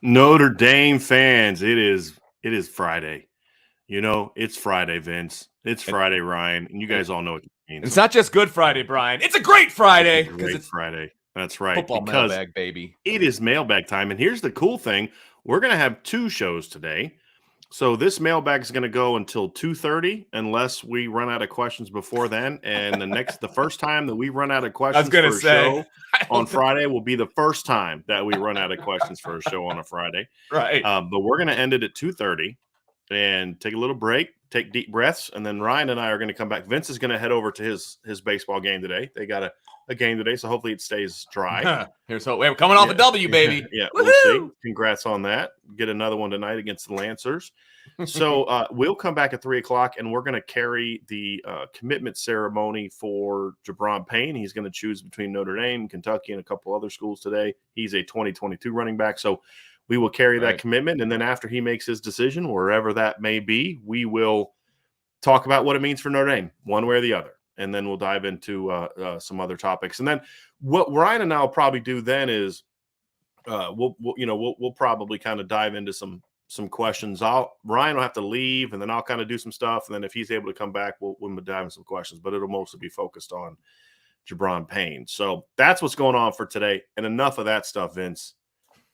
Notre Dame fans, it is Friday. It's Friday, Vince. It's Friday, Ryan, and you guys all know what it means. It's not just Good Friday, Brian. It's a great Friday because it's Friday. That's right. Football because mailbag, baby. It is mailbag time, and here's the cool thing: we're going to have 2 shows today. So this mailbag is going to go until 2:30, unless we run out of questions before then. And the first time that we run out of questions for a show on Friday will be the first time that we run out of questions for a show on a Friday. Right. But we're going to end it at 2:30 and take a little break, take deep breaths, and then Ryan and I are going to come back. Vince is going to head over to his baseball game today. They got a game today, so hopefully it stays dry. Here's hope. We're coming off a W, baby. Yeah, we'll see. Congrats on that. Get another one tonight against the Lancers. So we'll come back at 3 o'clock, and we're going to carry the commitment ceremony for Jabron Payne. He's going to choose between Notre Dame, Kentucky, and a couple other schools today. He's a 2022 running back, so we will carry that commitment. And then after he makes his decision, wherever that may be, we will talk about what it means for Notre Dame, one way or the other. And then we'll dive into some other topics. And then what Ryan and I will probably do then is we'll probably kind of dive into some questions. Ryan will have to leave, and then I'll kind of do some stuff. And then if he's able to come back, we'll dive into some questions. But it'll mostly be focused on Jabron Payne. So that's what's going on for today. And enough of that stuff, Vince.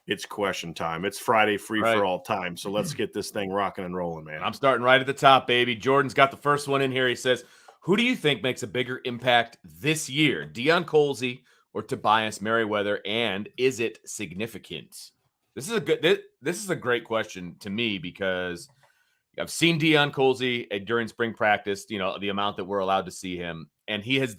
It's question time. It's Friday free for all time. So let's get this thing rocking and rolling, man. I'm starting right at the top, baby. Jordan's got the first one in here. He says, who do you think makes a bigger impact this year, Deion Colzie or Tobias Merriweather, and is it significant? This is a great question to me because I've seen Deion Colzie during spring practice, the amount that we're allowed to see him, and he's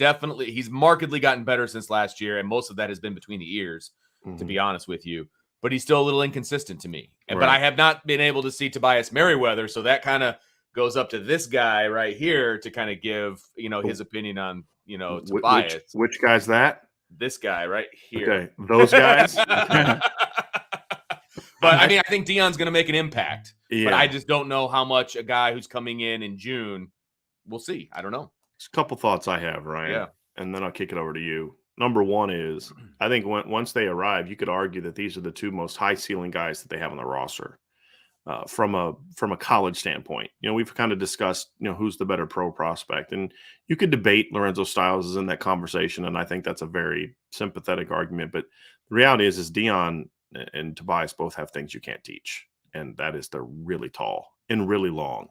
markedly gotten better since last year, and most of that has been between the ears, to be honest with you. But he's still a little inconsistent to me. But I have not been able to see Tobias Merriweather, so that kind of goes up to this guy right here to kind of give, his opinion on, Tobias. Which guy's that? This guy right here. Okay, those guys. But, I think Deion's going to make an impact. Yeah. But I just don't know how much a guy who's coming in June, we'll see. I don't know. There's a couple thoughts I have, Ryan. Yeah. And then I'll kick it over to you. Number one is, I think once they arrive, you could argue that these are the 2 most high-ceiling guys that they have on the roster from a college standpoint. We've kind of discussed, who's the better pro prospect. And you could debate Lorenzo Styles is in that conversation, and I think that's a very sympathetic argument. But the reality is Deion and Tobias both have things you can't teach, and that is they're really tall and really long.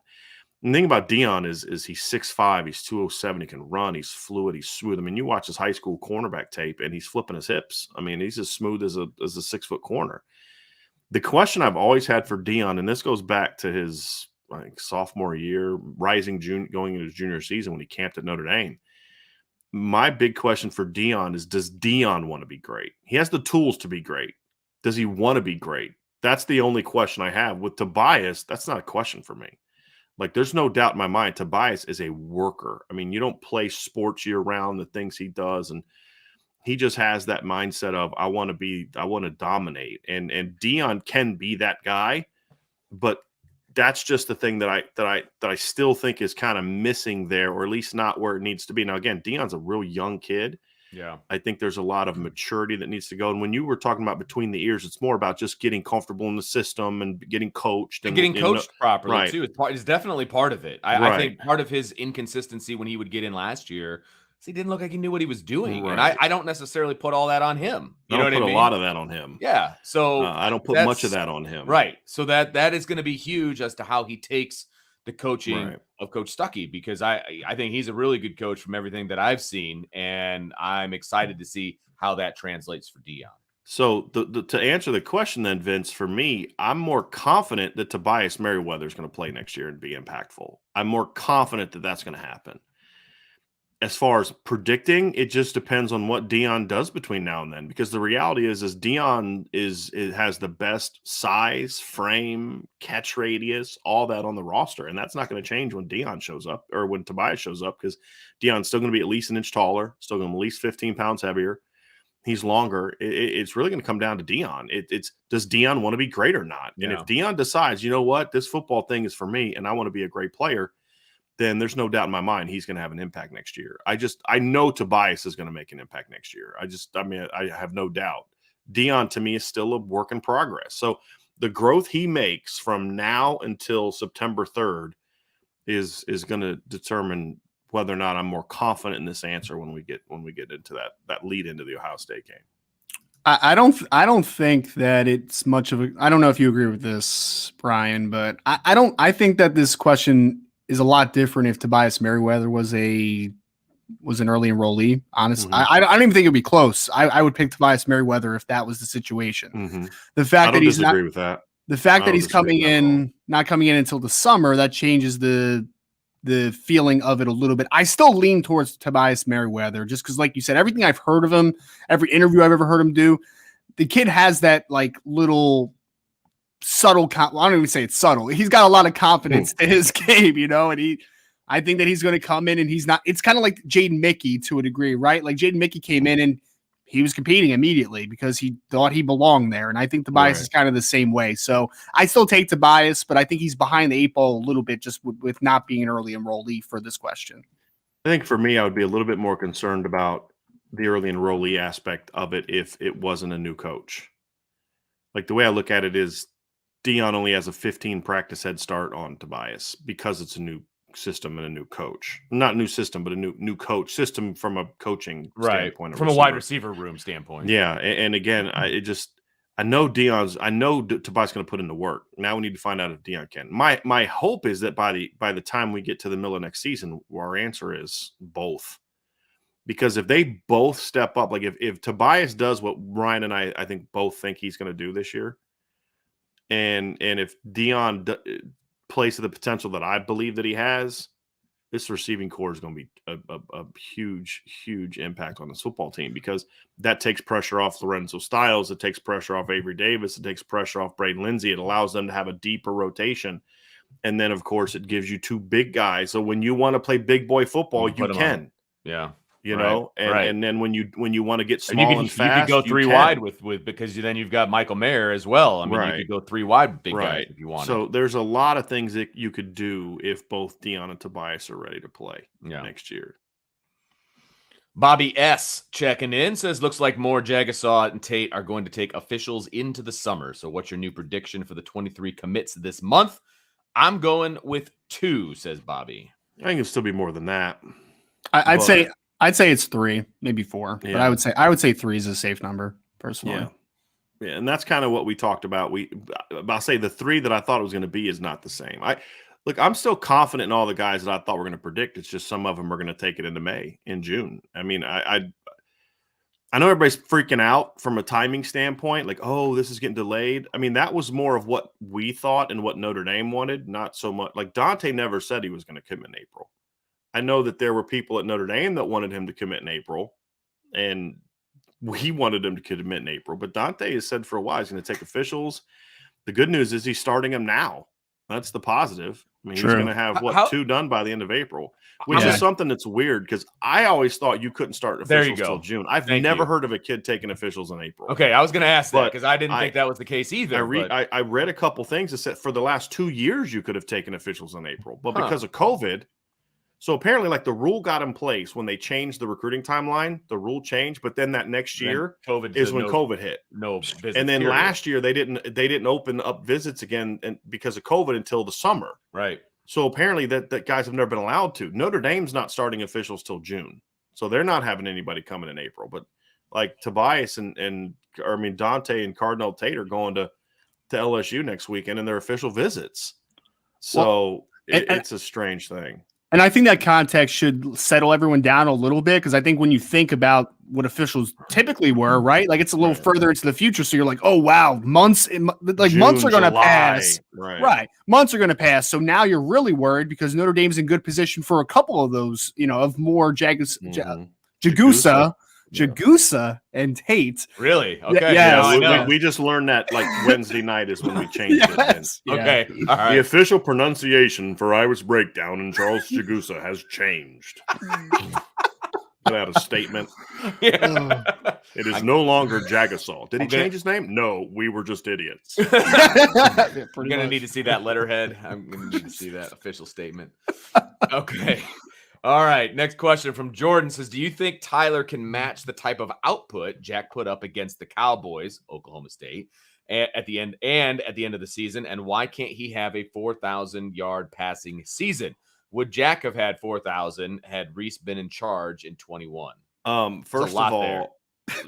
And the thing about Deion is he's 6'5", he's 207, he can run, he's fluid, he's smooth. I mean, you watch his high school cornerback tape, and he's flipping his hips. I mean, he's as smooth as a 6-foot corner. The question I've always had for Deion, and this goes back to his sophomore year, going into his junior season when he camped at Notre Dame. My big question for Deion is, does Deion want to be great? He has the tools to be great. Does he want to be great? That's the only question I have. With Tobias, that's not a question for me. There's no doubt in my mind, Tobias is a worker. I mean, you don't play sports year-round, the things he does, and he just has that mindset of I want to dominate. And Deion can be that guy, but that's just the thing that I still think is kind of missing there, or at least not where it needs to be. Now, again, Deion's a real young kid. Yeah. I think there's a lot of maturity that needs to go. And when you were talking about between the ears, it's more about just getting comfortable in the system and getting coached. And getting coached properly, too. It's definitely part of it. I think part of his inconsistency when he would get in last year, he didn't look like he knew what he was doing. Right. And I don't necessarily put all that on him. I don't put a lot of that on him. Yeah. So I don't put much of that on him. Right. So that is going to be huge as to how he takes the coaching of Coach Stuckey, because I think he's a really good coach from everything that I've seen, and I'm excited to see how that translates for Deion. So to answer the question then, Vince, for me, I'm more confident that Tobias Merriweather is going to play next year and be impactful. I'm more confident that that's going to happen. As far as predicting, it just depends on what Deion does between now and then, because the reality is Deion has the best size, frame, catch radius, all that on the roster. And that's not going to change when Deion shows up or when Tobias shows up, because Deion's still going to be at least an inch taller, still going to be at least 15 pounds heavier. He's longer. It's really going to come down to Deion. It's does Deion want to be great or not? Yeah. And if Deion decides, you know what, this football thing is for me and I want to be a great player, then there's no doubt in my mind he's going to have an impact next year. I know Tobias is going to make an impact next year. I have no doubt. Dion, to me, is still a work in progress. So the growth he makes from now until September 3rd is going to determine whether or not I'm more confident in this answer when we get into that lead into the Ohio State game. I don't think that it's much of a. I don't know if you agree with this, Brian, but I think that this question is a lot different if Tobias Merriweather was an early enrollee. Honestly, I don't even think it'd be close. I would pick Tobias Merriweather if that was the situation. The fact that he's not disagree with that. The fact that he's not coming in until the summer, that changes the feeling of it a little bit. I still lean towards Tobias Merriweather just because, like you said, everything I've heard of him, every interview I've ever heard him do, the kid has that like little subtle. I don't even say it's subtle. He's got a lot of confidence to his game, and I think that he's going to come in and he's not. It's kind of like Jaden Mickey to a degree, right? Like Jaden Mickey came in and he was competing immediately because he thought he belonged there. And I think Tobias is kind of the same way. So I still take Tobias, but I think he's behind the 8 ball a little bit just with not being an early enrollee for this question. I think for me, I would be a little bit more concerned about the early enrollee aspect of it if it wasn't a new coach. Like the way I look at it is Dion only has a 15 practice head start on Tobias because it's a new system and a new coach. Not new system, but a new coach system from a coaching standpoint. From a wide receiver room standpoint. Yeah. And again, I know Tobias is going to put in the work. Now we need to find out if Dion can. My hope is that by the time we get to the middle of next season, our answer is both. Because if they both step up, like if Tobias does what Ryan and I think both think he's going to do this year, and if Dion plays to the potential that I believe that he has, this receiving core is going to be a huge, huge impact on this football team because that takes pressure off Lorenzo Styles. It takes pressure off Avery Davis. It takes pressure off Braden Lindsey. It allows them to have a deeper rotation. And then, of course, it gives you 2 big guys. So when you want to play big boy football, you can. Yeah. And then when you want to get small and fast, you could go 3 wide with because then you've got Michael Mayer as well. I mean, you could go 3 wide with big guys if you want. So there's a lot of things that you could do if both Dion and Tobias are ready to play next year. Bobby S checking in says, looks like Moore, Jagasaw, and Tate are going to take officials into the summer. So what's your new prediction for the 23 commits this month? I'm going with 2, says Bobby. I think it'll still be more than that. I'd say it's 3, maybe 4, but I would say 3 is a safe number personally. Yeah, and that's kind of what we talked about. I'll say the 3 that I thought it was going to be is not the same. I'm still confident in all the guys that I thought were going to predict. It's just some of them are going to take it into June. I mean, I know everybody's freaking out from a timing standpoint, like, oh, this is getting delayed. I mean, that was more of what we thought and what Notre Dame wanted, not so much. Like Dante never said he was going to commit in April. I know that there were people at Notre Dame that wanted him to commit in April, and we wanted him to commit in April. But Dante has said for a while he's going to take officials. The good news is he's starting them now. That's the positive. I mean, he's going to have 2 done by the end of April, which is something that's weird because I always thought you couldn't start officials until June. I've never heard of a kid taking officials in April. Okay, I was going to ask that because I didn't think that was the case either. I read a couple things that said for the last 2 years you could have taken officials in April, but because of COVID. So apparently, like the rule got in place when they changed the recruiting timeline. The rule changed, but then that next year is when COVID hit. No visits, and then last year they didn't open up visits again because of COVID until the summer. Right. So apparently that guys have never been allowed to. Notre Dame's not starting officials till June, so they're not having anybody coming in April. But like Tobias Dante and Cardinal Tate are going to LSU next weekend in their official visits. So it's a strange thing. And I think that context should settle everyone down a little bit because I think when you think about what officials typically were, right? Like it's a little further into the future. So you're like, oh, wow, months are going to pass. Right. Months are going to pass. So now you're really worried because Notre Dame's in good position for a couple of those, of more Jagusa and Tate. Really? Okay. Yeah. We just learned that like Wednesday night is when we changed it. Okay. All right. The official pronunciation for Irish Breakdown and Charles Jagusa has changed. Put out a statement. Yeah. It is no longer Jagasaw. Did he change his name? No, we were just idiots. I'm going to need to see that letterhead. I'm going to need to see that official statement. Okay. All right. Next question from Jordan says, do you think Tyler can match the type of output Jack put up against the Cowboys, Oklahoma State, at the end of the season? And why can't he have a 4,000-yard passing season? Would Jack have had 4,000 had Reese been in charge in 21? First of all,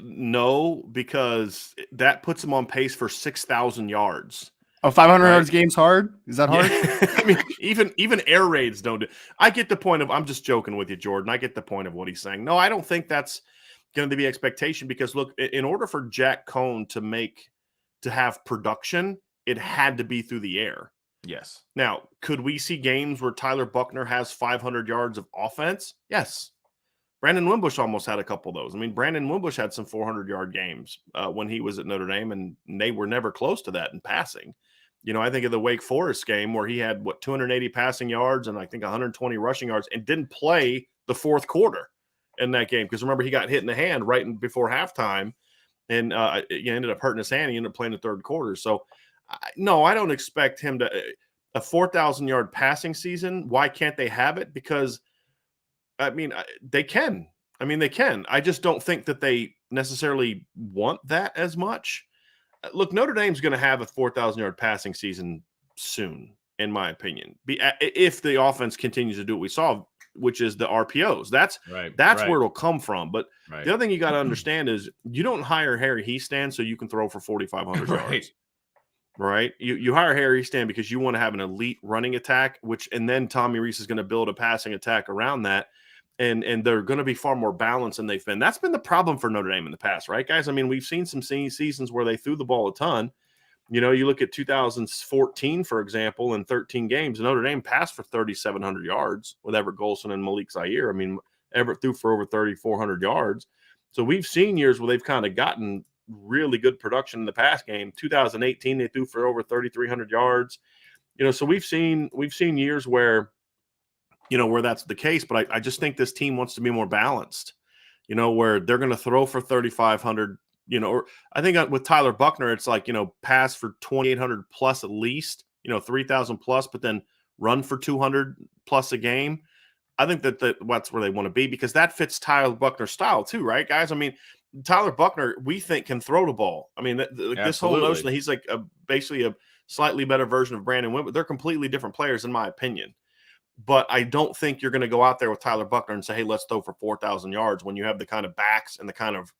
no, because that puts him on pace for 6,000 yards. Oh, 500 yards game's hard? Is that hard? Yeah. I mean, even air raids don't do. I get the point of. I'm just joking with you, Jordan. I get the point of what he's saying. No, I don't think that's going to be expectation because look, in order for Jack Coan to have production, it had to be through the air. Yes. Now, could we see games where Tyler Buchner has 500 yards of offense? Yes. Brandon Wimbush almost had a couple of those. I mean, Brandon Wimbush had some 400-yard games when he was at Notre Dame, and they were never close to that in passing. You know, I think of the Wake Forest game where he had, 280 passing yards and I think 120 rushing yards and didn't play the fourth quarter in that game. Because remember, he got hit in the hand right before halftime and he ended up hurting his hand. He ended up playing the third quarter. So, no, I don't expect him to – a 4,000-yard passing season. Why can't they have it? Because, I mean, they can. I mean, they can. I just don't think that they necessarily want that as much. Look, Notre Dame's going to have a 4,000-yard passing season soon, in my opinion. If the offense continues to do what we saw, which is the RPOs. That's where it'll come from. But the other thing you got to understand is you don't hire Harry Heastand so you can throw for 4,500 yards. Right? You hire Harry Heastand because you want to have an elite running attack, and then Tommy Reese is going to build a passing attack around that. And they're going to be far more balanced than they've been. That's been the problem for Notre Dame in the past, right, guys? I mean, we've seen some seasons where they threw the ball a ton. You know, you look at 2014, for example, in 13 games, Notre Dame passed for 3,700 yards with Everett Golson and Malik Zaire. I mean, Everett threw for over 3,400 yards. So we've seen years where they've kind of gotten really good production in the pass game. 2018, they threw for over 3,300 yards. You know, so we've seen years where – where that's the case. But I just think this team wants to be more balanced, where they're going to throw for 3,500, or I think with Tyler Buchner, it's like, pass for 2,800 plus at least, 3,000 plus, but then run for 200 plus a game. I think that's where they want to be because that fits Tyler Buchner's style too, right, guys? I mean, Tyler Buchner, we think, can throw the ball. I mean, this whole notion that he's like basically a slightly better version of Brandon Wimbush, they're completely different players in my opinion. But I don't think you're going to go out there with Tyler Buchner and say, hey, let's throw for 4,000 yards when you have the kind of backs and the kind of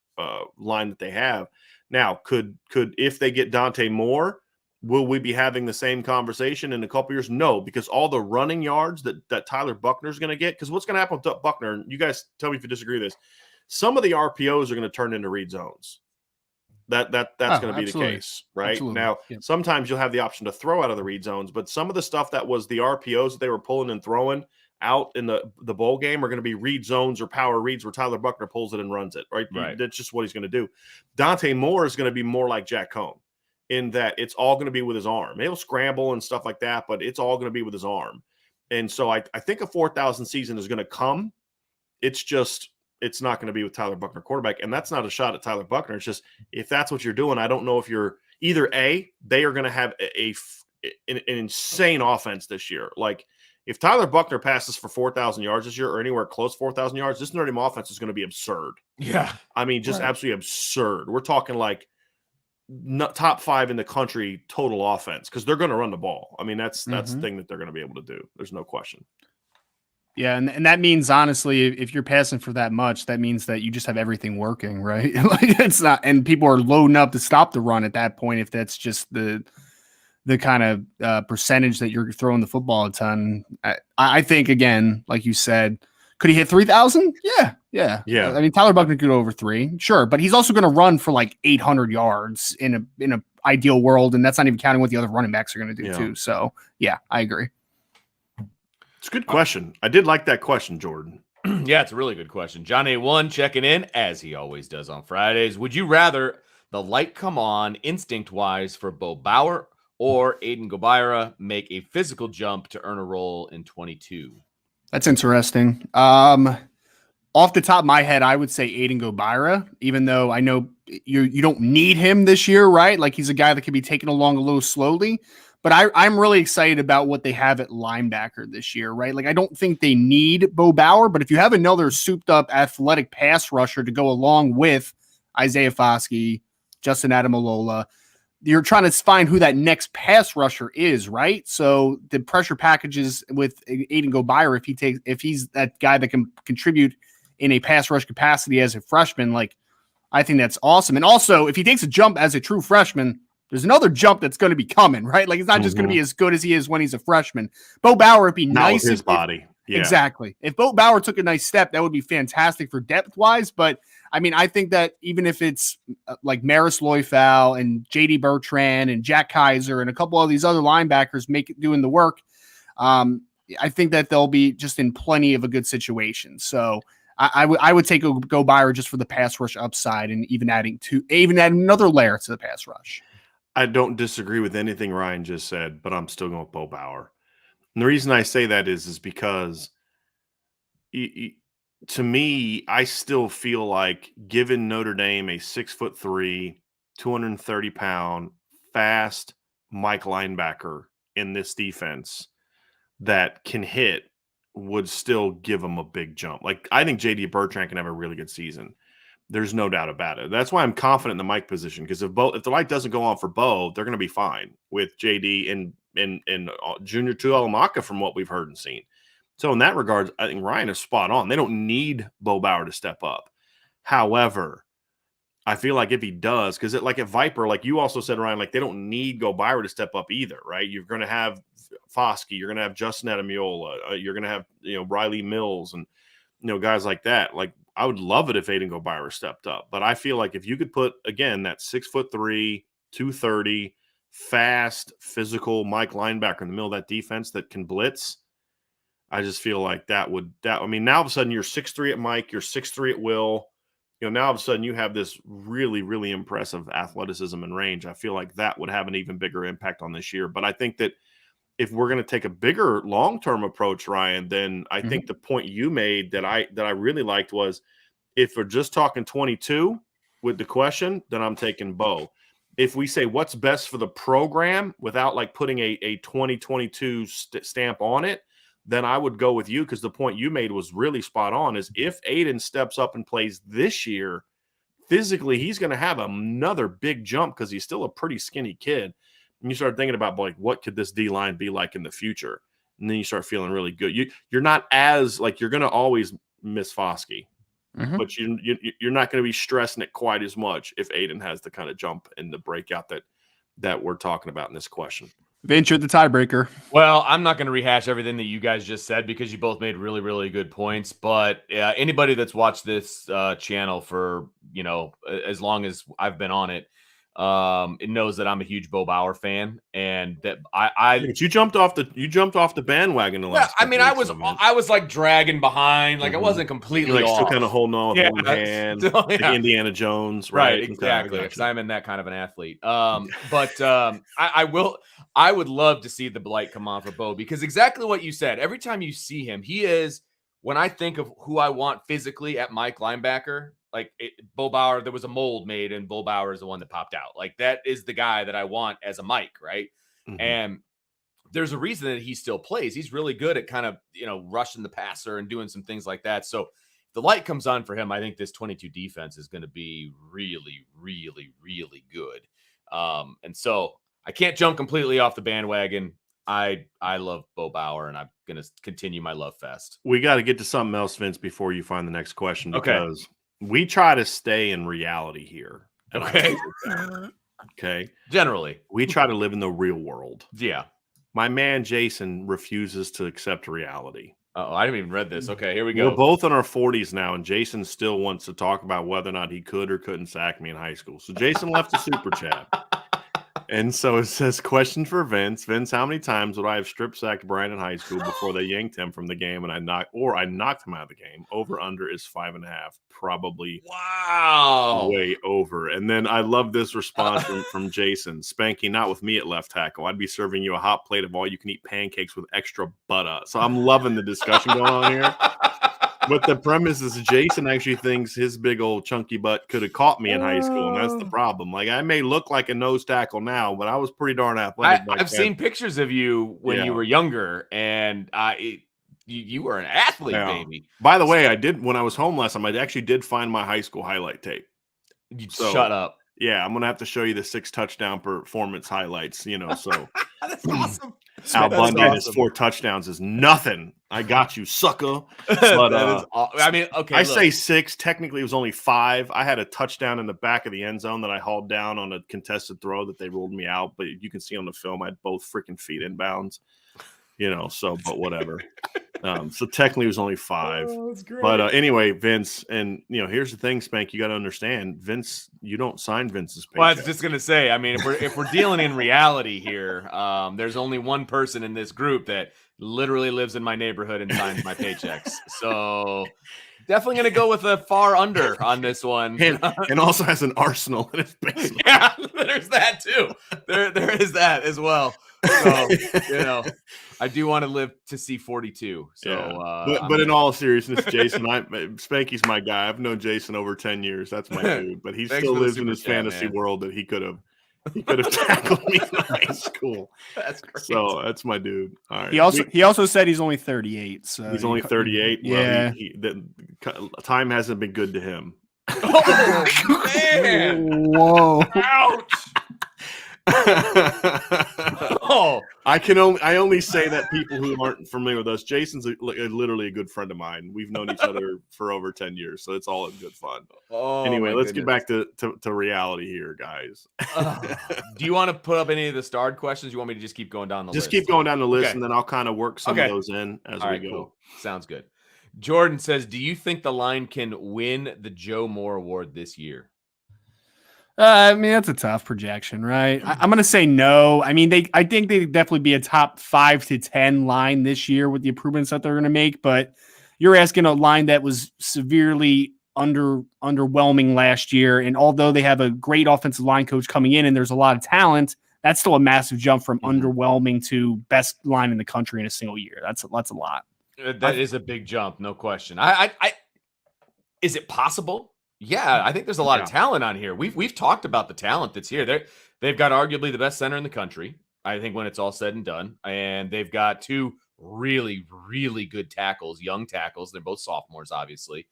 line that they have. Now, could if they get Tayton Moore, will we be having the same conversation in a couple years? No, because all the running yards that Tyler Buchner is going to get, because what's going to happen with Buchner, and you guys tell me if you disagree with this, some of the RPOs are going to turn into read zones. That's going to be the case, right? Absolutely. Now, sometimes you'll have the option to throw out of the read zones, but some of the stuff that was the RPOs that they were pulling and throwing out in the bowl game are going to be read zones or power reads where Tyler Buchner pulls it and runs it, right? That's just what he's going to do. Tayton Moore is going to be more like Jack Coan in that it's all going to be with his arm. He'll scramble and stuff like that, but it's all going to be with his arm. And so I think a 4,000 season is going to come. It's not going to be with Tyler Buchner quarterback. And that's not a shot at Tyler Buchner. It's just, if that's what you're doing, I don't know if you're either they are going to have an insane offense this year. Like if Tyler Buchner passes for 4,000 yards this year or anywhere close to 4,000 yards, this Notre Dame offense is going to be absurd. Yeah. I mean, just absolutely absurd. We're talking like top 5 in the country total offense because they're going to run the ball. I mean, that's the thing that they're going to be able to do. There's no question. Yeah, and that means, honestly, if you're passing for that much, that means that you just have everything working, right? Like it's not, and people are loading up to stop the run at that point if that's just the kind of percentage that you're throwing the football a ton. I think, again, like you said, could he hit 3,000? Yeah. I mean, Tyler Buchner could go over 3, sure, but he's also going to run for like 800 yards in a ideal world, and that's not even counting what the other running backs are going to do too. So, yeah, I agree. It's a good question. I did like that question, Jordan. Yeah, it's a really good question. John A1 checking in, as he always does on Fridays. Would you rather the light come on instinct-wise for Bauer or Aidan Gobyra make a physical jump to earn a role in 22? That's interesting. Off the top of my head, I would say Aidan Gobyra, even though I know you don't need him this year, right? Like he's a guy that can be taken along a little slowly. But I'm really excited about what they have at linebacker this year, right? Like, I don't think they need Bo Bauer, but if you have another souped-up athletic pass rusher to go along with Isaiah Foskey, Justin Adamalola, you're trying to find who that next pass rusher is, right? So the pressure packages with Aidan Gobyra, if he's that guy that can contribute in a pass rush capacity as a freshman, like, I think that's awesome. And also, if he takes a jump as a true freshman, there's another jump that's going to be coming, right? Like, it's not just going to be as good as he is when he's a freshman. Bo Bauer, it'd be Not nice with his body. Yeah. Exactly. If Bo Bauer took a nice step, that would be fantastic for depth-wise. But, I mean, I think that even if it's like Maris Loifau and J.D. Bertrand and Jack Kaiser and a couple of these other linebackers doing the work, I think that they'll be just in plenty of a good situation. So I would take a Gobyra just for the pass rush upside and even add another layer to the pass rush. I don't disagree with anything Ryan just said, but I'm still going with Bo Bauer. And the reason I say that is because to me, I still feel like giving Notre Dame a 6'3", 230-pound, fast Mike linebacker in this defense that can hit would still give them a big jump. Like, I think J.D. Bertrand can have a really good season. There's no doubt about it. That's why I'm confident in the Mike position, because if the light doesn't go on for Bo, they're going to be fine with JD and Junior Tuihalamaka from what we've heard and seen. So in that regard, I think Ryan is spot on. They don't need Bo Bauer to step up. However, I feel like if he does, because like at Viper, like you also said, Ryan, like they don't need Gobyra to step up either, right? You're going to have Foskey, you're going to have Justin Adamiola, you're going to have Riley Mills and guys like that. Like, I would love it if Aidan Gobyra stepped up, but I feel like if you could put, again, that 6'3", 230, fast, physical Mike linebacker in the middle of that defense that can blitz, I just feel like now all of a sudden you're 6'3" at Mike, you're 6'3" at Will. Now all of a sudden you have this really, really impressive athleticism and range. I feel like that would have an even bigger impact on this year. But I think that if we're going to take a bigger long-term approach, Ryan, then I think the point you made that I really liked was, if we're just talking 22 with the question, then I'm taking Bo. If we say what's best for the program without like putting a 2022 stamp on it, then I would go with you, because the point you made was really spot on, is if Aidan steps up and plays this year, physically he's going to have another big jump because he's still a pretty skinny kid. And you start thinking about, like, what could this D-line be like in the future? And then you start feeling really good. You're not as, like, you're going to always miss Foskey, but you're not going to be stressing it quite as much if Aidan has the kind of jump and the breakout that we're talking about in this question. Venture the tiebreaker. Well, I'm not going to rehash everything that you guys just said, because you both made really, really good points. But anybody that's watched this channel for, as long as I've been on it, it knows that I'm a huge Bo Bauer fan, and that But you jumped off the bandwagon the last. I mean, I was like dragging behind, like I wasn't completely You're like off. still kind of holding on with one hand, like Indiana Jones, right? Exactly, because I'm in that kind of an athlete. I would love to see the blight come on for Bo, because exactly what you said. Every time you see him, he is, when I think of who I want physically at Mike linebacker, like Bo Bauer, there was a mold made, and Bo Bauer is the one that popped out. Like, that is the guy that I want as a Mike, right? And there's a reason that he still plays. He's really good at kind of, rushing the passer and doing some things like that. So if the light comes on for him, I think this 22 defense is going to be really, really, really good. And so I can't jump completely off the bandwagon. I love Bo Bauer, and I'm going to continue my love fest. We got to get to something else, Vince, before you find the next question, because we try to stay in reality here. Okay. Okay. Generally, we try to live in the real world. Yeah. My man Jason refuses to accept reality. Oh, I didn't even read this. Okay, here we go. We're both in our 40s now, and Jason still wants to talk about whether or not he could or couldn't sack me in high school. So Jason left a super chat. And so it says, question for Vince. Vince, how many times would I have strip sacked Brian in high school before they yanked him from the game and I knocked him out of the game? Over under is 5.5. Probably way over. And then I love this response from Jason. Spanky, not with me at left tackle. I'd be serving you a hot plate of all you can eat pancakes with extra butter. So I'm loving the discussion going on here. But the premise is Jason actually thinks his big old chunky butt could have caught me in high school, and that's the problem. Like, I may look like a nose tackle now, but I was pretty darn athletic back I've then. seen pictures of you when you were younger, and you were an athlete, baby. By the way, I did when I was home last time. I actually did find my high school highlight tape. Shut up. Yeah, I'm gonna have to show you the 6 touchdown performance highlights. So That's awesome. Al Bundy and his 4 touchdowns is nothing. I got you, sucker. But I say 6. Technically, it was only 5. I had a touchdown in the back of the end zone that I hauled down on a contested throw that they ruled me out. But you can see on the film, I had both freaking feet inbounds. But whatever. So technically it was only 5. That's great. But anyway, Vince, and here's the thing, Spank, you got to understand, Vince, you don't sign Vince's paycheck. Well, I was just gonna say, I mean, if we're dealing in reality here, there's only one person in this group that literally lives in my neighborhood and signs my paychecks. So definitely gonna go with a far under on this one. And also has an arsenal in his basement. Yeah, there's that too. There is that as well. So, I do want to live to see 42. So, yeah. but in all seriousness, Jason, Spanky's my guy. I've known Jason over 10 years. That's my dude. But he still lives in his fantasy world that he could have tackled me in high school. That's great. So that's my dude. All right. He also said he's only 38. So he's only 38. Yeah. Well, the time hasn't been good to him. Oh, man. Whoa. Ouch. I only say that people who aren't familiar with us. Jason's literally a good friend of mine. We've known each other for over 10 years, so it's all in good fun. Anyway, let's get back to reality here, guys. Do you want to put up any of the starred questions? You want me to just keep going down the list? Just keep going down the list, and then I'll kind of work some of those in as we go. Cool. Sounds good. Jordan says, do you think the line can win the Joe Moore Award this year? I mean, that's a tough projection, right? I'm going to say no. I mean, I think they'd definitely be a top 5 to 10 line this year with the improvements that they're going to make. But you're asking a line that was severely underwhelming last year. And although they have a great offensive line coach coming in and there's a lot of talent, that's still a massive jump from underwhelming to best line in the country in a single year. That's a lot. That is a big jump, no question. Is it possible? Yeah, I think there's a lot of talent on here. We've talked about the talent that's here. They've got arguably the best center in the country, I think, when it's all said and done. And they've got 2 really, really good tackles, young tackles. They're both sophomores, obviously.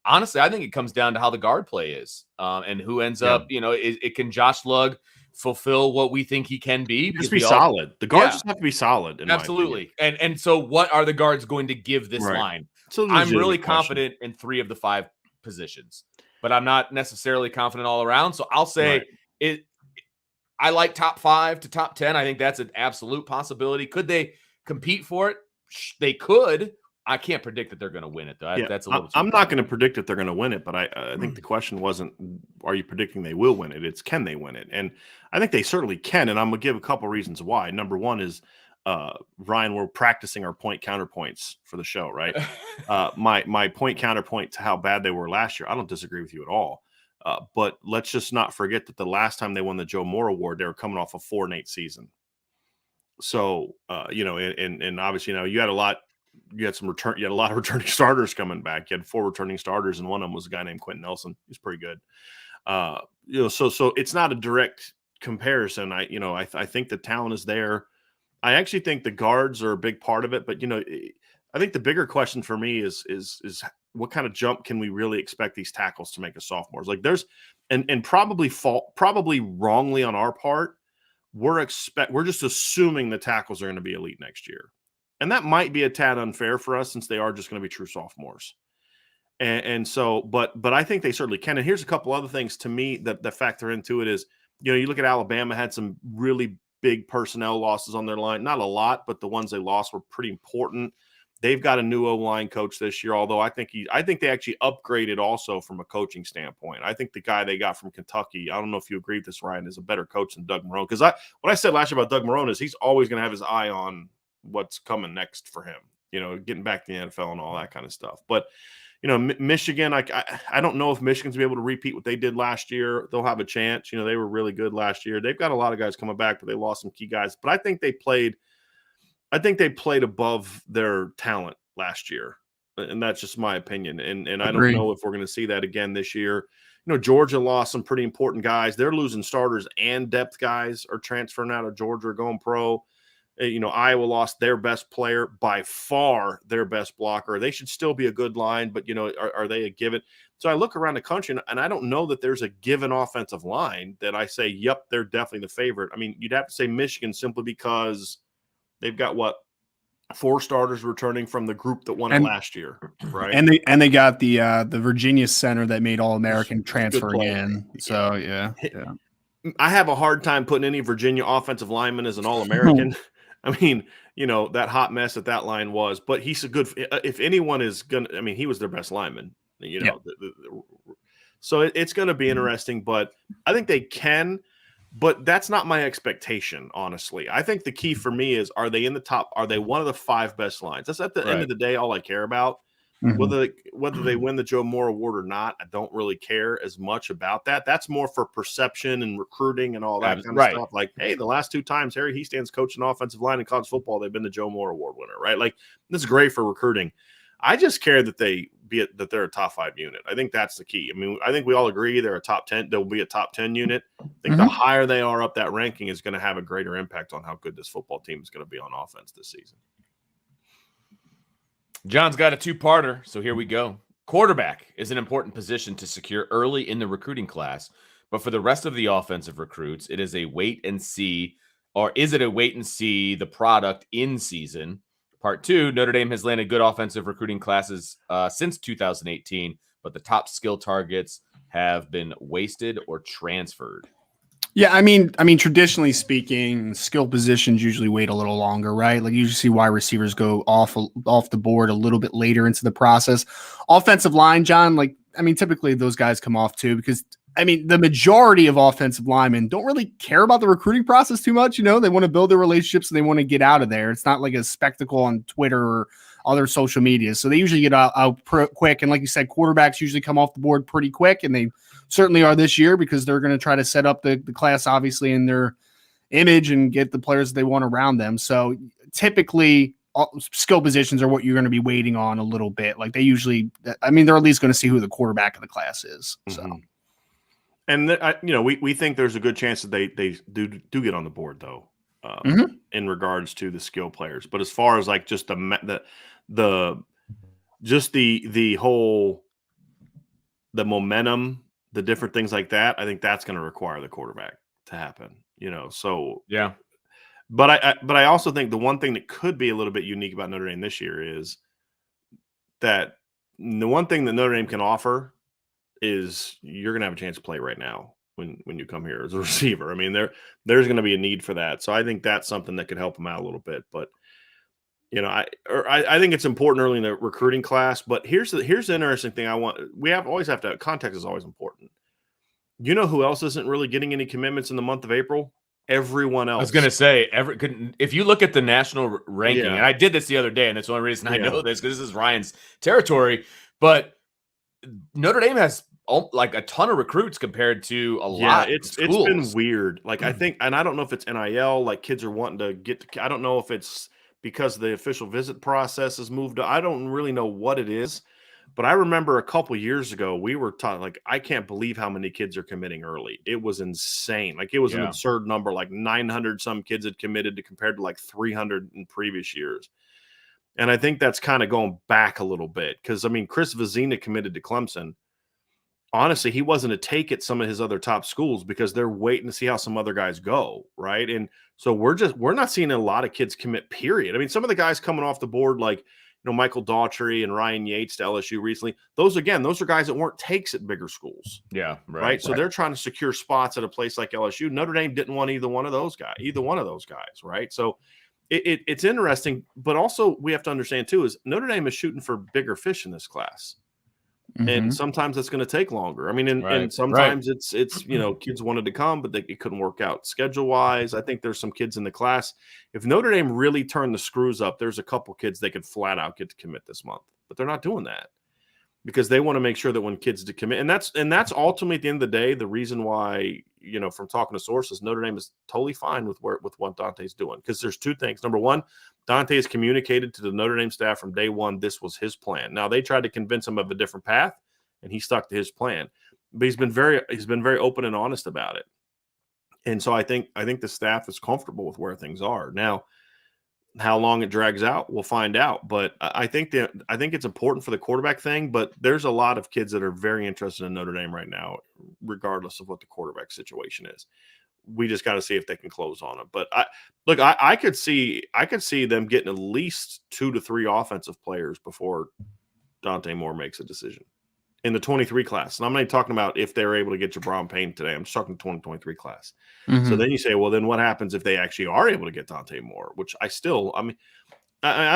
Honestly, I think it comes down to how the guard play is and who ends up, it can Josh Lugg fulfill what we think he can be. Just be solid. The guards just have to be solid. Absolutely. And so what are the guards going to give this line? I'm really confident in 3 of the 5 positions, but I'm not necessarily confident all around. So I'll say I like top 5 to top 10. I think that's an absolute possibility. Could they compete for it? They could. I can't predict that they're going to win it, though. That's a little. I'm not going to predict that they're going to win it, but I think the question wasn't, are you predicting they will win it? It's, can they win it? And I think they certainly can. And I'm going to give a couple reasons why. Number one is, Ryan, we're practicing our point counterpoints for the show, right? My point counterpoint to how bad they were last year, I don't disagree with you at all. But let's just not forget that the last time they won the Joe Moore Award, they were coming off a 4-8 season. So, and obviously, you had a lot of returning starters coming back. You had 4 returning starters, and one of them was a guy named Quentin Nelson. He's pretty good. So it's not a direct comparison. I think the talent is there. I actually think the guards are a big part of it, but I think the bigger question for me is what kind of jump can we really expect these tackles to make as sophomores? Like there's and probably wrongly on our part, we're just assuming the tackles are going to be elite next year. And that might be a tad unfair for us since they are just going to be true sophomores. And so, but I think they certainly can. And here's a couple other things to me that factor into it is, you look at Alabama had some really big personnel losses on their line. Not a lot, but the ones they lost were pretty important. They've got a new O-line coach this year, although I think they actually upgraded also from a coaching standpoint. I think the guy they got from Kentucky, I don't know if you agree with this, Ryan, is a better coach than Doug Marrone. Because what I said last year about Doug Marrone is he's always going to have his eye on what's coming next for him, getting back to the NFL and all that kind of stuff. But, Michigan, I don't know if Michigan's be able to repeat what they did last year. They'll have a chance. They were really good last year. They've got a lot of guys coming back, but they lost some key guys. But I think they played above their talent last year. and that's just my opinion. And I don't Agree. know if we're going to see that again this year. Georgia lost some pretty important guys. They're losing starters and depth guys are transferring out of Georgia, going pro. Iowa lost their best player, by far their best blocker. They should still be a good line, but, are they a given? So I look around the country, and I don't know that there's a given offensive line that I say, yep, they're definitely the favorite. I mean, you'd have to say Michigan simply because they've got, 4 starters returning from the group that won it last year, right? And they got the Virginia center that made All-American transferring in. So, yeah. I have a hard time putting any Virginia offensive lineman as an All-American. I mean, that hot mess that line was, but he's a good – if anyone is going to – I mean, he was their best lineman, So it's going to be interesting, but I think they can – but that's not my expectation, honestly. I think the key for me is, are they in the top? Are they one of the 5 best lines? That's at the end of the day all I care about. Whether they win the Joe Moore Award or not, I don't really care as much about that. That's more for perception and recruiting and all that kind of stuff. Like, hey, the last 2 times Harry Hiestands coached an offensive line in college football, they've been the Joe Moore Award winner, right? Like, this is great for recruiting. I just care that they're a top 5 unit. I think that's the key. I mean, I think we all agree they're a top 10. They'll be a top 10 unit. I think the higher they are up that ranking is going to have a greater impact on how good this football team is going to be on offense this season. John's got a 2-parter, so here we go. Quarterback is an important position to secure early in the recruiting class, but for the rest of the offensive recruits, it is a wait and see, or is it a wait and see the product in season? Part 2, Notre Dame has landed good offensive recruiting classes since 2018, but the top skill targets have been wasted or transferred. Yeah, I mean, traditionally speaking, skill positions usually wait a little longer, right? Like you usually see wide receivers go off the board a little bit later into the process. Offensive line, John, typically those guys come off too, because the majority of offensive linemen don't really care about the recruiting process too much. They want to build their relationships and they want to get out of there. It's not like a spectacle on Twitter or other social media. So they usually get out quick. And like you said, quarterbacks usually come off the board pretty quick, and they certainly are this year because they're going to try to set up the class, obviously, in their image and get the players they want around them. So typically skill positions are what you're going to be waiting on a little bit. Like they usually, they're at least going to see who the quarterback of the class is. So. And we think there's a good chance that they do get on the board though, in regards to the skill players. But as far as like just the whole momentum, the different things like that, I think that's going to require the quarterback to happen. So yeah. But I also think the one thing that could be a little bit unique about Notre Dame this year is that the one thing that Notre Dame can offer is you're going to have a chance to play right now when you come here as a receiver. I mean, there's going to be a need for that. So I think that's something that could help them out a little bit. But, I think it's important early in the recruiting class. But here's the interesting thing context is always important. You know who else isn't really getting any commitments in the month of April? Everyone else. I was going to say, if you look at the national ranking, and I did this the other day, and that's the only reason I know this, because this is Ryan's territory, but Notre Dame has like a ton of recruits compared to a lot. It's been weird. Like I think, and I don't know if it's NIL, like kids are wanting to get to, I don't know if it's because the official visit process has moved. I don't really know what it is, but I remember a couple years ago, we were taught, like, I can't believe how many kids are committing early. It was insane. Like it was an absurd number, like 900 some kids had committed to compared to like 300 in previous years. And I think that's kind of going back a little bit because, Chris Vizina committed to Clemson. Honestly, he wasn't a take at some of his other top schools because they're waiting to see how some other guys go, right? And so we're not seeing a lot of kids commit, period. Some of the guys coming off the board, like, Michael Daughtry and Ryan Yates to LSU recently, those are guys that weren't takes at bigger schools. Yeah, right. So they're trying to secure spots at a place like LSU. Notre Dame didn't want either one of those guys, right? So it's interesting, but also we have to understand too is Notre Dame is shooting for bigger fish in this class. And sometimes it's going to take longer. And sometimes it's kids wanted to come, but it couldn't work out schedule wise. I think there's some kids in the class. If Notre Dame really turned the screws up, there's a couple kids they could flat out get to commit this month, but they're not doing that because they want to make sure that when kids do commit, and that's ultimately at the end of the day the reason why, from talking to sources, Notre Dame is totally fine with what Dante's doing, because there's two things. Number one, Dante has communicated to the Notre Dame staff from day one this was his plan. Now they tried to convince him of a different path, and he stuck to his plan, but he's been very open and honest about it. And so I think the staff is comfortable with where things are now. How long it drags out, we'll find out. But I think it's important for the quarterback thing. But there's a lot of kids that are very interested in Notre Dame right now, regardless of what the quarterback situation is. We just got to see if they can close on them. But I could see them getting at least 2 to 3 offensive players before Tayton Moore makes a decision in the 23 class. And I'm not even talking about if they're able to get Jabron Payne today. I'm just talking 2023 class. Mm-hmm. So then you say, well, then what happens if they actually are able to get Tayton Moore? Which I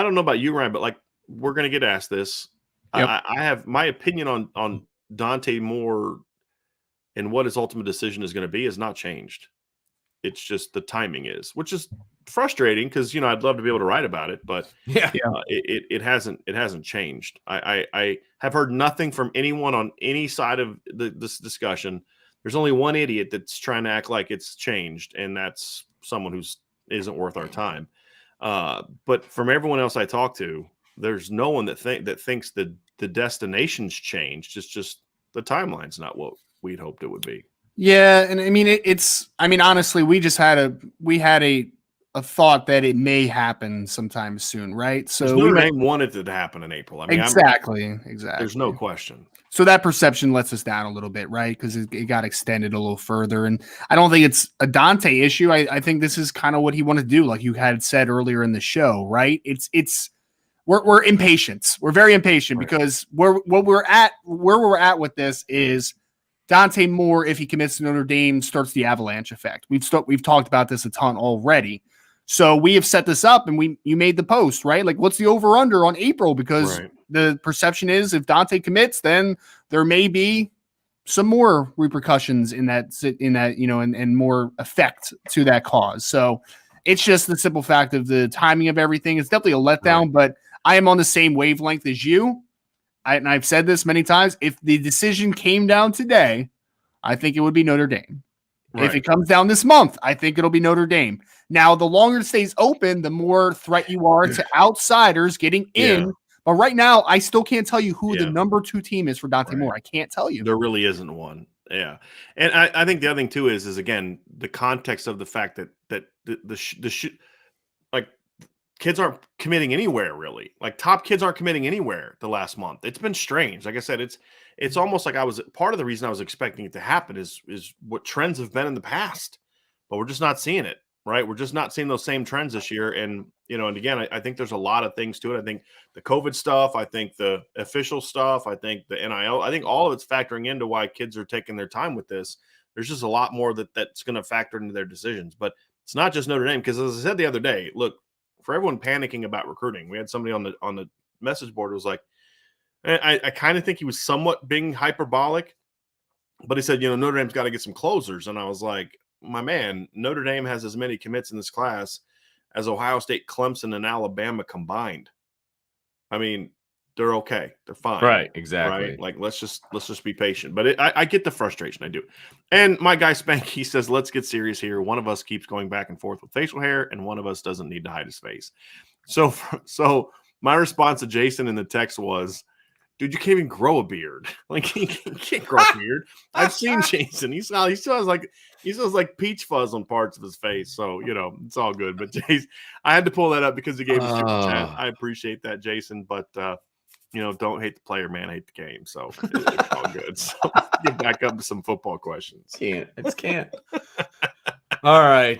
don't know about you, Ryan, but like, we're going to get asked this. Yep. I have my opinion on Tayton Moore and what his ultimate decision is going to be has not changed. It's just the timing is, which is frustrating because, I'd love to be able to write about it, but it hasn't changed. I have heard nothing from anyone on any side of this discussion. There's only one idiot that's trying to act like it's changed, and that's someone who isn't worth our time. But from everyone else I talk to, there's no one that thinks the destination's changed. It's just the timeline's not what we'd hoped it would be. Yeah, and honestly, we had a thought that it may happen sometime soon, right? So Notre Dame wanted it to happen in April. Exactly. There's no question. So that perception lets us down a little bit, right? Because it got extended a little further, and I don't think it's a Dante issue. I think this is kind of what he wanted to do, like you had said earlier in the show, right? We're impatient. We're very impatient, right? Because where we're at with this is Tayton Moore, if he commits to Notre Dame, starts the avalanche effect. We've talked about this a ton already. So we have set this up, and you made the post, right? Like, what's the over under on April? Because the perception is if Dante commits, then there may be some more repercussions in that, and more effect to that cause. So it's just the simple fact of the timing of everything. It's definitely a letdown, but I am on the same wavelength as you. And I've said this many times. If the decision came down today, I think it would be Notre Dame. Right. If it comes down this month, I think it'll be Notre Dame. Now, the longer it stays open, the more threat you are to outsiders getting in. But right now, I still can't tell you who the number 2 team is for Tayton Moore. I can't tell you. There really isn't one. Yeah. And I think the other thing, too, is again, the context of the fact that kids aren't committing anywhere, really. Like, top kids aren't committing anywhere the last month. It's been strange. Like I said, it's almost like part of the reason I was expecting it to happen is what trends have been in the past, but we're just not seeing it, right? We're just not seeing those same trends this year. And, and again, I think there's a lot of things to it. I think the COVID stuff, I think the official stuff, I think the NIL, I think all of it's factoring into why kids are taking their time with this. There's just a lot more that's going to factor into their decisions, but it's not just Notre Dame. Because as I said the other day, look, for everyone panicking about recruiting, we had somebody on the message board who was like, I kind of think he was somewhat being hyperbolic, but he said, Notre Dame's got to get some closers. And I was like, my man, Notre Dame has as many commits in this class as Ohio State, Clemson, and Alabama combined. I mean, they're okay. They're fine. Right. Exactly. Right? Like, let's just be patient. But I get the frustration. I do. And my guy Spanky says, let's get serious here. One of us keeps going back and forth with facial hair, and one of us doesn't need to hide his face. So my response to Jason in the text was, dude, you can't even grow a beard. Like, you can't grow a beard. I've seen Jason. He still has like peach fuzz on parts of his face. So, it's all good. But Jason, I had to pull that up because he gave us super chat. I appreciate that, Jason. But don't hate the player, man. Hate the game. So it's all good. So get back up to some football questions. Can't. All right.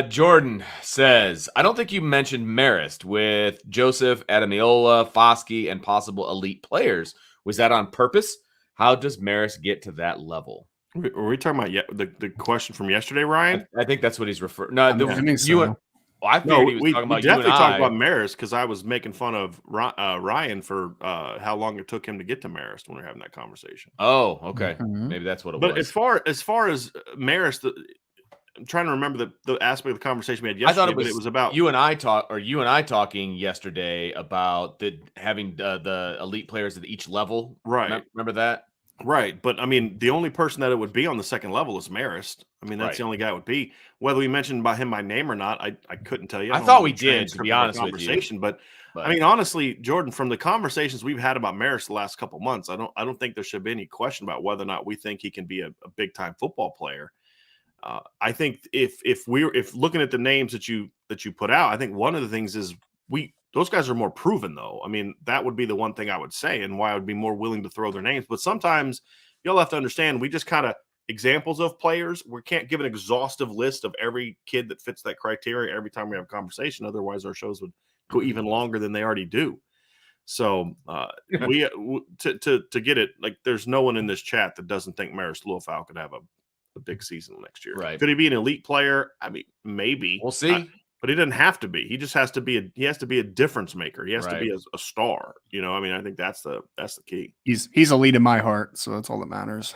Jordan says, I don't think you mentioned Marist with Joseph, Adamiola, Foskey, and possible elite players. Was that on purpose? How does Marist get to that level? Were we talking about the question from yesterday, Ryan? I think that's what he's referring. No, I think so. I figured he was talking about you and I. We definitely talked about Marist because I was making fun of Ryan for how long it took him to get to Marist when we were having that conversation. Oh, okay. Mm-hmm. Maybe that's what it was. But as far as Marist, I'm trying to remember the aspect of the conversation we had I yesterday, thought it but it was about you and I talking yesterday about having the elite players at each level. right. Remember that? Right, but I mean, the only person that it would be on the second level is Marist. I mean, that's Right. the only guy it would be. Whether we mentioned by him by name or not, I couldn't tell you. I don't thought have we the did, to be transcript of our honest with you. conversation, but But I mean, honestly, Jordan, from the conversations we've had about Marist the last couple months, I don't think there should be any question about whether or not we think he can be a big time football player. I think if looking at the names that you put out, I think one of the things is those guys are more proven though. I mean, that would be the one thing I would say, and why I would be more willing to throw their names. But sometimes you'll have to understand we just kind of examples of players. We can't give an exhaustive list of every kid that fits that criteria every time we have a conversation. Otherwise, our shows would go even longer than they already do. So to get it, like, there's no one in this chat that doesn't think Marist Liufau could have a big season next year. Right. Could he be an elite player? I mean, maybe. we'll see. But he doesn't have to be. He just has to be a difference maker. He has to Right. be a star. I mean, I think that's the key. He's a lead in my heart, so that's all that matters.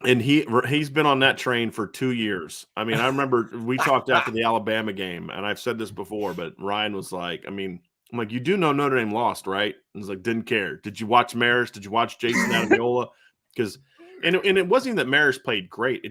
And he's been on that train for 2 years. I mean, I remember we talked after the Alabama game, and I've said this before, but Ryan was like, I mean, I'm like, you do know Notre Dame lost, right? And he's like, didn't care. Did you watch Marist? Did you watch Jason Adamiola? Because and it wasn't even that Marist played great.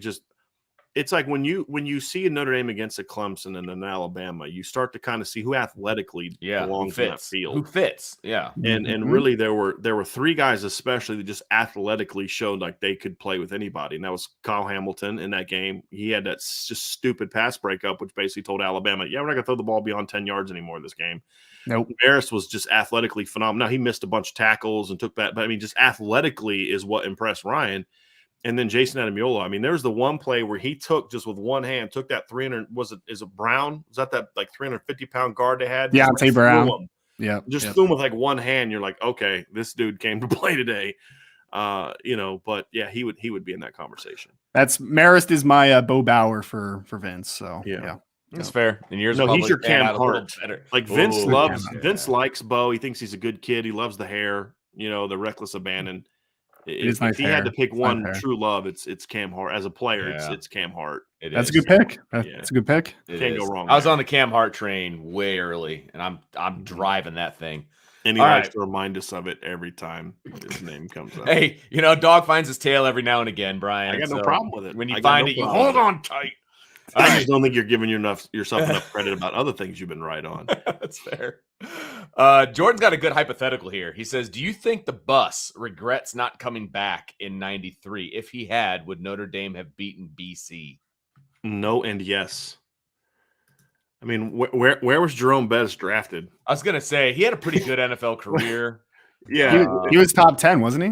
It's like when you see a Notre Dame against a Clemson and an Alabama, you start to kind of see who athletically belongs in that field. Who fits? Yeah. And really there were 3 guys especially that just athletically showed like they could play with anybody. And that was Kyle Hamilton in that game. He had that just stupid pass breakup, which basically told Alabama, yeah, we're not going to throw the ball beyond 10 yards anymore in this game. Nope. Marist was just athletically phenomenal. Now, he missed a bunch of tackles and took that, but I mean, just athletically is what impressed Ryan. And then Jason Adamiola, I mean, there's the one play where he took just with one hand, took that 300, is it Brown? Was that like 350-pound guard they had? Yeah, Tay Brown. Yeah. Just threw him with like one hand. You're like, okay, this dude came to play today. But yeah, he would be in that conversation. That's Marist is my Bo Bauer for Vince. So yeah. That's fair. And yours, he's your Cam Hart. Like Vince Vince likes Bo. He thinks he's a good kid. He loves the hair, the reckless abandon. If he had to pick one true love, it's Cam Hart. As a player, it's Cam Hart. That's a good pick. That's a good pick. Can't go wrong. I was on the Cam Hart train way early, and I'm driving that thing. And he likes to remind us of it every time his name comes up. Hey, dog finds his tail every now and again, Brian. I got no problem with it. When you find it, you hold on tight. I just don't think you're giving yourself enough credit about other things you've been right on. That's fair. Jordan's got a good hypothetical here. He says, do you think the bus regrets not coming back in 93? If he had, would Notre Dame have beaten BC? No and yes. I mean, where was Jerome Bettis drafted? I was going to say, he had a pretty good NFL career. Yeah, he was top 10, wasn't he?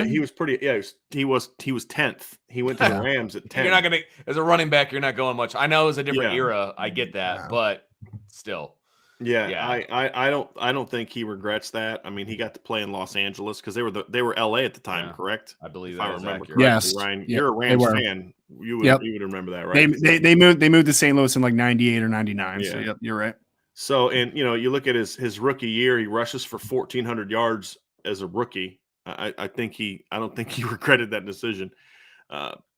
He was pretty. Yeah, he was 10th. He went to the Rams at 10. You're not gonna, as a running back, you're not going much. I know it's a different era. I get that, but still. Yeah. I don't think he regrets that. I mean, he got to play in Los Angeles because they were LA at the time, correct? I believe if I remember accurate. correctly. Yes, Ryan, you're a Rams fan. You would remember that, right? They moved to St. Louis in like 98 or 99. Yeah. So yep, you're right. So, and you look at his rookie year, he rushes for 1,400 yards as a rookie. I don't think he regretted that decision.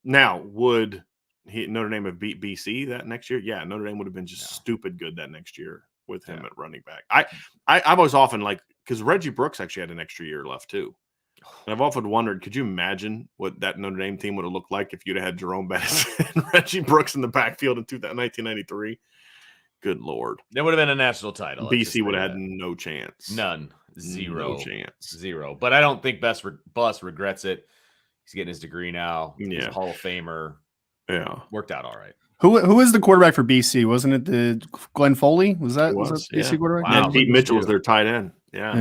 Now, would Notre Dame have beat BC that next year? Yeah, Notre Dame would have been just stupid good that next year with him at running back. I've always often because Reggie Brooks actually had an extra year left too. And I've often wondered, could you imagine what that Notre Dame team would have looked like if you'd have had Jerome Bettis and Reggie Brooks in the backfield in 1993? Good Lord. There would have been a national title. BC would have had no chance. None. Zero. No chance. Zero. But I don't think Bus regrets it. He's getting his degree now. Yeah. He's a Hall of Famer. Yeah. Worked out all right. Who was the quarterback for BC? Wasn't it the Glenn Foley? Was that BC quarterback? Wow. And Pete Mitchell was their tight end. Yeah.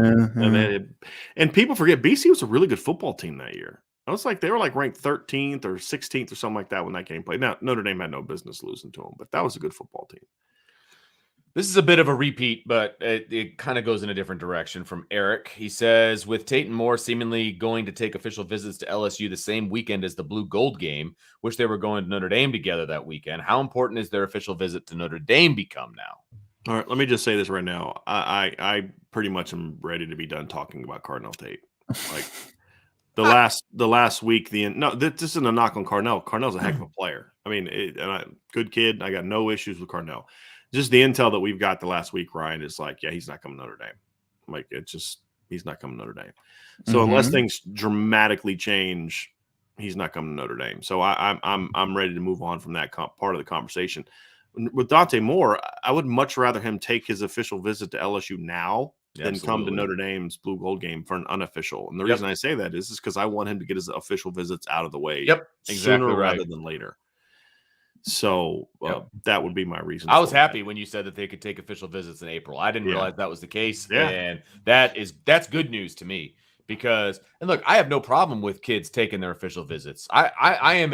And people forget BC was a really good football team that year. I was like, they were like ranked 13th or 16th or something like that when that game played. Now, Notre Dame had no business losing to them, but that was a good football team. This is a bit of a repeat, but it kind of goes in a different direction from Eric. He says, with Tayton Moore seemingly going to take official visits to LSU the same weekend as the Blue Gold game, which they were going to Notre Dame together that weekend, how important is their official visit to Notre Dame become now? All right, let me just say this right now. I pretty much am ready to be done talking about Cardinal Tate. Like, the last week. This isn't a knock on Carnell. Carnell's a heck of a player. I mean, good kid. I got no issues with Carnell. Just the intel that we've got the last week, Ryan, is like, yeah, he's not coming to Notre Dame. Like, he's not coming to Notre Dame. So unless things dramatically change, he's not coming to Notre Dame. So I'm ready to move on from that part of the conversation. With Tayton Moore, I would much rather him take his official visit to LSU now than come to Notre Dame's Blue Gold game for an unofficial. And the reason I say that is because I want him to get his official visits out of the way sooner rather than later. So that would be my reason. I was happy when you said that they could take official visits in April. I didn't realize that was the case. Yeah. And that's good news to me because, and look, I have no problem with kids taking their official visits. I am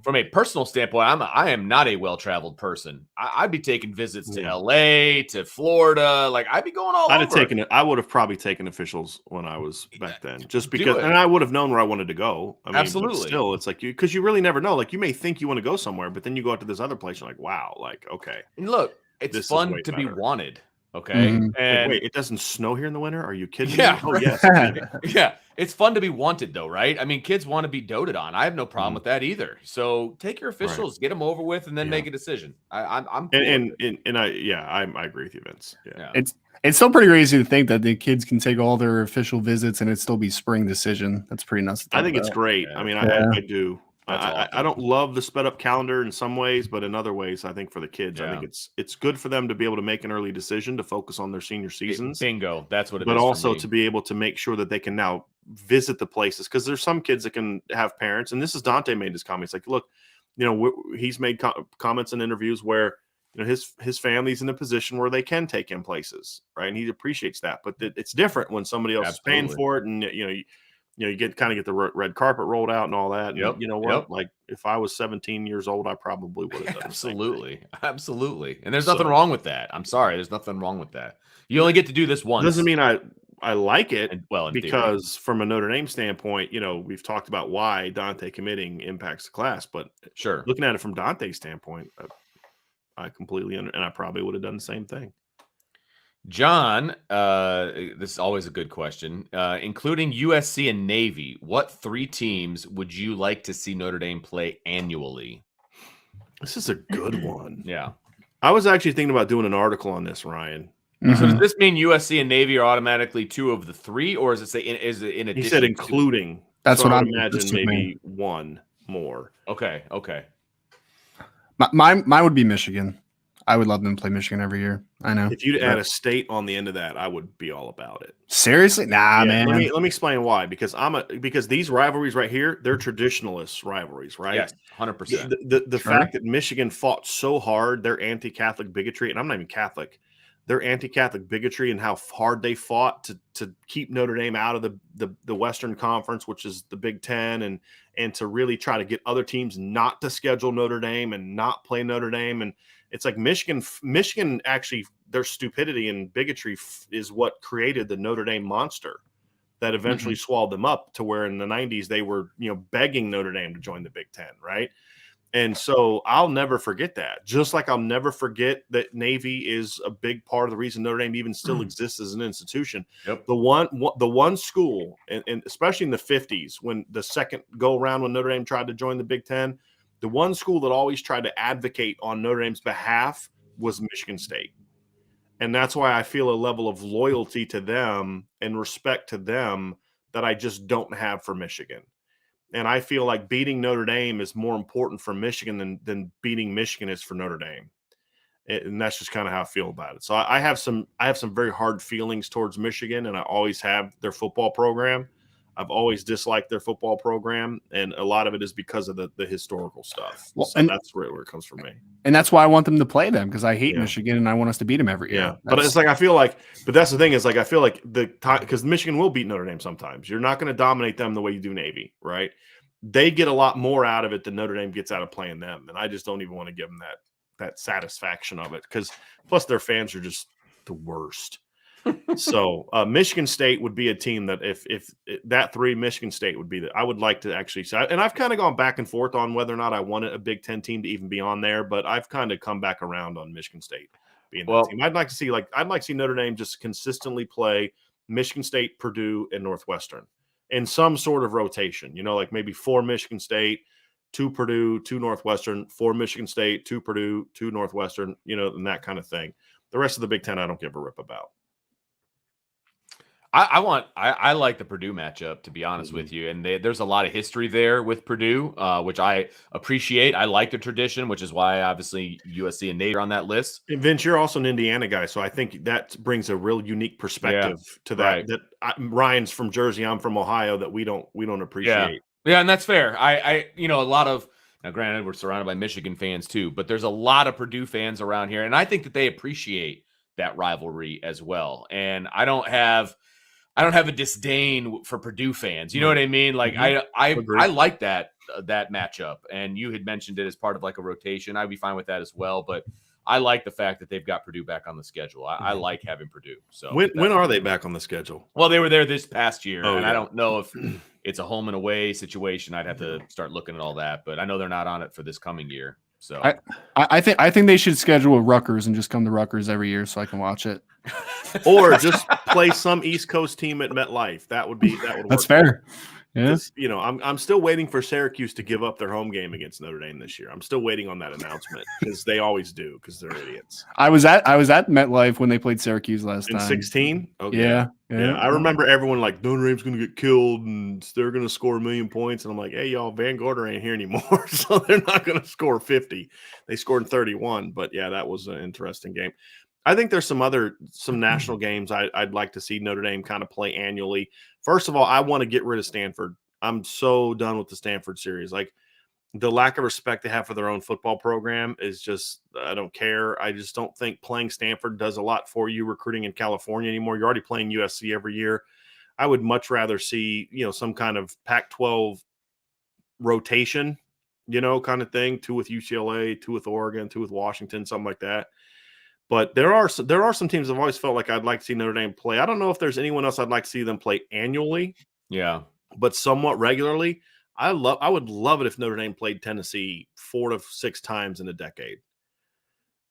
from a personal standpoint, I am not a well-traveled person. I'd be taking visits to LA, to Florida. Like I'd be going all over. I would have probably taken officials when I was back then, just because, and I would have known where I wanted to go. I mean, absolutely. But still, it's like because you really never know. Like you may think you want to go somewhere, but then you go out to this other place. You're like, wow, like okay. And look, it's fun to be wanted. Okay. And like, wait, it doesn't snow here in the winter? Are you kidding me? Oh, yes. Yeah. It's fun to be wanted, though, right? I mean, kids want to be doted on. I have no problem with that either. So take your officials, get them over with, and then make a decision. I'm cool I agree with you, Vince. Yeah. It's still pretty crazy to think that the kids can take all their official visits and it still be spring decision. That's pretty nuts. I think it's great. Yeah. I mean, I do. I don't love the sped up calendar in some ways, but in other ways, I think for the kids, I think it's good for them to be able to make an early decision to focus on their senior seasons. Bingo. That's what it is. But also to be able to make sure that they can now visit the places, because there's some kids that can have parents. And this is Dante made this comment. It's like, look, he's made comments in interviews where his family's in a position where they can take him places, right? And he appreciates that. But it's different when somebody else is paying for it, and you get the red carpet rolled out and all that. And you know what? Like if I was 17 years old, I probably would have done absolutely. And there's nothing wrong with that. I'm sorry. There's nothing wrong with that. You only get to do this once. Doesn't mean I like it. Because from a Notre Dame standpoint, we've talked about why Dante committing impacts the class, but looking at it from Dante's standpoint, I completely and I probably would have done the same thing. John, this is always a good question. Including USC and Navy, what three teams would you like to see Notre Dame play annually? This is a good one. Yeah. I was actually thinking about doing an article on this, Ryan. So does this mean USC and Navy are automatically two of the three, or is it in addition? He said including. That's what I imagine. Maybe one more. Okay. Mine would be Michigan. I would love them to play Michigan every year. I know. If you'd add a state on the end of that, I would be all about it. Seriously? Nah, man. Let me explain why. Because these rivalries right here, they're traditionalist rivalries, right? Yes, 100%. The fact that Michigan fought so hard, their anti-Catholic bigotry, and I'm not even Catholic, their anti-Catholic bigotry and how hard they fought to keep Notre Dame out of the Western Conference, which is the Big Ten, and to really try to get other teams not to schedule Notre Dame and not play Notre Dame. And it's like Michigan actually, their stupidity and bigotry is what created the Notre Dame monster that eventually swallowed them up to where in the 90s they were, begging Notre Dame to join the Big Ten, right? And so I'll never forget that. Just like I'll never forget that Navy is a big part of the reason Notre Dame even still exists as an institution. Yep. The one school, and especially in the 50s, when the second go around when Notre Dame tried to join the Big Ten, the one school that always tried to advocate on Notre Dame's behalf was Michigan State. And that's why I feel a level of loyalty to them and respect to them that I just don't have for Michigan. And I feel like beating Notre Dame is more important for Michigan than beating Michigan is for Notre Dame. And that's just kind of how I feel about it. So I have some very hard feelings towards Michigan, and I always have their football program. I've always disliked their football program, and a lot of it is because of the historical stuff. Well, so that's where it comes from me. And that's why I want them to play them, because I hate Michigan and I want us to beat them every year. Yeah, but it's like but that's the thing is I feel like because Michigan will beat Notre Dame sometimes. You're not going to dominate them the way you do Navy, right? They get a lot more out of it than Notre Dame gets out of playing them, and I just don't even want to give them that satisfaction of it, because plus their fans are just the worst. So Michigan State would be a team that if that three, Michigan State would be that I would like to actually say. And I've kind of gone back and forth on whether or not I wanted a Big Ten team to even be on there, but I've kind of come back around on Michigan State being that team. I'd like to see Notre Dame just consistently play Michigan State, Purdue, and Northwestern. in some sort of rotation, like maybe 4 Michigan State, 2 Purdue, 2 Northwestern, 4 Michigan State, 2 Purdue, 2 Northwestern, and that kind of thing. The rest of the Big Ten, I don't give a rip about. I like the Purdue matchup, to be honest with you. And there's a lot of history there with Purdue, which I appreciate. I like the tradition, which is why obviously USC and Nate are on that list. And Vince, you're also an Indiana guy, so I think that brings a real unique perspective to that. Right. That Ryan's from Jersey, I'm from Ohio, that we don't appreciate. Yeah, and that's fair. I a lot of, now granted we're surrounded by Michigan fans too, but there's a lot of Purdue fans around here, and I think that they appreciate that rivalry as well. And I don't have a disdain for Purdue fans. You know what I mean? Like I like that matchup. And you had mentioned it as part of like a rotation. I'd be fine with that as well. But I like the fact that they've got Purdue back on the schedule. I like having Purdue. So when are they back on the schedule? Well, they were there this past year, I don't know if it's a home and away situation. I'd have to start looking at all that, but I know they're not on it for this coming year. So I think they should schedule Rutgers and just come to Rutgers every year so I can watch it. Or just play some East Coast team at MetLife. That would work. That's fair. Yeah. I'm still waiting for Syracuse to give up their home game against Notre Dame this year. I'm still waiting on that announcement because they always do because they're idiots. I was at MetLife when they played Syracuse last time. In 16? Okay. Yeah. I remember everyone like Notre Dame's going to get killed and they're going to score 1 million points. And I'm like, hey, y'all, Van Gorder ain't here anymore. So they're not going to score 50. They scored 31. But yeah, that was an interesting game. I think there's some national games I'd like to see Notre Dame kind of play annually. First of all, I want to get rid of Stanford. I'm so done with the Stanford series. Like the lack of respect they have for their own football program is just, I don't care. I just don't think playing Stanford does a lot for you recruiting in California anymore. You're already playing USC every year. I would much rather see, some kind of Pac-12 rotation, kind of thing. 2 with UCLA, 2 with Oregon, 2 with Washington, something like that. But there are some teams I've always felt like I'd like to see Notre Dame play. I don't know if there's anyone else I'd like to see them play annually. Yeah. But somewhat regularly. I would love it if Notre Dame played Tennessee 4 to 6 times in a decade.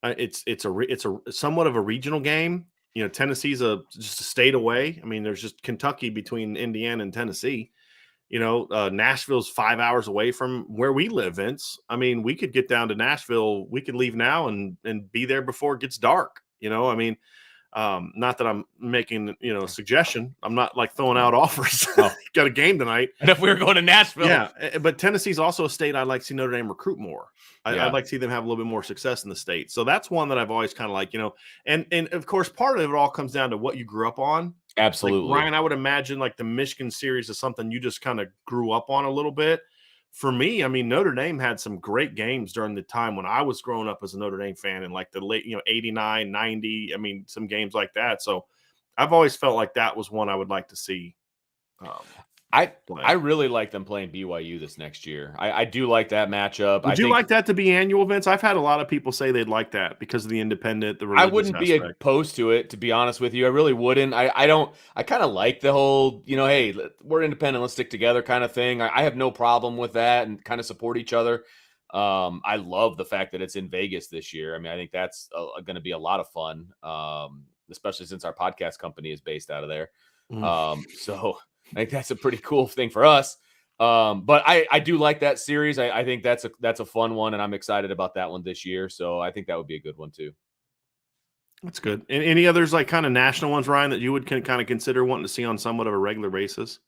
It's a somewhat of a regional game. Tennessee's just a state away. I mean, there's just Kentucky between Indiana and Tennessee. Nashville's 5 hours away from where we live, Vince. I mean, we could get down to Nashville. We could leave now and be there before it gets dark. I mean, not that I'm making, a suggestion. I'm not like throwing out offers. Got a game tonight. And if we were going to Nashville. Yeah. But Tennessee's also a state I'd like to see Notre Dame recruit more. I'd like to see them have a little bit more success in the state. So that's one that I've always kind of like, and of course, part of it all comes down to what you grew up on. Absolutely. Like, Ryan, I would imagine like the Michigan series is something you just kind of grew up on a little bit. For me, I mean, Notre Dame had some great games during the time when I was growing up as a Notre Dame fan in like the late, 89, 90. I mean, some games like that. So I've always felt like that was one I would like to see. I really like them playing BYU this next year. I do like that matchup. Would you like that to be annual events? I've had a lot of people say they'd like that because of the independent, the religious I wouldn't aspect. be opposed to it, to be honest with you. I really wouldn't. I kind of like the whole, hey, we're independent, let's stick together kind of thing. I have no problem with that and kind of support each other. I love the fact that it's in Vegas this year. I mean, I think that's going to be a lot of fun, especially since our podcast company is based out of there. So I think that's a pretty cool thing for us. But I do like that series. I think that's a fun one, and I'm excited about that one this year. So I think that would be a good one too. That's good. And any others like kind of national ones, Ryan, that you would kind of consider wanting to see on somewhat of a regular basis?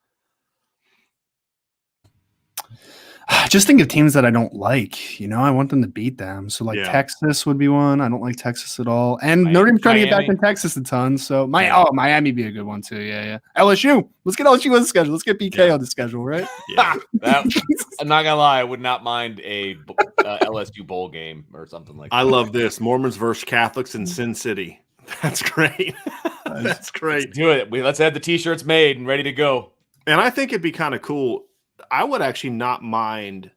Just think of teams that I don't like. I want them to beat them. So Texas would be one. I don't like Texas at all. And Notre Dame's trying to get back in Texas a ton. So Miami be a good one too. Yeah. LSU. Let's get LSU on the schedule. Let's get BK on the schedule, right? Yeah. I'm not gonna lie. I would not mind a LSU bowl game or something like that. I love this. Mormons versus Catholics in Sin City. That's great. That's great. Let's do it. Let's have the t-shirts made and ready to go. And I think it'd be kind of cool. I would actually not mind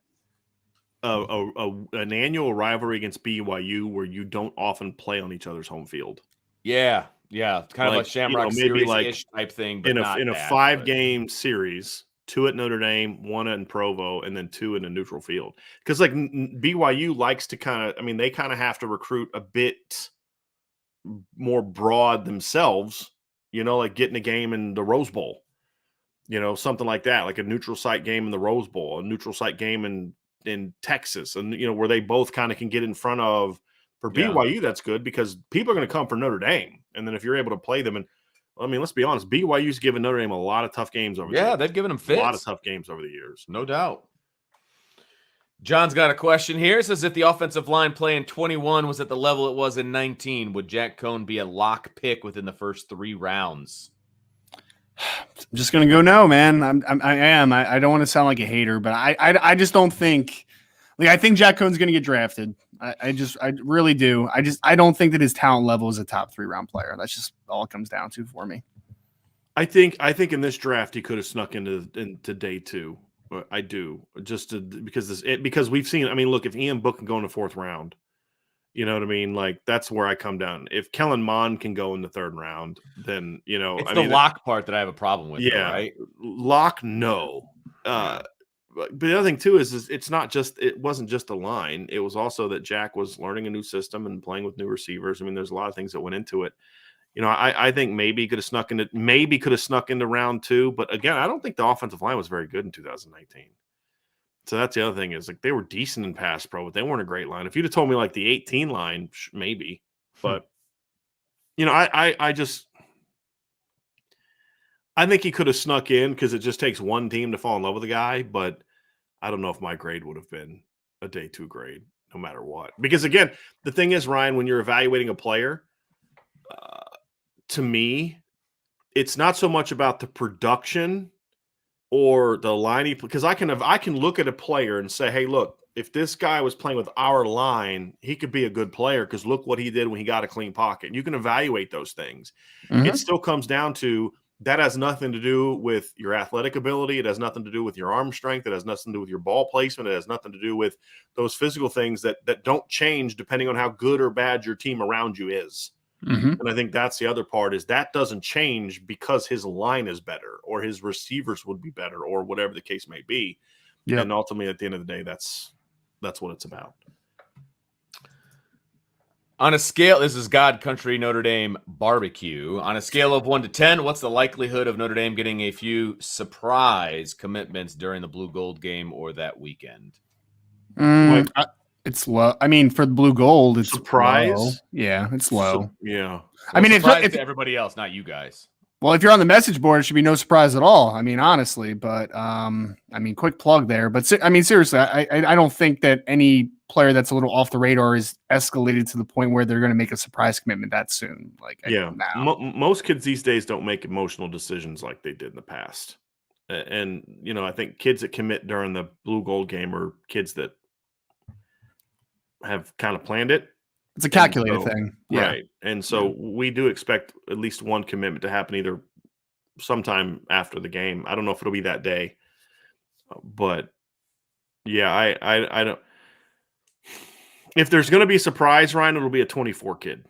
an annual rivalry against BYU where you don't often play on each other's home field. Yeah. Kind of like Shamrock Series-ish type thing. But in a 5-game series, 2 at Notre Dame, 1 in Provo, and then 2 in a neutral field. Because like BYU likes to they kind of have to recruit a bit more broad themselves, like getting a game in the Rose Bowl. something like that, like a neutral site game in the Rose Bowl, a neutral site game in Texas, and where they both kind of can get in front of. For BYU, that's good because people are going to come for Notre Dame, and then if you're able to play them, and I mean, let's be honest, BYU's given Notre Dame a lot of tough games over the years. Yeah, they've given them fits. A lot of tough games over the years, no doubt. John's got a question here. It says, if the offensive line play in 21 was at the level it was in 19, would Jack Coan be a lock pick within the first 3 rounds? I'm just gonna go no, man. I am. I don't want to sound like a hater, but I just don't think. Like, I think Jack Coan's gonna get drafted. I really do. I don't think that his talent level is a top 3 round player. That's just all it comes down to for me. I think in this draft he could have snuck into day 2. I do, because we've seen. I mean, look, if Ian Book can go in the 4th round, you know what I mean. Like, that's where I come down. If Kellen Mond can go in the 3rd round, then it's the lock part that I have a problem with. Yeah, though, right? Lock, no. But the other thing too is it wasn't just the line. It was also that Jack was learning a new system and playing with new receivers. I mean, there's a lot of things that went into it. I think maybe could have snuck into round 2, but again, I don't think the offensive line was very good in 2019. So that's the other thing is, like, they were decent in pass pro, but they weren't a great line. If you'd have told me like the 18 line, maybe, but I think he could have snuck in because it just takes one team to fall in love with a guy, but I don't know if my grade would have been a day 2 grade no matter what. Because again, the thing is, Ryan, when you're evaluating a player, to me, it's not so much about the production or the line, because I can look at a player and say, hey, look, if this guy was playing with our line, he could be a good player because look what he did when he got a clean pocket. And you can evaluate those things. Mm-hmm. It still comes down to that has nothing to do with your athletic ability. It has nothing to do with your arm strength. It has nothing to do with your ball placement. It has nothing to do with those physical things that don't change depending on how good or bad your team around you is. Mm-hmm. And I think that's the other part is that doesn't change because his line is better or his receivers would be better or whatever the case may be. Yep. And ultimately, at the end of the day, that's what it's about. On a scale, this is God Country Notre Dame Barbecue. On a scale of 1 to 10, what's the likelihood of Notre Dame getting a few surprise commitments during the Blue Gold game or that weekend? It's low. I mean, for the Blue Gold, it's surprise. Low. Yeah, it's low. Yeah. Well, I mean, if to everybody else, not you guys. Well, if you're on the message board, it should be no surprise at all. I mean, honestly, but I mean, quick plug there. But I mean, seriously, I don't think that any player that's a little off the radar is escalated to the point where they're going to make a surprise commitment that soon. Like, yeah, most kids these days don't make emotional decisions like they did in the past. And I think kids that commit during the Blue Gold game are kids that have kind of planned it. It's a calculated thing. Yeah. Right. And so we do expect at least one commitment to happen either sometime after the game. I don't know if it'll be that day, but yeah, I don't. If there's going to be a surprise, Ryan, it'll be a 24 kid.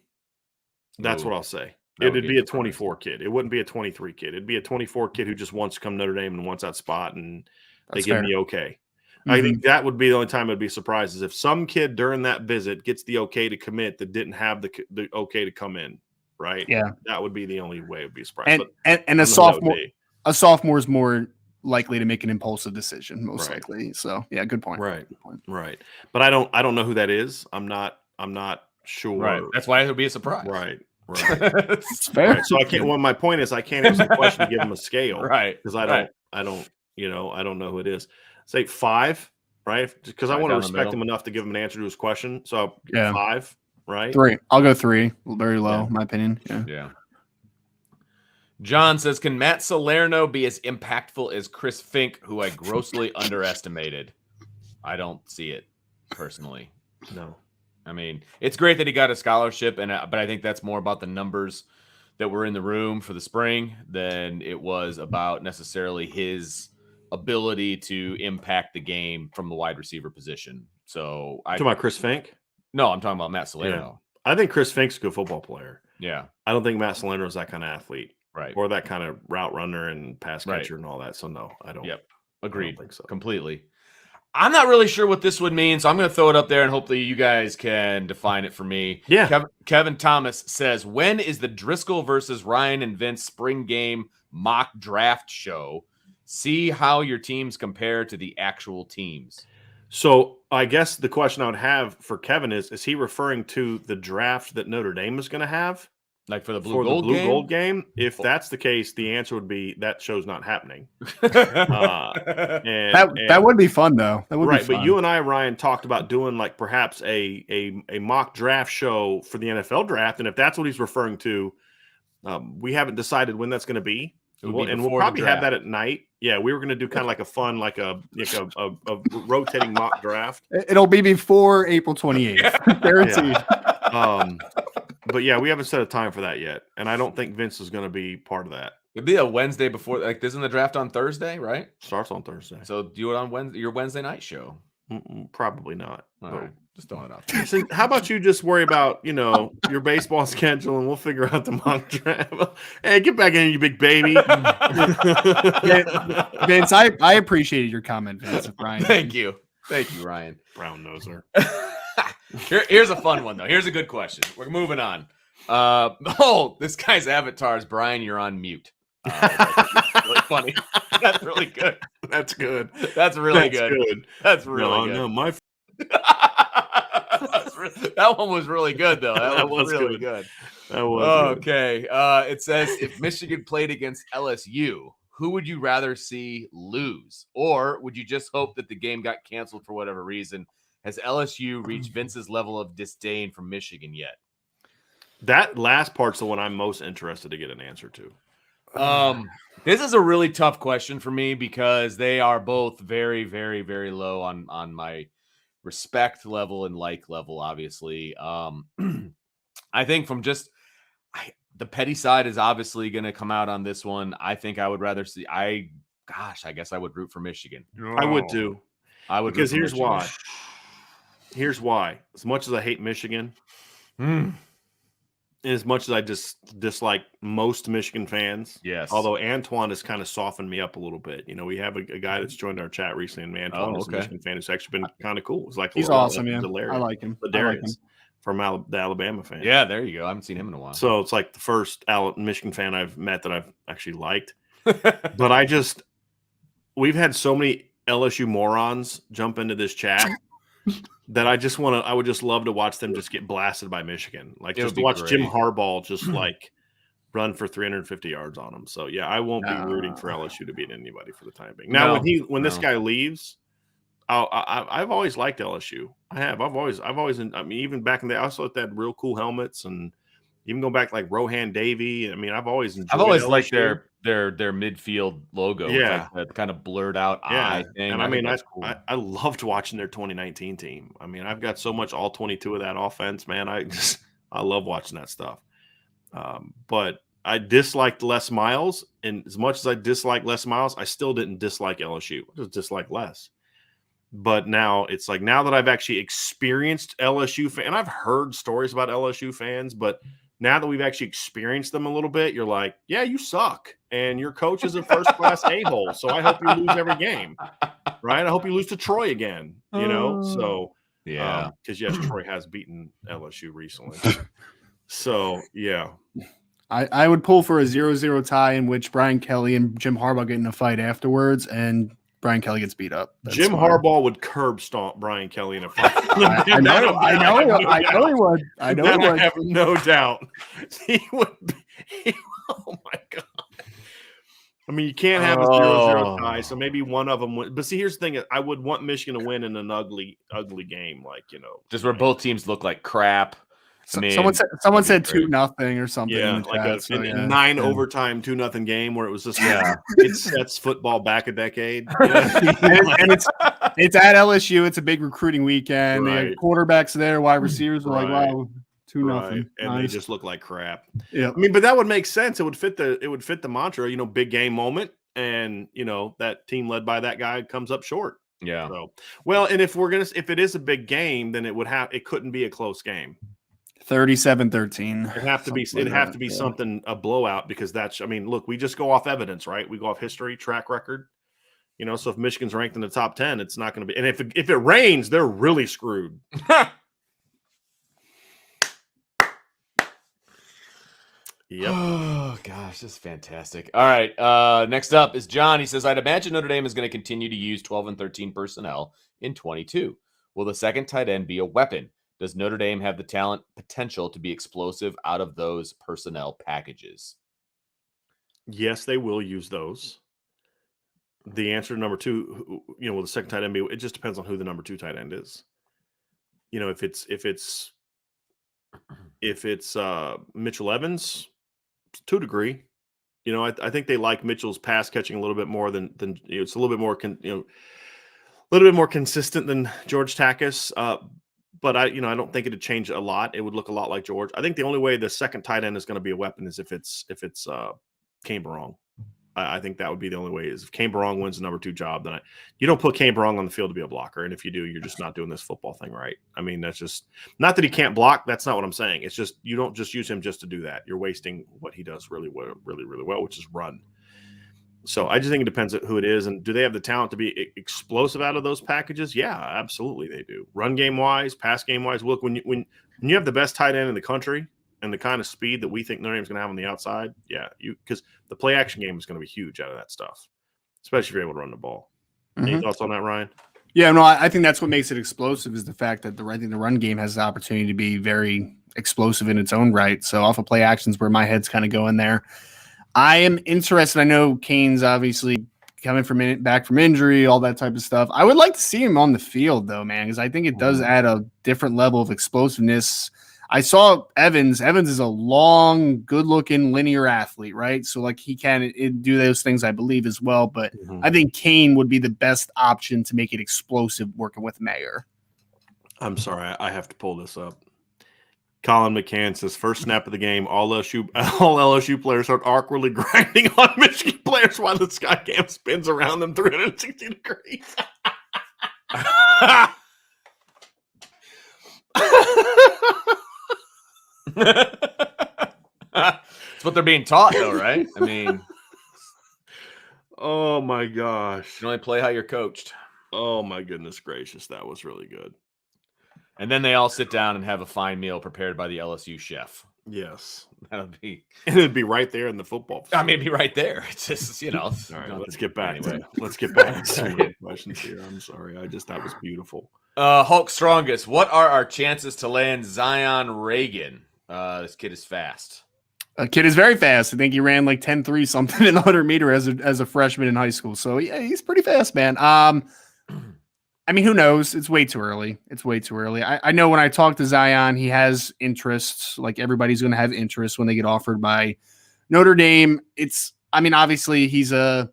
That's what I'll say. It'd be a 24 kid. It wouldn't be a 23 kid. It'd be a 24 kid who just wants to come to Notre Dame and wants that spot, and they give him the okay. Mm-hmm. I think that would be the only time it'd be surprised is if some kid during that visit gets the okay to commit that didn't have the okay to come in, right? Yeah, that would be the only way it'd be surprised. And a sophomore is more likely to make an impulsive decision, most likely. So yeah, good point. Right, right. But I don't know who that is. I'm not sure. Right. That's why it would be a surprise. Right. It's fair. Right. So I can't. Well, my point is I can't answer the question to give them a scale, right? Because I don't know who it is. Say 5, right? Because I want to respect him enough to give him an answer to his question. So 5, right? 3. I'll go 3. Very low, in my opinion. Yeah. John says, can Matt Salerno be as impactful as Chris Fink, who I grossly underestimated? I don't see it personally. No. I mean, it's great that he got a scholarship, but I think that's more about the numbers that were in the room for the spring than it was about necessarily his ability to impact the game from the wide receiver position. So talking about Chris Fink? No, I'm talking about Matt Salerno. Yeah. I think Chris Fink's a good football player. Yeah. I don't think Matt Salerno is that kind of athlete. Right. Or that kind of route runner and pass catcher and all that. So no, I don't. Yep. Agreed. I don't think so. Completely. I'm not really sure what this would mean, so I'm going to throw it up there and hopefully you guys can define it for me. Yeah. Kevin Thomas says, when is the Driscoll versus Ryan and Vince spring game mock draft show? See how your teams compare to the actual teams. So I guess the question I would have for Kevin is he referring to the draft that Notre Dame is going to have? Like for the For the blue gold game? If that's the case, the answer would be that show's not happening. That would be fun though. That would be right, fun. but you and I, Ryan, talked about doing like perhaps a mock draft show for the NFL draft, and if that's what he's referring to, we haven't decided when that's going to be. And we'll probably have that at night. Yeah, we were going to do kind of like a fun, like a rotating mock draft. It'll be before April 28th, guaranteed. But yeah, we haven't set a time for that yet, and I don't think Vince is going to be part of that. It'd be a Wednesday before. Like, isn't the draft on Thursday, right? Starts on Thursday. So do it on Wednesday. Your Wednesday night show. Probably not. All right. Just throwing it out. So how about you just worry about, your baseball schedule and we'll figure out the mock draft. Hey, get back in, you big baby. Vince, I appreciated your comment, Vince. Brian. Thank you, Ryan. Brown noser. Here's a fun one though. Here's a good question. We're moving on. This guy's avatar is Brian. You're on mute. That's really funny. That's really good. That's good. That's really good. That's really good. No, my. That one was really good, though. That was really good. That was okay. It says, if Michigan played against LSU, who would you rather see lose? Or would you just hope that the game got canceled for whatever reason? Has LSU reached Vince's level of disdain from Michigan yet? That last part's the one I'm most interested to get an answer to. This is a really tough question for me because they are both very, very, very low on my respect level and like level, obviously. I think from just the petty side is obviously going to come out on this one. I think I would rather see. I guess I would root for Michigan. I would too. I would, because here's why. Here's why. As much as I hate Michigan, and as much as I just dislike most Michigan fans, yes. Although Antoine has kind of softened me up a little bit. We have a guy that's joined our chat recently, and Antoine is a Michigan fan who's actually been kind of cool. It's like he's awesome, man. I like him. From the Alabama fan. Yeah, there you go. I haven't seen him in a while. So it's like the first Michigan fan I've met that I've actually liked. But we've had so many LSU morons jump into this chat that I would just love to watch them just get blasted by Michigan. Like just to watch great. Jim Harbaugh just like run for 350 yards on them. So yeah, I won't be rooting for LSU to beat anybody for the time being. Now when this guy leaves, I've always liked LSU. I've always, even back in the day, I also had that real cool helmets, and even going back like Rohan Davey. I mean, I've always LSU. Liked their midfield logo. Yeah, with that kind of blurred out eye thing. And I loved watching their 2019 team. I mean, I've got so much all 22 of that offense, man. I love watching that stuff. But I disliked Les Miles, and as much as I disliked Les Miles, I still didn't dislike LSU. I just disliked Les. But now it's like, now that I've actually experienced LSU and I've heard stories about LSU fans, but now that we've actually experienced them a little bit, you're like, yeah, you suck. And your coach is a first-class a-hole. So I hope you lose every game, right? I hope you lose to Troy again, So, yeah. Because, yes, Troy has beaten LSU recently. So, yeah. I would pull for a 0-0 tie in which Brian Kelly and Jim Harbaugh get in a fight afterwards, and Brian Kelly gets beat up. Jim Harbaugh would curb stomp Brian Kelly in a fight. I know he would. I have no doubt. He would be. Oh my god! I mean, you can't have a 0-0 tie, so maybe one of them would. But see, here's the thing: I would want Michigan to win in an ugly game, just where both teams look like crap. Someone said 2-0 or something. Yeah, like a 9 overtime 2-0 game where it was just it sets football back a decade. And it's at LSU. It's a big recruiting weekend. Right. They have quarterbacks there, wide receivers are like, wow, 2-0, and they just look like crap. Yeah, I mean, but that would make sense. It would fit the mantra. Big game moment, and that team led by that guy comes up short. Yeah. So and if it is a big game, then it couldn't be a close game. 37-13. It'd have to be something, a blowout, because look, we just go off evidence, right? We go off history, track record. So if Michigan's ranked in the top 10, it's not going to be. And if it rains, they're really screwed. Yep. Oh gosh, this is fantastic. All right, next up is John. He says, I'd imagine Notre Dame is going to continue to use 12 and 13 personnel in 22. Will the second tight end be a weapon? Does Notre Dame have the talent potential to be explosive out of those personnel packages? Yes, they will use those. The answer to number two, will the second tight end be? It just depends on who the number 2 tight end is. If it's Mitchell Evans, to a degree, I think they like Mitchell's pass catching a little bit more than it's a little bit more a little bit more consistent than George Takis. But I don't think it'd change a lot. It would look a lot like George. I think the only way the second tight end is going to be a weapon is if it's Kane Barong. I think that would be the only way. Is if Kane Barong wins the number 2 job, then you don't put Kane Barong on the field to be a blocker. And if you do, you're just not doing this football thing right. I mean, that's just not that he can't block. That's not what I'm saying. It's just you don't just use him just to do that. You're wasting what he does really well, which is run. So I just think it depends on who it is. And do they have the talent to be explosive out of those packages? Yeah, absolutely they do. Run game wise, pass game wise. Look, when you have the best tight end in the country and the kind of speed that we think Notre Dame's going to have on the outside, yeah, because the play action game is going to be huge out of that stuff, especially if you're able to run the ball. Any thoughts on that, Ryan? Yeah, no, I think that's what makes it explosive is the fact that I think the run game has the opportunity to be very explosive in its own right. So off of play actions where my head's kind of going there. I am interested. I know Kane's obviously coming back from injury, all that type of stuff. I would like to see him on the field though, man, because I think it does add a different level of explosiveness. I saw Evans. Evans is a long, good-looking, linear athlete, right? So, he can do those things, I believe, as well. But I think Kane would be the best option to make it explosive working with Mayer. I'm sorry. I have to pull this up. Colin McCann says, first snap of the game, all LSU players start awkwardly grinding on Michigan players while the sky cam spins around them 360 degrees. That's what they're being taught, though, right? I mean, oh my gosh, you can only play how you're coached. Oh my goodness gracious, that was really good. And then they all sit down and have a fine meal prepared by the LSU chef. Yes, it'd be right there in the football field. I mean, it'd be right there. It's just all right, let's get back anyway. Let's get back to some questions here. I'm sorry, that was beautiful. Hulk Strongest, what are our chances to land Zion Reagan? This kid is fast. A kid is very fast. I think he ran 10.3 something in the 100-meter as a freshman in high school. So yeah, he's pretty fast, man. I mean, who knows? It's way too early. I know when I talk to Zion, he has interests. Everybody's going to have interests when they get offered by Notre Dame. Obviously he's a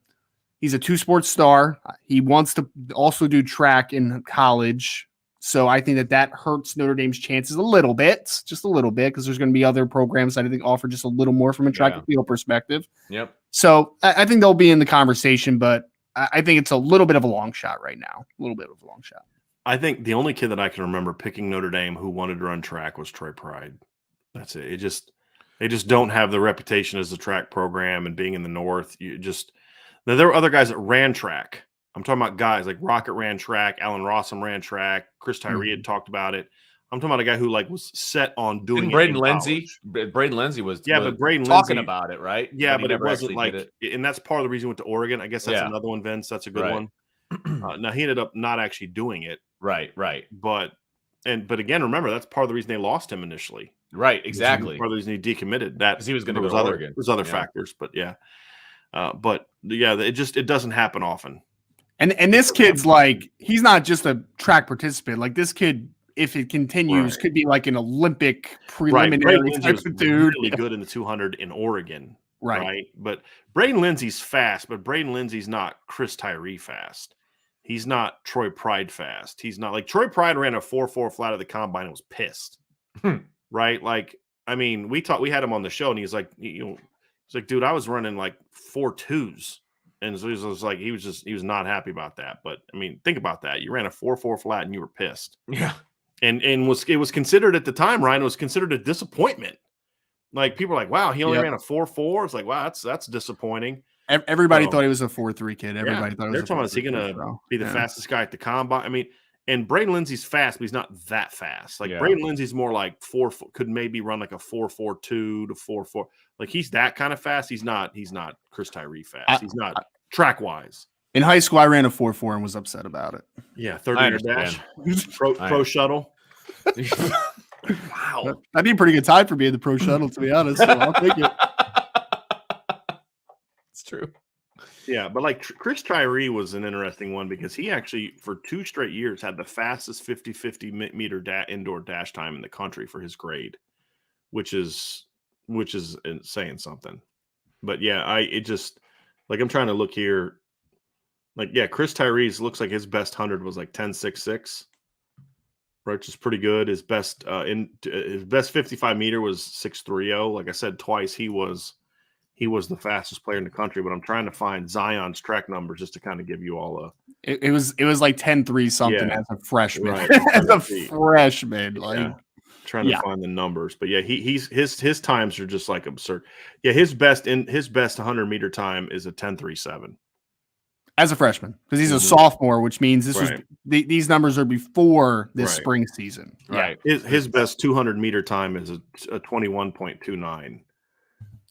2-sport star. He wants to also do track in college. So I think that hurts Notre Dame's chances a little bit, just a little bit, because there's going to be other programs that I think offer just a little more from a track and field perspective. Yep. So I think they'll be in the conversation, but I think it's a little bit of a long shot right now. A little bit of a long shot. I think the only kid that I can remember picking Notre Dame who wanted to run track was Troy Pride. That's it. They just don't have the reputation as a track program and being in the North. Now, there were other guys that ran track. I'm talking about guys like Rocket ran track, Alan Rossum ran track, Chris Tyree had talked about it. I'm talking about a guy who was set on doing it. Braden Lindsey was but Braden talking Lindsey, about it, right? Yeah, but it wasn't and that's part of the reason he went to Oregon. I guess that's another one, Vince. That's a good one. Now he ended up not actually doing it. Right. But again, remember that's part of the reason they lost him initially. Right, exactly. Part of the reason he decommitted that because he was going to go to Oregon. There's other factors, but it doesn't happen often. And this kid's he's not just a track participant. This kid, if it continues, could be an Olympic preliminary type of dude. Really good in the 200 in Oregon. Right. But Braden Lindsey's fast, but Braden Lindsey's not Chris Tyree fast. He's not Troy Pride fast. He's not Troy Pride ran a 4.4 flat at the combine and was pissed. Right. We had him on the show and he's dude, I was running 4.2s. And so he was not happy about that. But I mean, think about that. You ran a 4.4 flat and you were pissed. Yeah. And it was considered at the time, Ryan, it was considered a disappointment. People were wow, he only ran a 4.4. It's wow, that's disappointing. Everybody thought he was a 4.3 kid. Everybody thought they're talking about, is he going to be the fastest guy at the combine? I mean, And Braden Lindsey's fast, but he's not that fast. Like Braden Lindsey's more like could maybe run like a 4.42 to 4.4. Like he's that kind of fast. He's not Chris Tyree fast. He's not track wise. In high school, I ran a 4.4 and was upset about it. Yeah, 30-yard dash. Pro shuttle. Wow. That'd be a pretty good time for being the pro shuttle, to be honest. So I'll take it. It's true. Yeah, but like Chris Tyree was an interesting one because he actually, for 2 straight years, had the fastest 50-50 meter indoor dash time in the country for his grade, which is saying something. But yeah, I'm trying to look here. Like, yeah, Chris Tyree's looks like his best 100 was like 10.66, right, which is pretty good. His best 55 meter was 6.30. Like I said twice, he was the fastest player in the country. But I'm trying to find Zion's track numbers just to kind of give you all a. It was like 10.3 something as a freshman. Right. As a freshman, like trying to find the numbers, but yeah, his times are just like absurd. Yeah, his best 100 meter time is a 10.37. As a freshman, because he's a sophomore, which means these numbers are before this spring season. Right. His best 200 meter time is a 21.29.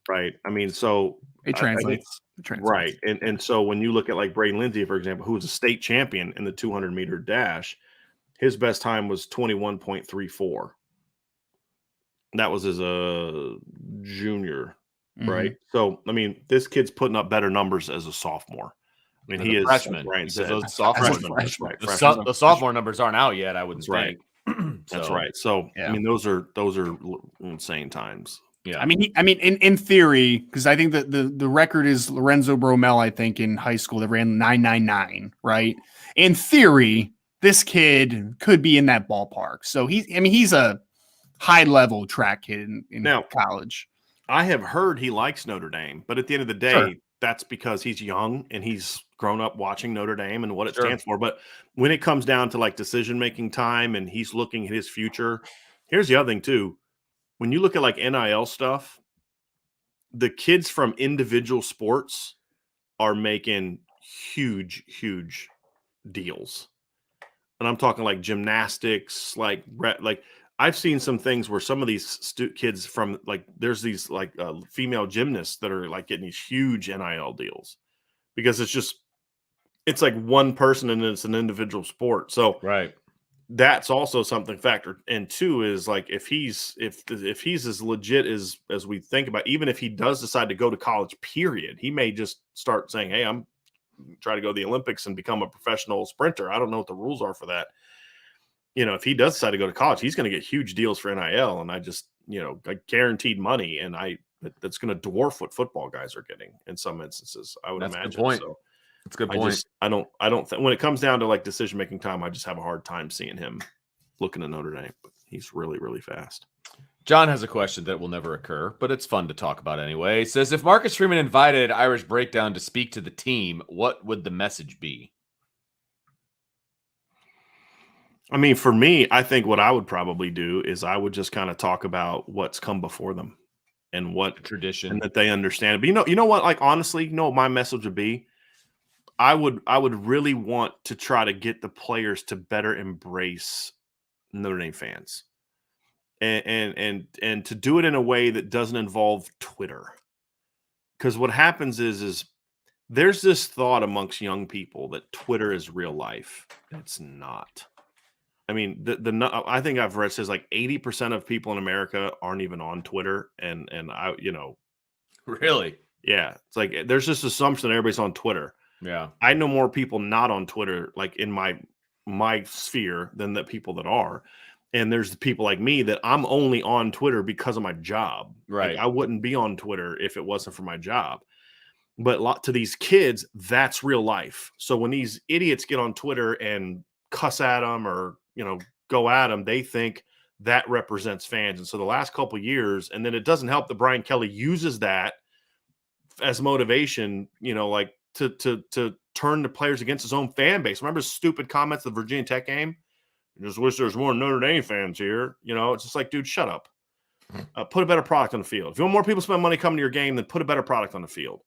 Right. I mean, so it translates. Right. And so when you look at like Braden Lindsey, for example, who was a state champion in the 200 meter dash, his best time was 21.34. That was as a junior. Right. So, I mean, this kid's putting up better numbers as a sophomore. I mean, he is freshman. Right. Those sophomore numbers, right. The sophomore numbers aren't out yet. I wouldn't think. That's right. So, I mean, those are insane times. Yeah. I mean, in theory, because I think that the record is Lorenzo Bromell, I think, in high school that ran 9.99, right? In theory, this kid could be in that ballpark. So he's a high level track kid in college. I have heard he likes Notre Dame, but at the end of the day, that's because he's young and he's grown up watching Notre Dame and what it stands for. But when it comes down to like decision-making time and he's looking at his future, here's the other thing too. When you look at like NIL stuff, the kids from individual sports are making huge, huge deals. And I'm talking like gymnastics, like I've seen some things where some of these kids from like there's these like female gymnasts that are like getting these huge NIL deals because it's like one person and it's an individual sport. So that's also something factored. And two is like if he's as legit as we think about, even if he does decide to go to college, period, he may just start saying, hey, I'm trying to go to the Olympics and become a professional sprinter. I don't know what the rules are for that. You know, if he does decide to go to college, he's going to get huge deals for NIL. And I just, like guaranteed money. And that's going to dwarf what football guys are getting in some instances, I would imagine. That's a good point. So that's a good point. I don't think when it comes down to like decision-making time, I just have a hard time seeing him looking at Notre Dame, but he's really, really fast. John has a question that will never occur, but it's fun to talk about anyway. He says, if Marcus Freeman invited Irish Breakdown to speak to the team, what would the message be? I mean, for me, I think what I would probably do is I would just kind of talk about what's come before them and what tradition and that they understand. But you know what? Like honestly, what my message would be? I would really want to try to get the players to better embrace Notre Dame fans, and to do it in a way that doesn't involve Twitter. Because what happens is there's this thought amongst young people that Twitter is real life. It's not. I mean, I think I've read says like 80% of people in America aren't even on Twitter, and I, really, yeah, it's like there's this assumption that everybody's on Twitter. Yeah, I know more people not on Twitter, like in my sphere, than the people that are, and there's the people like me that I'm only on Twitter because of my job. Right, like, I wouldn't be on Twitter if it wasn't for my job. But to these kids, that's real life. So when these idiots get on Twitter and cuss at them or go at them, they think that represents fans. And so the last couple of years, and then it doesn't help that Brian Kelly uses that as motivation, like to turn the players against his own fan base. Remember his stupid comments at the Virginia Tech game? I just wish there's more Notre Dame fans here. It's just like, dude, shut up. Put a better product on the field. If you want more people to spend money coming to your game, then put a better product on the field.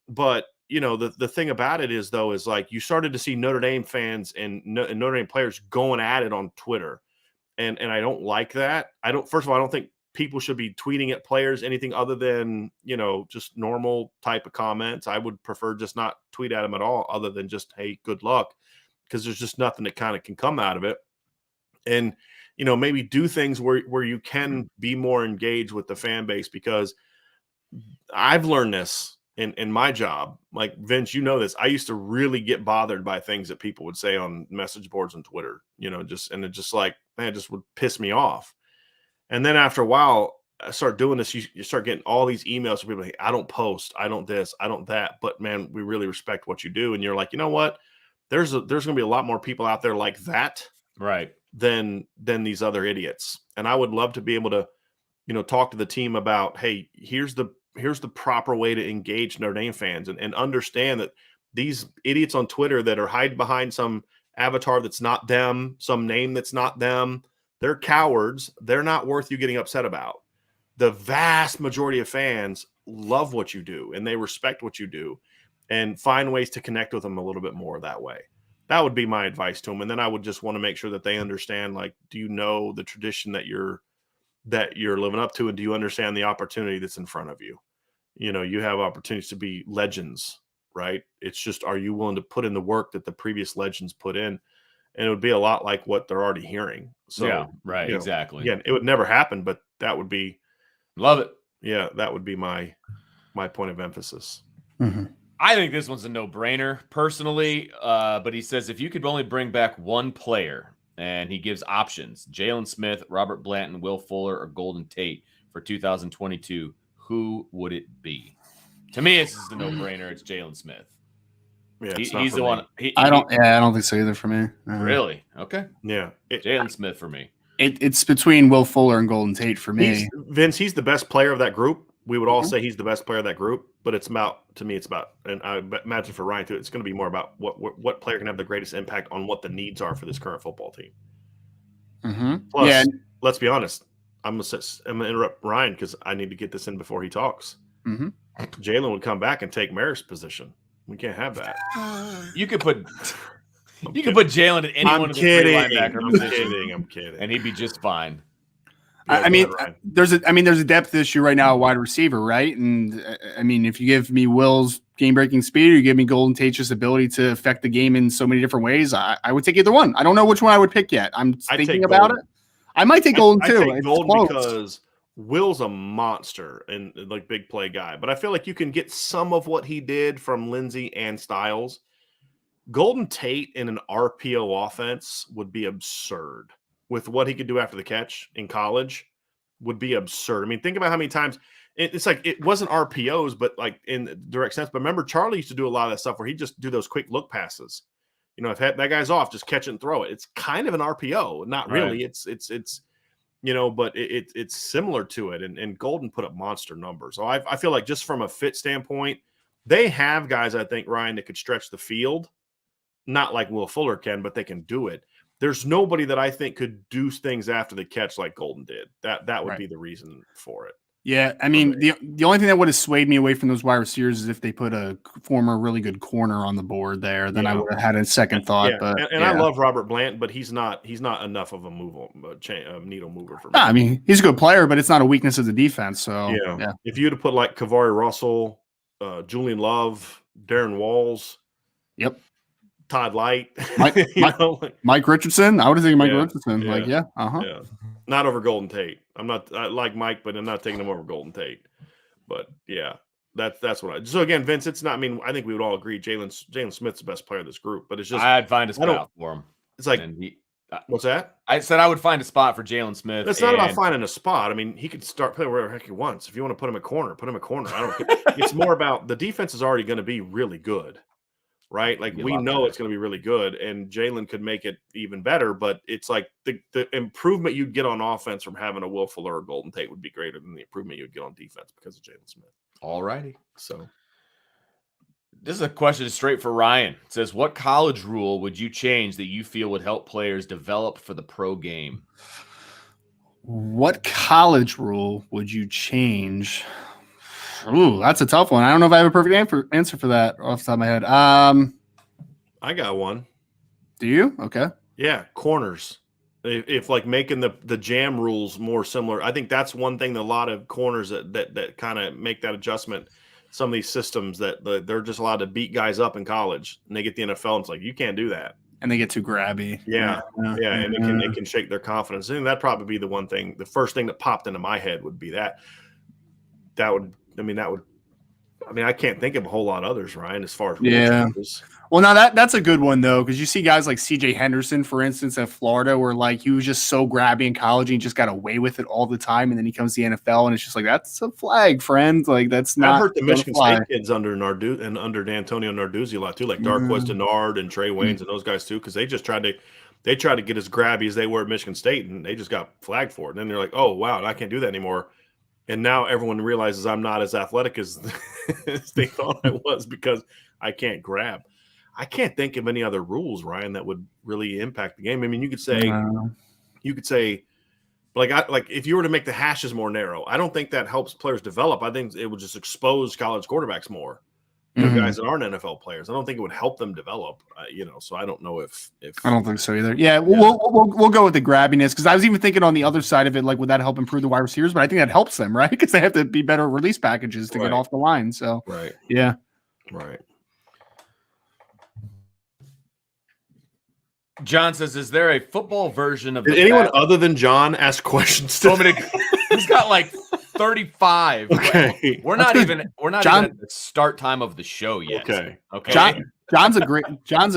But the thing about it is, though, is like you started to see Notre Dame fans and Notre Dame players going at it on Twitter. And I don't like that. First of all, I don't think people should be tweeting at players anything other than, just normal type of comments. I would prefer just not tweet at them at all, other than just, hey, good luck, because there's just nothing that kind of can come out of it. And, maybe do things where you can be more engaged with the fan base, because I've learned this in my job. Like, Vince, this. I used to really get bothered by things that people would say on message boards and Twitter, and it just like, man, it just would piss me off. And then after a while, I start doing this. You start getting all these emails from people like, I don't post, I don't this, I don't that, but man, we really respect what you do. And you're like, you know what? There's going to be a lot more people out there like that, right, than these other idiots. And I would love to be able to, talk to the team about, hey, here's the proper way to engage Notre Dame fans, and understand that these idiots on Twitter that are hiding behind some avatar that's not them, some name that's not them, they're cowards. They're not worth you getting upset about. The vast majority of fans love what you do, and they respect what you do, and find ways to connect with them a little bit more that way. That would be my advice to them. And then I would just want to make sure that they understand, like, do you know the tradition that you're living up to, and do you understand the opportunity that's in front of you? You have opportunities to be legends, right? It's just, are you willing to put in the work that the previous legends put in? And it would be a lot like what they're already hearing. So, yeah, right, exactly. Again, it would never happen, but that would be, love it. Yeah, that would be my point of emphasis. Mm-hmm. I think this one's a no-brainer, personally. But he says, if you could only bring back one player, and he gives options: Jalen Smith, Robert Blanton, Will Fuller, or Golden Tate for 2022, who would it be? To me, it's just a no-brainer. It's Jalen Smith. Yeah, he's the one. I don't think so either for me. Really? Okay. Yeah, Jalen Smith for me. It's between Will Fuller and Golden Tate for me. He's the best player of that group. We would all say he's the best player of that group, but it's about, and I imagine for Ryan too, it's going to be more about what player can have the greatest impact on what the needs are for this current football team. Mm-hmm. Plus, let's be honest. I'm going to interrupt Ryan because I need to get this in before he talks. Mm-hmm. Jalen would come back and take Merritt's position. We can't have that. You could put Jalen at any one of the three linebacker positions. I'm kidding. And he'd be just fine. There's a depth issue right now at wide receiver, right? And I mean, if you give me Will's game-breaking speed, or you give me Golden Tate's ability to affect the game in so many different ways, I would take either one. I don't know which one I would pick yet. I'm thinking about it. I might take Golden too. I take Golden because Will's a monster and like big play guy, but I feel like you can get some of what he did from Lindsey and Styles. Golden Tate in an RPO offense would be absurd. With what he could do after the catch in college would be absurd. I mean, think about how many times it's like, it wasn't RPOs, but like in direct sense. But remember, Charlie used to do a lot of that stuff where he'd just do those quick look passes. If that guy's off, just catch it and throw it. It's kind of an RPO, not really. Right. It's but it's similar to it. And Golden put up monster numbers. So I feel like just from a fit standpoint, they have guys, I think, Ryan, that could stretch the field. Not like Will Fuller can, but they can do it. There's nobody that I think could do things after the catch like Golden did. That would be the reason for it. Yeah, I mean, the only thing that would have swayed me away from those wide receivers is if they put a former really good corner on the board there. Then I would have had a second thought. Yeah. But I love Robert Blanton, but he's not enough of a needle mover for me. I mean, he's a good player, but it's not a weakness of the defense. So yeah. If you'd have put like Kavari Russell, Julian Love, Darren Walls, yep. Todd Light, Mike Richardson. I would have taken Mike Richardson. Yeah. Not over Golden Tate. I like Mike, but I'm not taking him over Golden Tate. But yeah, that's what so again, Vince, it's not. I mean, I think we would all agree Jalen Smith's the best player of this group, but it's just I'd find a spot for him. It's like what's that? I said I would find a spot for Jalen Smith. It's not about finding a spot. I mean, he could start playing wherever the heck he wants. If you want to put him at corner, put him at corner. I don't care. It's more about the defense is already going to be really good. Right? Like we know it's going to be really good, and Jalen could make it even better, but it's like the improvement you'd get on offense from having a Will Fuller or Golden Tate would be greater than the improvement you'd get on defense because of Jalen Smith. All righty. So this is a question straight for Ryan. It says, what college rule would you change that you feel would help players develop for the pro game? What college rule would you change? Ooh, that's a tough one. I don't know if I have a perfect answer for that off the top of my head. I got one. Do you? Okay. Yeah, corners. If like making the jam rules more similar, I think that's one thing that a lot of corners that kind of make that adjustment. Some of these systems that they're just allowed to beat guys up in college, and they get the NFL, and it's like you can't do that, and they get too grabby. Yeah, and it can shake their confidence. And that'd probably be the one thing. The first thing that popped into my head would be that. I can't think of a whole lot of others, Ryan, as far as changes. Well, now that's a good one though, because you see guys like C.J. Henderson, for instance, at Florida, where like he was just so grabby in college and he just got away with it all the time, and then he comes to the NFL and it's just like that's a flag, friend. Like that's not. I've heard the Michigan State kids under Nardu and under D'Antonio Narduzzi a lot too, like Darquez Denard and Trey Waynes and those guys too, because they just tried to get as grabby as they were at Michigan State, and they just got flagged for it. And then they're like, oh wow, I can't do that anymore. And now everyone realizes I'm not as athletic as they thought I was because I can't grab. I can't think of any other rules, Ryan, that would really impact the game. I mean, you could say, like if you were to make the hashes more narrow, I don't think that helps players develop. I think it would just expose college quarterbacks more, guys that aren't NFL players. I don't think it would help them develop. So I don't know if I don't think so either. Yeah, we'll go with the grabbiness, because I was even thinking on the other side of it, like would that help improve the wide receivers? But I think that helps them, right? Because they have to be better release packages to get off the line. So yeah, right. John says, "Is there a football version of?" Did anyone other than John ask questions? He's got like 35. Okay, we're not even at the start time of the show yet. Okay. John's a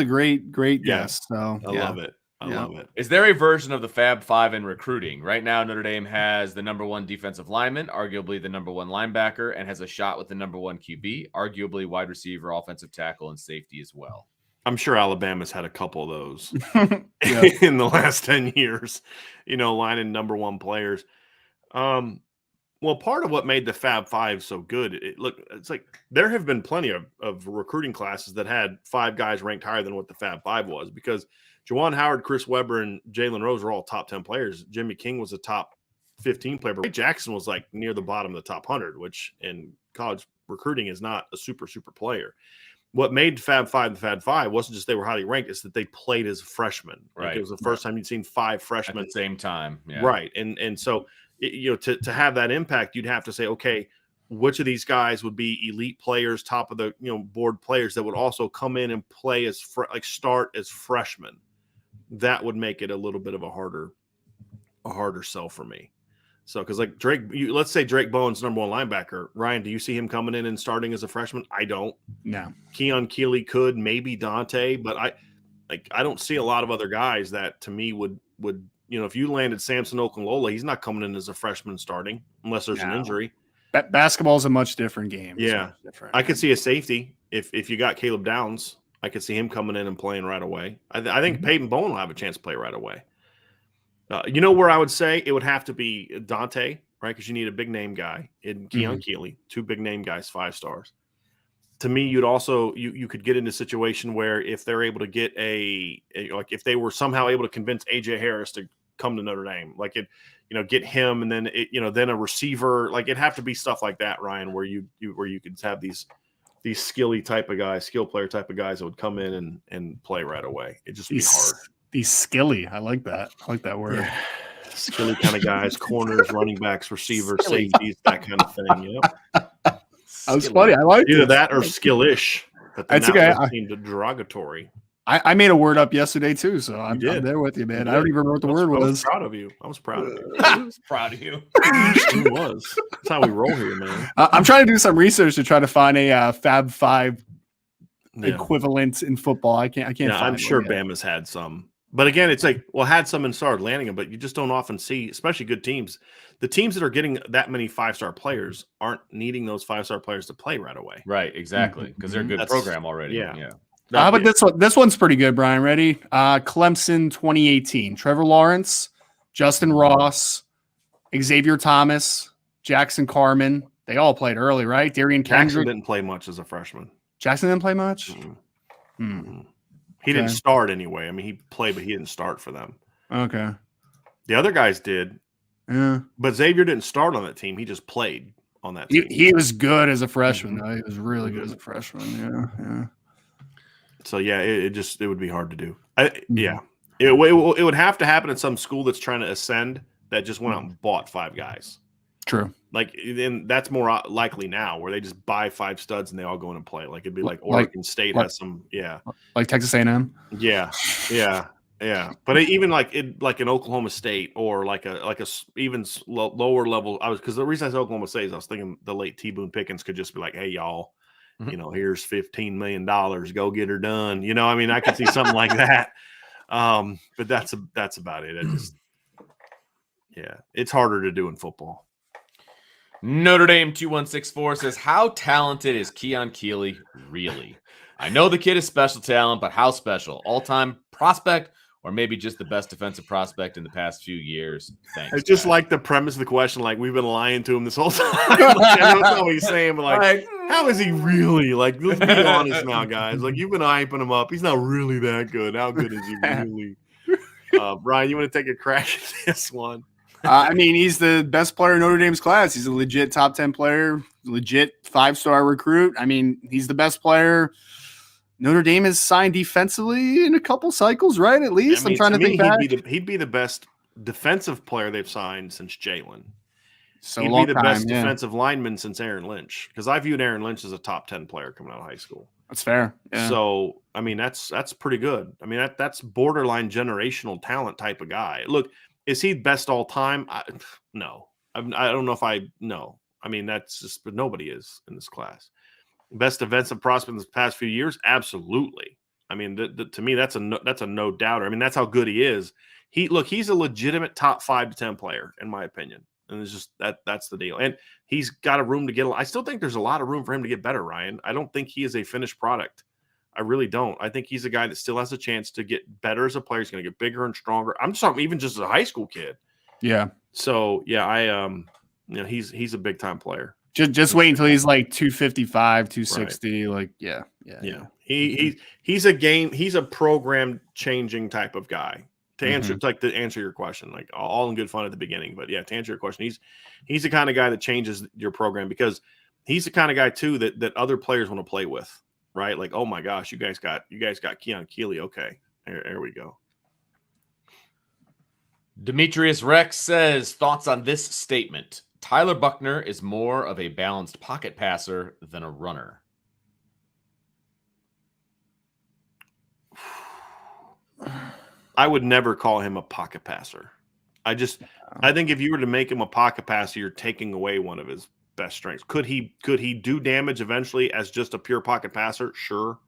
great guest. So I love it. I love it. Is there a version of the Fab Five in recruiting? Right now, Notre Dame has the number 1 defensive lineman, arguably the number 1 linebacker, and has a shot with the number 1 QB, arguably wide receiver, offensive tackle, and safety as well. I'm sure Alabama's had a couple of those in the last 10 years, lining number 1 players. Well, part of what made the Fab Five so good, it's like there have been plenty of recruiting classes that had 5 guys ranked higher than what the Fab Five was, because Juwan Howard, Chris Webber, and Jalen Rose were all top 10 players. Jimmy King was a top 15 player, but Ray Jackson was like near the bottom of the top 100, which in college recruiting is not a super player. What made Fab Five the Fab Five wasn't just they were highly ranked; it's that they played as freshmen. Right, like it was the first time you'd seen 5 freshmen at the same time. Yeah. Right, and so to have that impact, you'd have to say, okay, which of these guys would be elite players, top of the board players that would also come in and play as start as freshmen. That would make it a little bit of a harder sell for me. So, because like Drake, let's say Drake Bowen's number 1 linebacker. Ryan, do you see him coming in and starting as a freshman? I don't. No. Keon Keeley could, maybe Dante, but I don't see a lot of other guys that to me would if you landed Samson Okunlola, he's not coming in as a freshman starting unless there's an injury. Basketball is a much different game. Yeah, I could see a safety if you got Caleb Downs. I could see him coming in and playing right away. I think Peyton Bowen will have a chance to play right away. Where I would say it would have to be Dante, right? Because you need a big name guy in Keon Keeley, 2 big name guys, 5 stars. To me, you'd also you could get into a situation where if they're able to get if they were somehow able to convince AJ Harris to come to Notre Dame, get him, and then then a receiver, it'd have to be stuff like that, Ryan, where you could have these skill player type of guys that would come in and play right away. It'd just be hard. These skilly. I like that. I like that word. Yeah. Skilly kind of guys, corners, running backs, receivers, safeties, that kind of thing. Yep. That was funny. I like either that or skillish. But that's okay. Seemed derogatory. I made a word up yesterday too, so I'm there with you, man. I don't even remember what the word was. I was proud of you. I was proud of you. I was proud of you. It was. That's how we roll here, man. I'm trying to do some research to try to find a Fab Five equivalent in football. I can't. Yeah, I'm sure Bama's had some. But again, it's had some and started landing them, but you just don't often see, especially good teams. The teams that are getting that many 5-star players aren't needing those 5-star players to play right away. Right, exactly, because they're a good program already. Yeah. But this one's pretty good, Brian. Ready? Clemson 2018. Trevor Lawrence, Justin Ross, Xavier Thomas, Jackson Carman. They all played early, right? Darian Kendrick. Jackson didn't play much as a freshman. Jackson didn't play much? He didn't start anyway. I mean, he played, but he didn't start for them. Okay. The other guys did. Yeah. But Xavier didn't start on that team. He just played on that team. He was good as a freshman, though. He was really good as a freshman. Yeah. So yeah, it would be hard to do. Yeah, it would have to happen at some school that's trying to ascend that just went out and bought 5 guys. True. Like, then that's more likely now, where they just buy 5 studs and they all go in and play. Like, it'd be like Oregon State has some, like Texas A&M. Yeah. But even like an Oklahoma State or like a even lower level. Because the reason I said Oklahoma State is I was thinking the late T. Boone Pickens could just be like, hey y'all, here's $15 million, go get her done. I mean, I could see something like that. But that's about it. It's harder to do in football. Notre Dame 2164 says, how talented is Keon Keeley really? I know the kid is special talent, but how special? All-time prospect or maybe just the best defensive prospect in the past few years? Thanks. It's just like the premise of the question, like we've been lying to him this whole time. I don't know what he's saying, but like how is he really? Like, let's be honest now, guys. Like, you've been hyping him up. He's not really that good. How good is he really? Brian, you want to take a crack at this one? I mean, he's the best player in Notre Dame's class. He's a legit top 10 player, legit 5-star recruit. I mean, he's the best player Notre Dame has signed defensively in a couple cycles, right? At least. I'm trying to think back. He'd be the best defensive player they've signed since Jalen. So he'd be the best defensive lineman since Aaron Lynch, because I viewed Aaron Lynch as a top 10 player coming out of high school. That's fair. Yeah. So, I mean, that's pretty good. I mean, that's borderline generational talent type of guy. Look, is he best all time? No. I don't know if no. I mean, that's just, but nobody is in this class. Best defensive prospect in the past few years? Absolutely. I mean, to me, that's a no doubter. I mean, that's how good he is. He's a legitimate top 5 to 10 player, in my opinion. And it's just that's the deal. And he's got a room to get. I still think there's a lot of room for him to get better, Ryan. I don't think he is a finished product. I really don't. I think he's a guy that still has a chance to get better as a player. He's going to get bigger and stronger. I'm just talking even just as a high school kid. Yeah. So yeah, he's a big time player. Just wait until he's like 255, 260. Right. Like, yeah. He's a program changing type of guy. To answer your question, like all in good fun at the beginning, but yeah, to answer your question, he's the kind of guy that changes your program, because he's the kind of guy too that other players want to play with, right? Like, oh my gosh, you guys got Keon Keeley. Okay, there we go. Demetrius Rex says, thoughts on this statement: Tyler Buckner is more of a balanced pocket passer than a runner. I would never call him a pocket passer. I think if you were to make him a pocket passer, you're taking away one of his best strengths. Could he do damage eventually as just a pure pocket passer? Sure.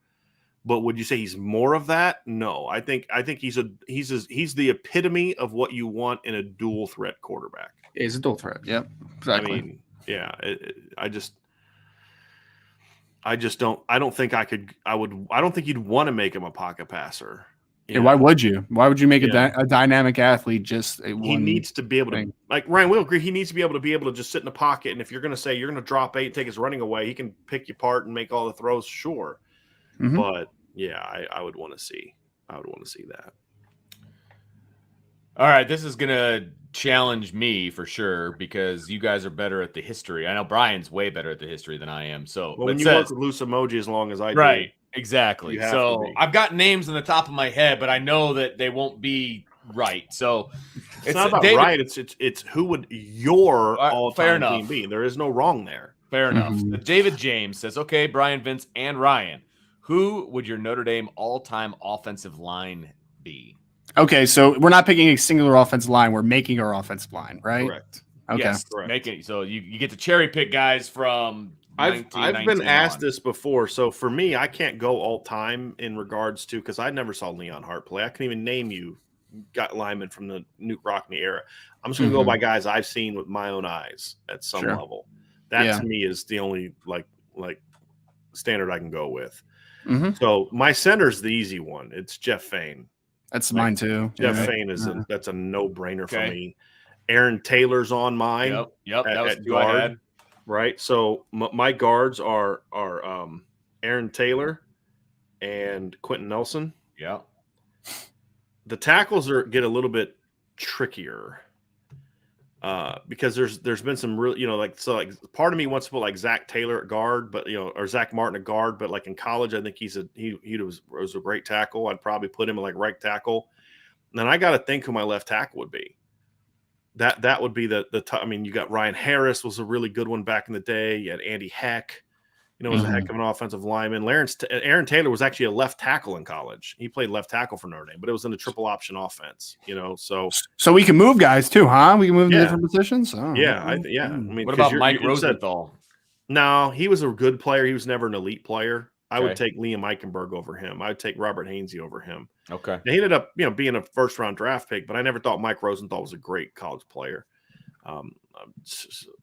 But would you say he's more of that? No. I think he's the epitome of what you want in a dual threat quarterback. He's a dual threat. Yep. Exactly. I mean, yeah, I don't think you'd want to make him a pocket passer. Yeah, why would you? Why would you make a dynamic athlete just a one? He needs to be able to, like Ryan will agree, he needs to be able to just sit in the pocket. And if you're going to say you're going to drop 8 and take his running away, he can pick you apart and make all the throws, sure. Mm-hmm. But yeah, I would want to see that. All right, this is going to challenge me for sure, because you guys are better at the history. I know Brian's way better at the history than I am. So when you work with loose emoji as long as I do. Right. Exactly. So I've got names on the top of my head, but I know that they won't be right. So it's not about David, right. It's who would your all-time team be? There is no wrong there. Fair enough. David James says, okay, Brian, Vince, and Ryan, who would your Notre Dame all-time offensive line be? Okay, so we're not picking a singular offensive line. We're making our offensive line, right? Correct. Okay. Yes, correct. So you get to cherry pick guys from I've been asked this before. So for me, I can't go all time in regards to, because I never saw Leon Hart play. I couldn't even name you got linemen from the Newt Rockne era. I'm just going to go by guys I've seen with my own eyes at some level. That to me is the only like standard I can go with. Mm-hmm. So my center's the easy one. It's Jeff Fain. That's mine too. Jeff Fain that's a no-brainer for me. Aaron Taylor's on mine. Yep. That was who I had. Right, so my guards are Aaron Taylor and Quentin Nelson. Yeah. The tackles get a little bit trickier. because there's been some real, like part of me wants to put like Zach Taylor at guard, but or Zach Martin at guard, but like in college, I think he was a great tackle. I'd probably put him at like right tackle. And then I got to think who my left tackle would be. That would be I mean, you got Ryan Harris was a really good one back in the day. You had Andy Heck, was a heck of an offensive lineman. Aaron Taylor was actually a left tackle in college. He played left tackle for Notre Dame, but it was in a triple option offense, So we can move guys too, huh? We can move to different positions. Oh, yeah. I mean, what about Mike Rosenthal? No, he was a good player. He was never an elite player. I would take Liam Eichenberg over him. I would take Robert Hainsey over him. Okay. He ended up, being a first-round draft pick, but I never thought Mike Rosenthal was a great college player.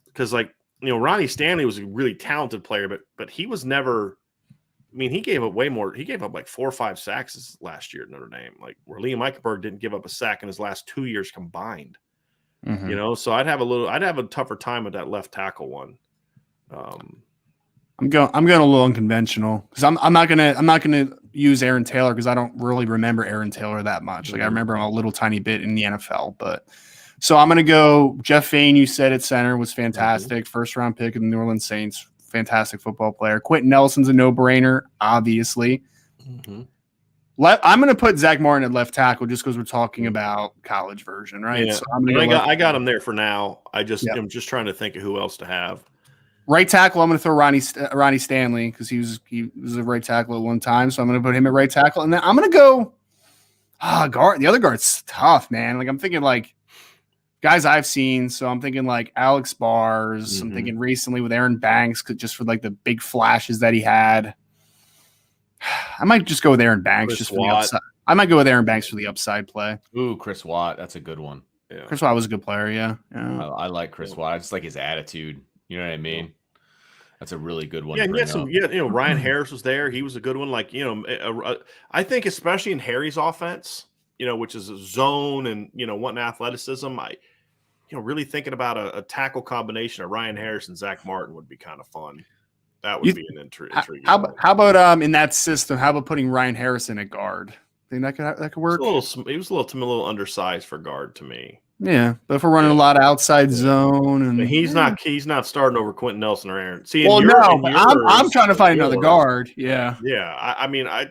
Because, Ronnie Stanley was a really talented player, but he was never – I mean, he gave up way more. He gave up like 4 or 5 sacks last year at Notre Dame, where Liam Eichenberg didn't give up a sack in his last 2 years combined. So I'd have a tougher time with that left tackle one. I'm going a little unconventional because I'm not gonna use Aaron Taylor because I don't really remember Aaron Taylor that much. Like I remember him a little tiny bit in the NFL, but so I'm gonna go Jeff Fain. You said at center was fantastic, first round pick of the New Orleans Saints, fantastic football player. Quentin Nelson's a no brainer, obviously. I'm gonna put Zach Martin at left tackle just because we're talking about college version, right? Yeah. So I got him there for now. I'm just trying to think of who else to have. Right tackle, I'm going to throw Ronnie Stanley because he was a right tackle at one time, so I'm going to put him at right tackle, and then I'm going to go guard. The other guard's tough, man. Like I'm thinking like guys I've seen, so I'm thinking like Alex Bars. I'm thinking recently with Aaron Banks, just for like the big flashes that he had. I might just go with Aaron Banks for the upside. I might go with Aaron Banks for the upside play. Ooh, Chris Watt, that's a good one. Yeah. Chris Watt was a good player. Yeah. I like Chris Watt. I just like his attitude. You know what I mean? That's a really good one. Ryan Harris was there. He was a good one. I think especially in Harry's offense, which is a zone and, wanting athleticism. Really thinking about a tackle combination of Ryan Harris and Zach Martin would be kind of fun. That would be an intriguing. How about in that system? How about putting Ryan Harrison at guard? Think that could work? He was a little undersized for guard to me. Yeah, but if we're running a lot of outside zone, and but he's not starting over Quentin Nelson or Aaron. See, I'm trying to find another guard. Yeah, I mean, I'd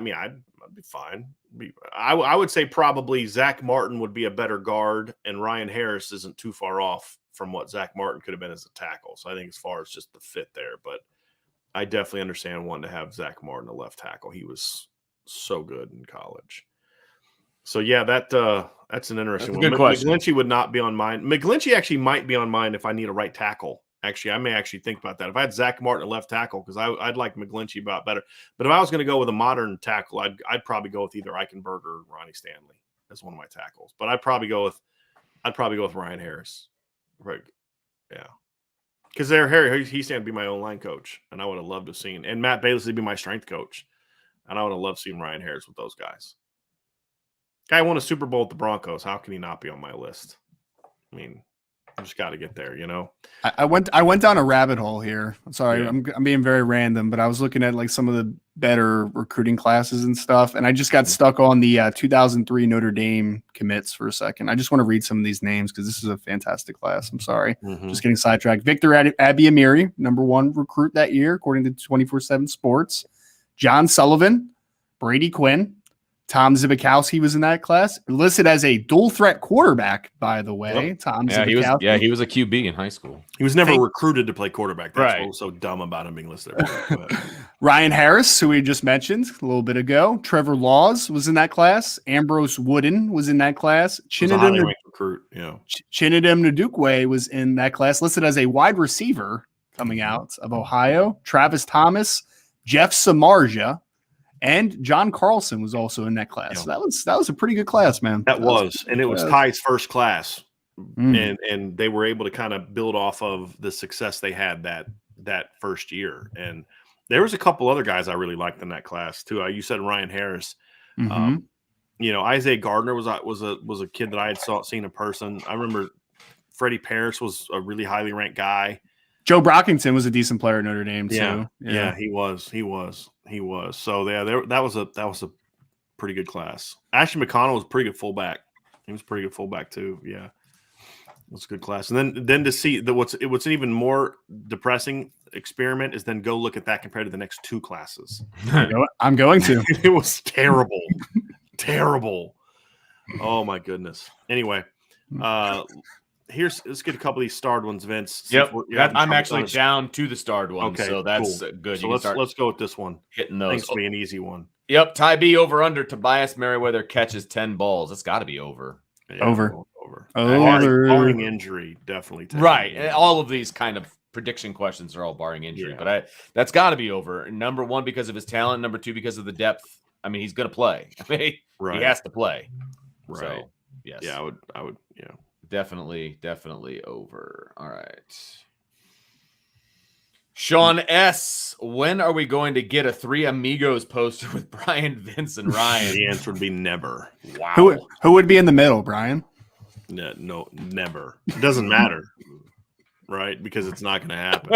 be fine. I would say probably Zach Martin would be a better guard, and Ryan Harris isn't too far off from what Zach Martin could have been as a tackle. So I think as far as just the fit there, but I definitely understand wanting to have Zach Martin a left tackle. He was so good in college. So yeah, that's an interesting one. Good question. McGlinchey would not be on mine. McGlinchey actually might be on mine if I need a right tackle. Actually, I may actually think about that. If I had Zach Martin at left tackle, because I'd like McGlinchey about better. But if I was going to go with a modern tackle, I'd probably go with either Eichenberg or Ronnie Stanley as one of my tackles. But I'd probably go with Ryan Harris. Right. Yeah. Because he's going to be my own line coach, and I would have loved to have seen. And Matt Bayless would be my strength coach, and I would have loved seeing Ryan Harris with those guys. Guy won a Super Bowl with the Broncos. How can he not be on my list? I mean, I just got to get there, I went down a rabbit hole here. I'm sorry, I'm being very random, but I was looking at like some of the better recruiting classes and stuff, and I just got stuck on the 2003 Notre Dame commits for a second. I just want to read some of these names because this is a fantastic class. I'm sorry, just getting sidetracked. Victor Abiamiri, #1 recruit that year, according to 24/7 Sports. John Sullivan, Brady Quinn. Tom Zibikowski was in that class, listed as a dual threat quarterback, by the way. Tom Zibikowski. He was a QB in high school. He was never recruited to play quarterback. That's what was so dumb about him being listed. Ryan Harris, who we just mentioned a little bit ago. Trevor Laws was in that class. Ambrose Wooden was in that class. Chinedum Ndukwe was in that class, listed as a wide receiver coming out of Ohio. Travis Thomas, Jeff Samardzija, and John Carlson was also in that class. So that was a pretty good class, man. That was, and it was Ty's first class, and they were able to kind of build off of the success they had that first year. And there was a couple other guys I really liked in that class too. You said Ryan Harris. Isaiah Gardner was a kid that I had seen in person. I remember Freddie Parrish was a really highly ranked guy. Joe Brockington was a decent player at Notre Dame too. Yeah, he was. So that was a pretty good class. Ashley McConnell was a pretty good fullback. He was a pretty good fullback too. Yeah. That's a good class. And then to see what's an even more depressing experiment is then go look at that compared to the next 2 classes. I'm going to. It was terrible. Terrible. Oh my goodness. Anyway, let's get a couple of these starred ones, Vince. Yep. I'm actually down to the starred one. Okay, so that's cool. good. So let's go with this one. Hitting those. Thanks to be an easy one. Yep. Ty B over under. Tobias Merriweather catches 10 balls. That's got to be over. Yeah, over. Barring injury, definitely. Right. And all of these kind of prediction questions are all barring injury, but that's got to be over. Number 1, because of his talent. Number 2, because of the depth. I mean, he's going to play. I mean, he has to play. Right. So, yes. Yeah, I would. Yeah. Definitely over. All right. Sean S., when are we going to get a 3 Amigos poster with Brian, Vince, and Ryan? The answer would be never. Wow. Who would be in the middle, Brian? No, never. It doesn't matter, right? Because it's not going to happen.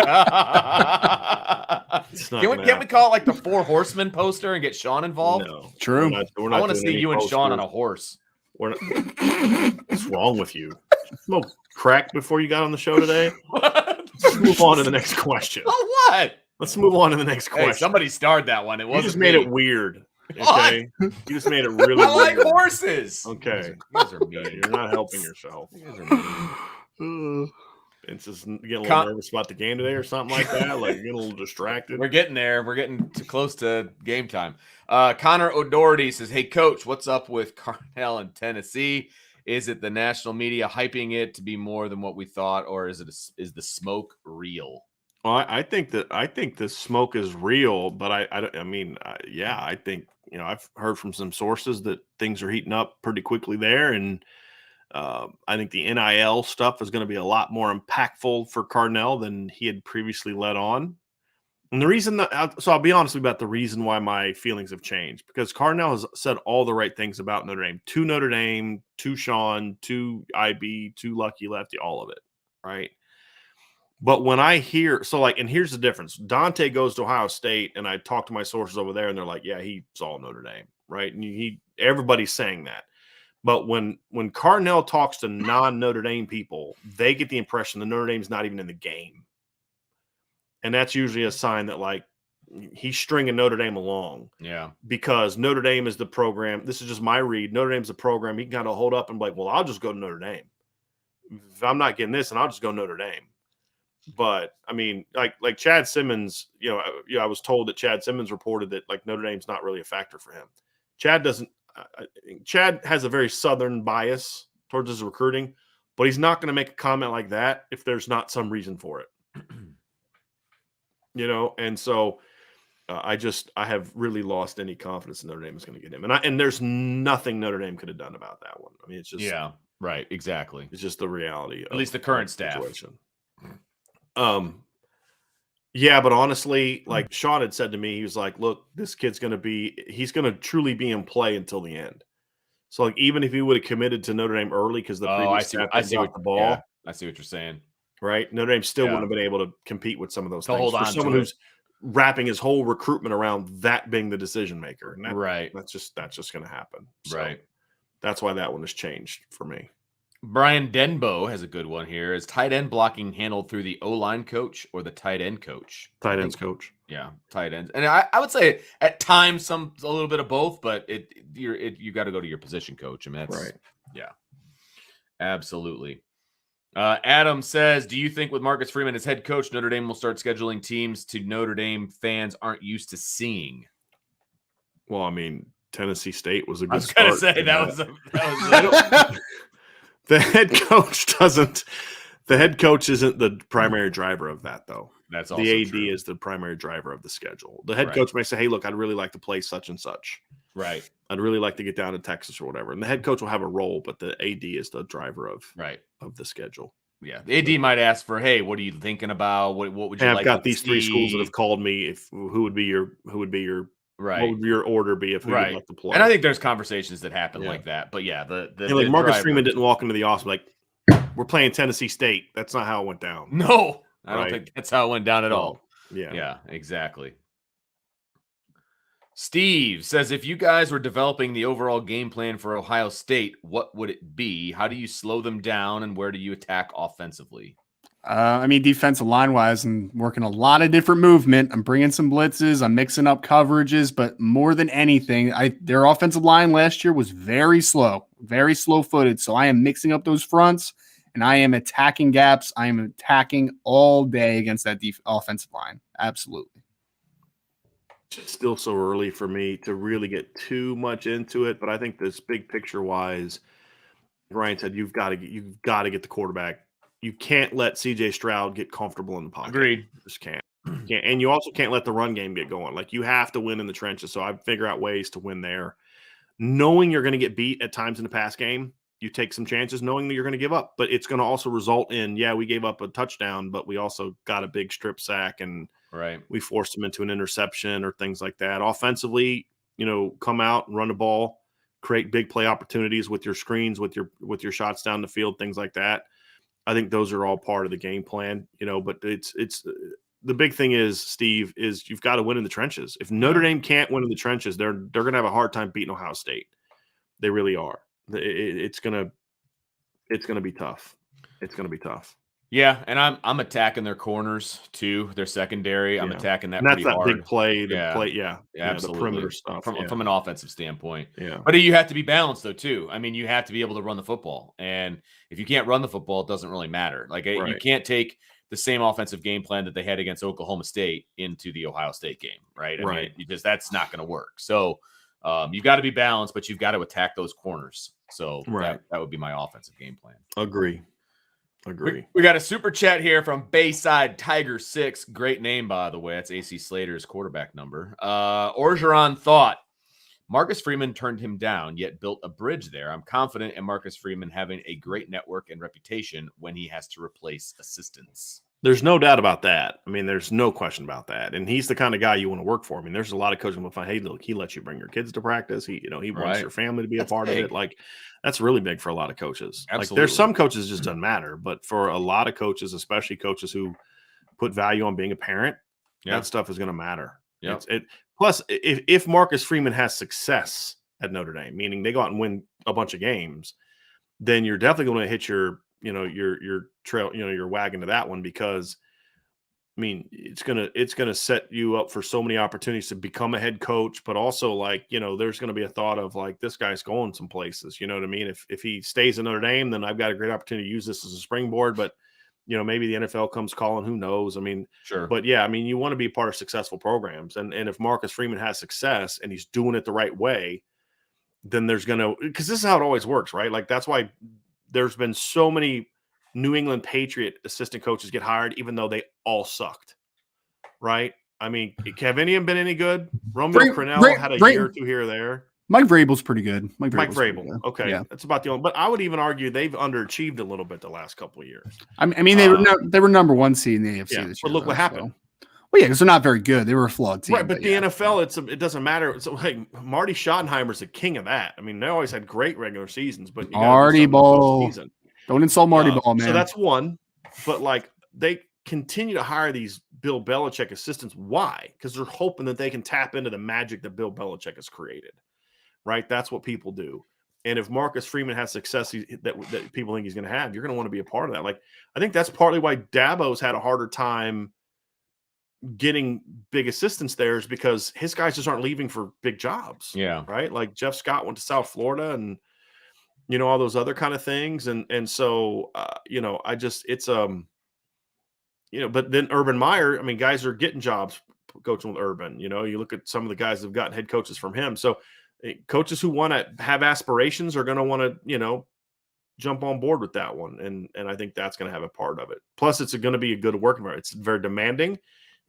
Can't we call it like the 4 Horsemen poster and get Sean involved? No. True. We're not I want to see you and Sean on a horse. What's wrong with you? Smoke crack before you got on the show today? What? Let's move on to the next question. Oh, what? Let's move on to the next question. Hey, somebody starred that one. It wasn't You just made it weird. Okay, you just made it really. I like weird. horses. Okay, You guys are mean. You're not helping yourself. You guys are mean. It's just getting a little nervous about the game today or something like that. Like you're getting a little distracted. We're getting there. We're getting too close to game time. Connor O'Doherty says, "Hey, Coach, what's up with Carnell and Tennessee? Is it the national media hyping it to be more than what we thought, or is the smoke real?" Well, I think the smoke is real, but I mean, I think I've heard from some sources that things are heating up pretty quickly there, and I think the NIL stuff is going to be a lot more impactful for Carnell than he had previously let on. And the reason so I'll be honest about the reason why my feelings have changed, because Carnell has said all the right things about Notre Dame, to Notre Dame, to Sean, to IB, to Lucky Lefty, all of it, right? But when I hear, and here's the difference. Dante goes to Ohio State, and I talk to my sources over there, and they're like, yeah, he saw Notre Dame, right? And everybody's saying that. But when Carnell talks to non-Notre Dame people, they get the impression that Notre Dame's not even in the game. And that's usually a sign that, like, he's stringing Notre Dame along. Yeah. Because Notre Dame is the program. This is just my read. Notre Dame's the program. He can kind of hold up and be like, well, I'll just go to Notre Dame. If I'm not getting this, and I'll just go Notre Dame. But I mean, like Chad Simmons, I was told that Chad Simmons reported that like Notre Dame's not really a factor for him. Chad has a very Southern bias towards his recruiting, but he's not going to make a comment like that if there's not some reason for it. And so I have really lost any confidence in Notre Dame is going to get him. And there's nothing Notre Dame could have done about that one. I mean, it's just right, exactly. It's just the reality. At least the current staff. Situation. Yeah, but honestly, like Sean had said to me, he was like, look, this kid's he's going to truly be in play until the end. So like, even if he would have committed to Notre Dame early, because I see what the ball. Yeah, I see what you're saying. Right. Notre Dame still wouldn't have been able to compete with some of those things. Hold on for someone who's wrapping his whole recruitment around that being the decision maker. And that's just going to happen. So right. That's why that one has changed for me. Brian Denbo has a good one here. Is tight end blocking handled through the O-line coach or the tight end coach? Tight ends coach. Yeah, tight ends. And I would say at times a little bit of both, but you got to go to your position coach. I mean, that's right. Yeah, absolutely. Adam says, do you think with Marcus Freeman as head coach, Notre Dame will start scheduling teams to Notre Dame fans aren't used to seeing? Well, I mean, Tennessee State was a good start. I was going to say that was the head coach doesn't. The head coach isn't the primary driver of that, though. That's also the AD true. is the primary driver of the schedule. The head coach may say, "Hey, look, I'd really like to play such and such. Right. I'd really like to get down to Texas or whatever." And the head coach will have a role, but the AD is the driver of the schedule. Yeah, the AD might ask for, "Hey, what are you thinking about? What would you like?" I've got these 3 schools that have called me. Who would be your right? What would your order be if we would like to play? And I think there's conversations that happen like that. But yeah, like Marcus Freeman didn't walk into the office like, we're playing Tennessee State. That's not how it went down. No, I don't think that's how it went down at all. Yeah. Yeah, exactly. Steve says, if you guys were developing the overall game plan for Ohio State, what would it be? How do you slow them down, and where do you attack offensively? Defensive line wise, I'm working a lot of different movement. I'm bringing some blitzes. I'm mixing up coverages, but more than anything, their offensive line last year was very slow footed. So I am mixing up those fronts, and I am attacking gaps. I am attacking all day against that offensive line. Absolutely. It's still so early for me to really get too much into it, but I think this big picture wise, Ryan said, you've got to get the quarterback. You can't let CJ Stroud get comfortable in the pocket. Agreed. You just can't. And you also can't let the run game get going. Like, you have to win in the trenches. So I figure out ways to win there. Knowing you're going to get beat at times in the pass game, you take some chances knowing that you're going to give up. But it's going to also result in, we gave up a touchdown, but we also got a big strip sack and we forced them into an interception or things like that. Offensively, come out and run the ball, create big play opportunities with your screens, with your shots down the field, things like that. I think those are all part of the game plan, but it's the big thing is, Steve, is you've got to win in the trenches. If Notre Dame can't win in the trenches, they're going to have a hard time beating Ohio State. They really are. It's going to be tough. It's going to be tough. Yeah, and I'm attacking their corners too, their secondary. I'm attacking that. And that's pretty that hard. big play. Absolutely. The perimeter stuff from an offensive standpoint. Yeah, but you have to be balanced though too. I mean, you have to be able to run the football, and if you can't run the football, it doesn't really matter. Like you can't take the same offensive game plan that they had against Oklahoma State into the Ohio State game, right? I mean, that's not going to work. So you've got to be balanced, but you've got to attack those corners. So that would be my offensive game plan. Agree. We got a super chat here from Bayside Tiger 6. Great name, by the way. That's AC Slater's quarterback number. Orgeron thought Marcus Freeman turned him down, yet built a bridge there. I'm confident in Marcus Freeman having a great network and reputation when he has to replace assistants. There's no doubt about that. I mean, there's no question about that. And he's the kind of guy you want to work for. I mean, there's a lot of coaches who will find, hey, look, he lets you bring your kids to practice. He wants your family to be a part of it. Like, that's really big for a lot of coaches. Absolutely. Like, there's some coaches it just doesn't matter, but for a lot of coaches, especially coaches who put value on being a parent, that stuff is going to matter. Yeah. Plus, if Marcus Freeman has success at Notre Dame, meaning they go out and win a bunch of games, then you're definitely going to hit your trail, your wagon to that one, because I mean, it's gonna set you up for so many opportunities to become a head coach, but also there's going to be a thought of like, this guy's going some places, you know what I mean? If he stays in Notre Dame, then I've got a great opportunity to use this as a springboard, but maybe the NFL comes calling, who knows? I mean, sure. But yeah, I mean, you want to be part of successful programs, and if Marcus Freeman has success and he's doing it the right way, then because this is how it always works, right? Like, that's why there's been so many New England Patriot assistant coaches get hired, even though they all sucked, right? I mean, have any of them been any good? Romeo Crennel had a year or two here or there. Mike Vrabel's pretty good. Mike Vrabel. Okay. Yeah. That's about the only, but I would even argue they've underachieved a little bit the last couple of years. I mean, they were number one seed in the AFC this year. But look what happened. Well, yeah, because they're not very good. They were a flawed team. Right, but the NFL, it doesn't matter. So, hey, Marty Schottenheimer's the king of that. I mean, they always had great regular seasons, but you Marty Ball. Don't insult Marty Ball, man. So that's one. But they continue to hire these Bill Belichick assistants. Why? Because they're hoping that they can tap into the magic that Bill Belichick has created. Right? That's what people do. And if Marcus Freeman has success that people think he's going to have, you're going to want to be a part of that. Like, I think that's partly why Dabo's had a harder time getting big assistants there, is because his guys just aren't leaving for big jobs. Yeah. Right. Like Jeff Scott went to South Florida and, all those other kind of things. And so, but then Urban Meyer, I mean, guys are getting jobs coaching with Urban. You look at some of the guys that have gotten head coaches from him. So coaches who want to have aspirations are going to want to, jump on board with that one. And I think that's going to have a part of it. Plus, it's going to be a good work environment. It's very demanding.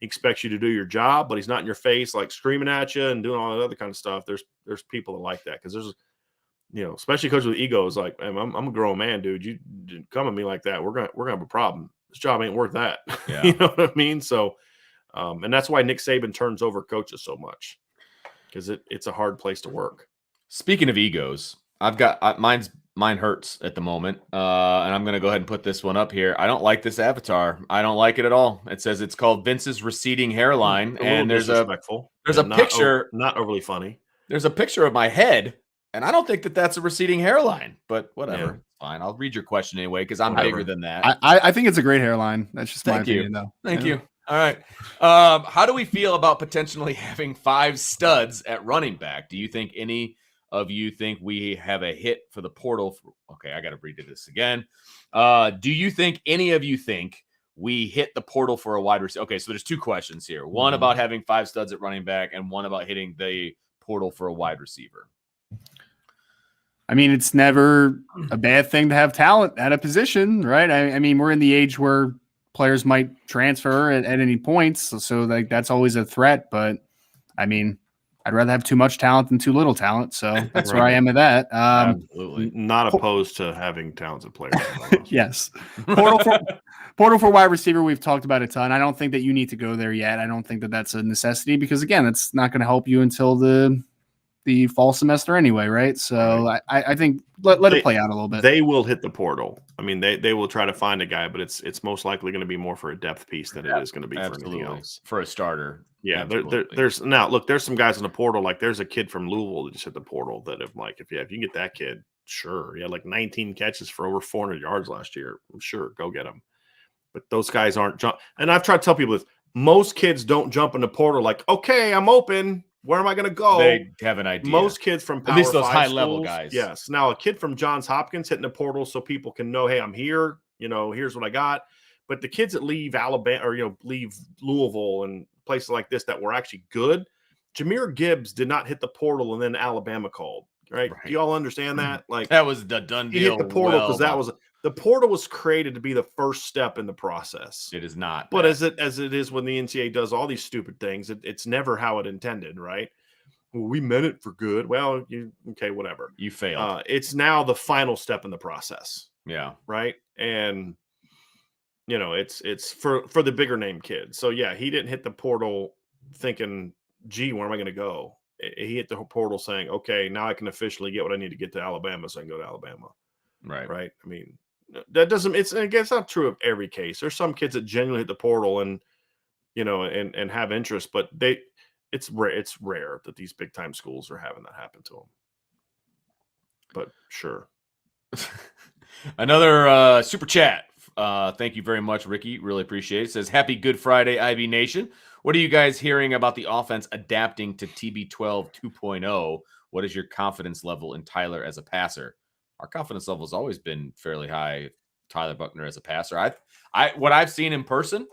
He expects you to do your job, but he's not in your face, like screaming at you and doing all that other kind of stuff. There's people that like that, because there's, especially coaches with egos. Like, I'm a grown man, dude. You come at me like that, we're gonna have a problem. This job ain't worth that. Yeah. You know what I mean? So, and that's why Nick Saban turns over coaches so much, because it's a hard place to work. Speaking of egos, I've got mine's Mine hurts at the moment. And I'm going to go ahead and put this one up here. I don't like this avatar. I don't like it at all. It says it's called Vince's receding hairline. And there's a picture. Not overly funny. There's a picture of my head. And I don't think that that's a receding hairline, but whatever. Yeah. Fine. I'll read your question anyway, because I'm bigger than that. I think it's a great hairline. That's just my opinion, though. Thank you. All right. How do we feel about potentially having 5 studs at running back? Do you think any of you think we have a hit for the portal? Okay, I got to read this again. Do you think any of you think we hit the portal for a wide receiver? Okay, so there's 2 questions here. One about having 5 studs at running back, and one about hitting the portal for a wide receiver. I mean, it's never a bad thing to have talent at a position, right? I mean, we're in the age where players might transfer at any points, so like that's always a threat. But I mean, I'd rather have too much talent than too little talent. So that's where I am with that. Absolutely. Not opposed to having talented players. Yes. Portal for wide receiver, we've talked about a ton. I don't think that you need to go there yet. I don't think that that's a necessity because, again, it's not going to help you until the fall semester anyway, right? So right. I think let it play out a little bit. They will hit the portal. I mean, they will try to find a guy, but it's most likely going to be more for a depth piece than it is going to be for anything else. For a starter. Yeah, there's some guys in the portal. Like there's a kid from Louisville that just hit the portal that if you can get that kid, sure. He had like 19 catches for over 400 yards last year. I'm sure, go get him. But those guys aren't jump. And I've tried to tell people this. Most kids don't jump in the portal like, okay, I'm open. Where am I going to go? They have an idea. Most kids from Power at least those high schools, level guys. Yes. Now a kid from Johns Hopkins hitting the portal so people can know, hey, I'm here. Here's what I got. But the kids that leave Alabama or leave Louisville and places like this that were actually good, Jahmyr Gibbs did not hit the portal and then Alabama called. Right? Do you all understand that? Like that was the done deal. He hit the portal because the portal was created to be the first step in the process. It is not. But as it is when the NCAA does all these stupid things, it's never how it intended, right? Well, we meant it for good. Well, whatever. You failed. It's now the final step in the process. Yeah. Right. And it's for the bigger name kids. So yeah, he didn't hit the portal thinking, gee, where am I going to go? He hit the portal saying, okay, now I can officially get what I need to get to Alabama, so I can go to Alabama. Right. Right. I mean, that doesn't. It's not true of every case. There's some kids that genuinely hit the portal and and have interest, but it's rare that these big time schools are having that happen to them. But sure. Another super chat. Thank you very much, Ricky. Really appreciate it. It says, happy Good Friday, IB Nation. What are you guys hearing about the offense adapting to TB12 2.0? What is your confidence level in Tyler as a passer? Our confidence level has always been fairly high. Tyler Buchner as a passer. What I've seen in person,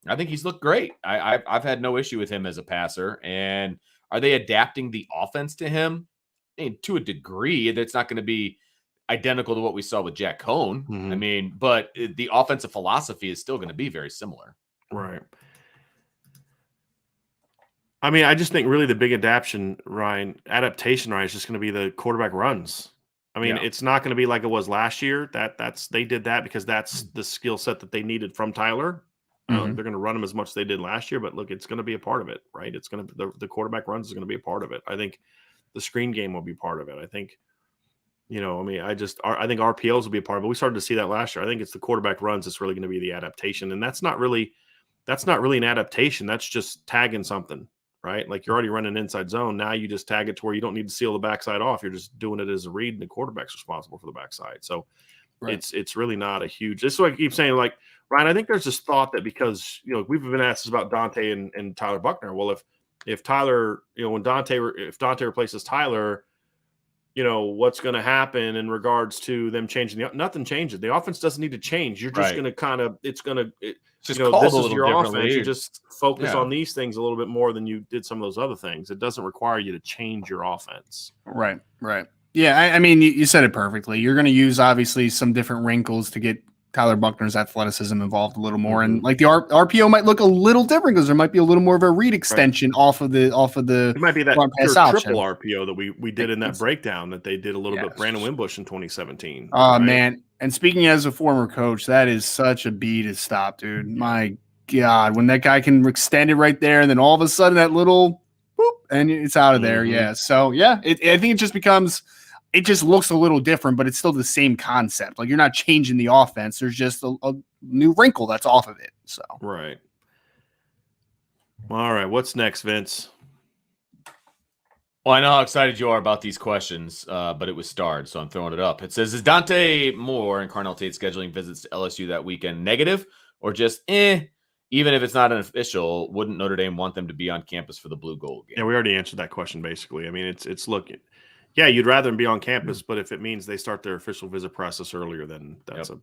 I think he's looked great. I've had no issue with him as a passer. And are they adapting the offense to him? I mean, to a degree, that's not going to be identical to what we saw with Jack Coan. Mm-hmm. I mean, but the offensive philosophy is still going to be very similar. Right. I mean, I just think really the big adaptation, Ryan, is just going to be the quarterback runs. I mean, It's not going to be like it was last year. They did that because that's the skill set that they needed from Tyler. Mm-hmm. They're going to run him as much as they did last year, but look, it's going to be a part of it, right? It's going to the quarterback runs is going to be a part of it. I think the screen game will be part of it. I think, I think RPOs will be a part of it. We started to see that last year. I think it's the quarterback runs that's really going to be the adaptation, and that's not really an adaptation. That's just tagging something. Right? Like you're already running inside zone. Now you just tag it to where you don't need to seal the backside off. You're just doing it as a read and the quarterback's responsible for the backside. So it's really not a huge, this is what I keep saying, like, Ryan, I think there's this thought that because, we've been asked about Dante and Tyler Buchner. Well, if Tyler, if Dante replaces Tyler, what's going to happen in regards to them changing nothing changes. The offense doesn't need to change. You're just going to this is your offense. You just focus on these things a little bit more than you did some of those other things. It doesn't require you to change your offense. Right. Yeah. I mean, you said it perfectly. You're going to use obviously some different wrinkles to get Tyler Buchner's athleticism involved a little more. Mm-hmm. And like the RPO might look a little different because there might be a little more of a read extension off of the it might be that triple RPO that we did in that breakdown that they did a little bit Brandon Wimbush in 2017. Oh man. And speaking as a former coach, that is such a B to stop, dude. My God, when that guy can extend it right there and then all of a sudden that little boop and it's out of there. Mm-hmm. Yeah. So yeah, I think it just becomes it just looks a little different, but it's still the same concept. Like you're not changing the offense. There's just a new wrinkle that's off of it. So Right. All right. What's next, Vince? Well, I know how excited you are about these questions, but it was starred, so I'm throwing it up. It says, is Tayton Moore and Carnell Tate scheduling visits to LSU that weekend negative or just even if it's not an official, wouldn't Notre Dame want them to be on campus for the blue gold game? Yeah, we already answered that question basically. I mean, it's looking. Yeah, you'd rather them be on campus, but if it means they start their official visit process earlier, then that's a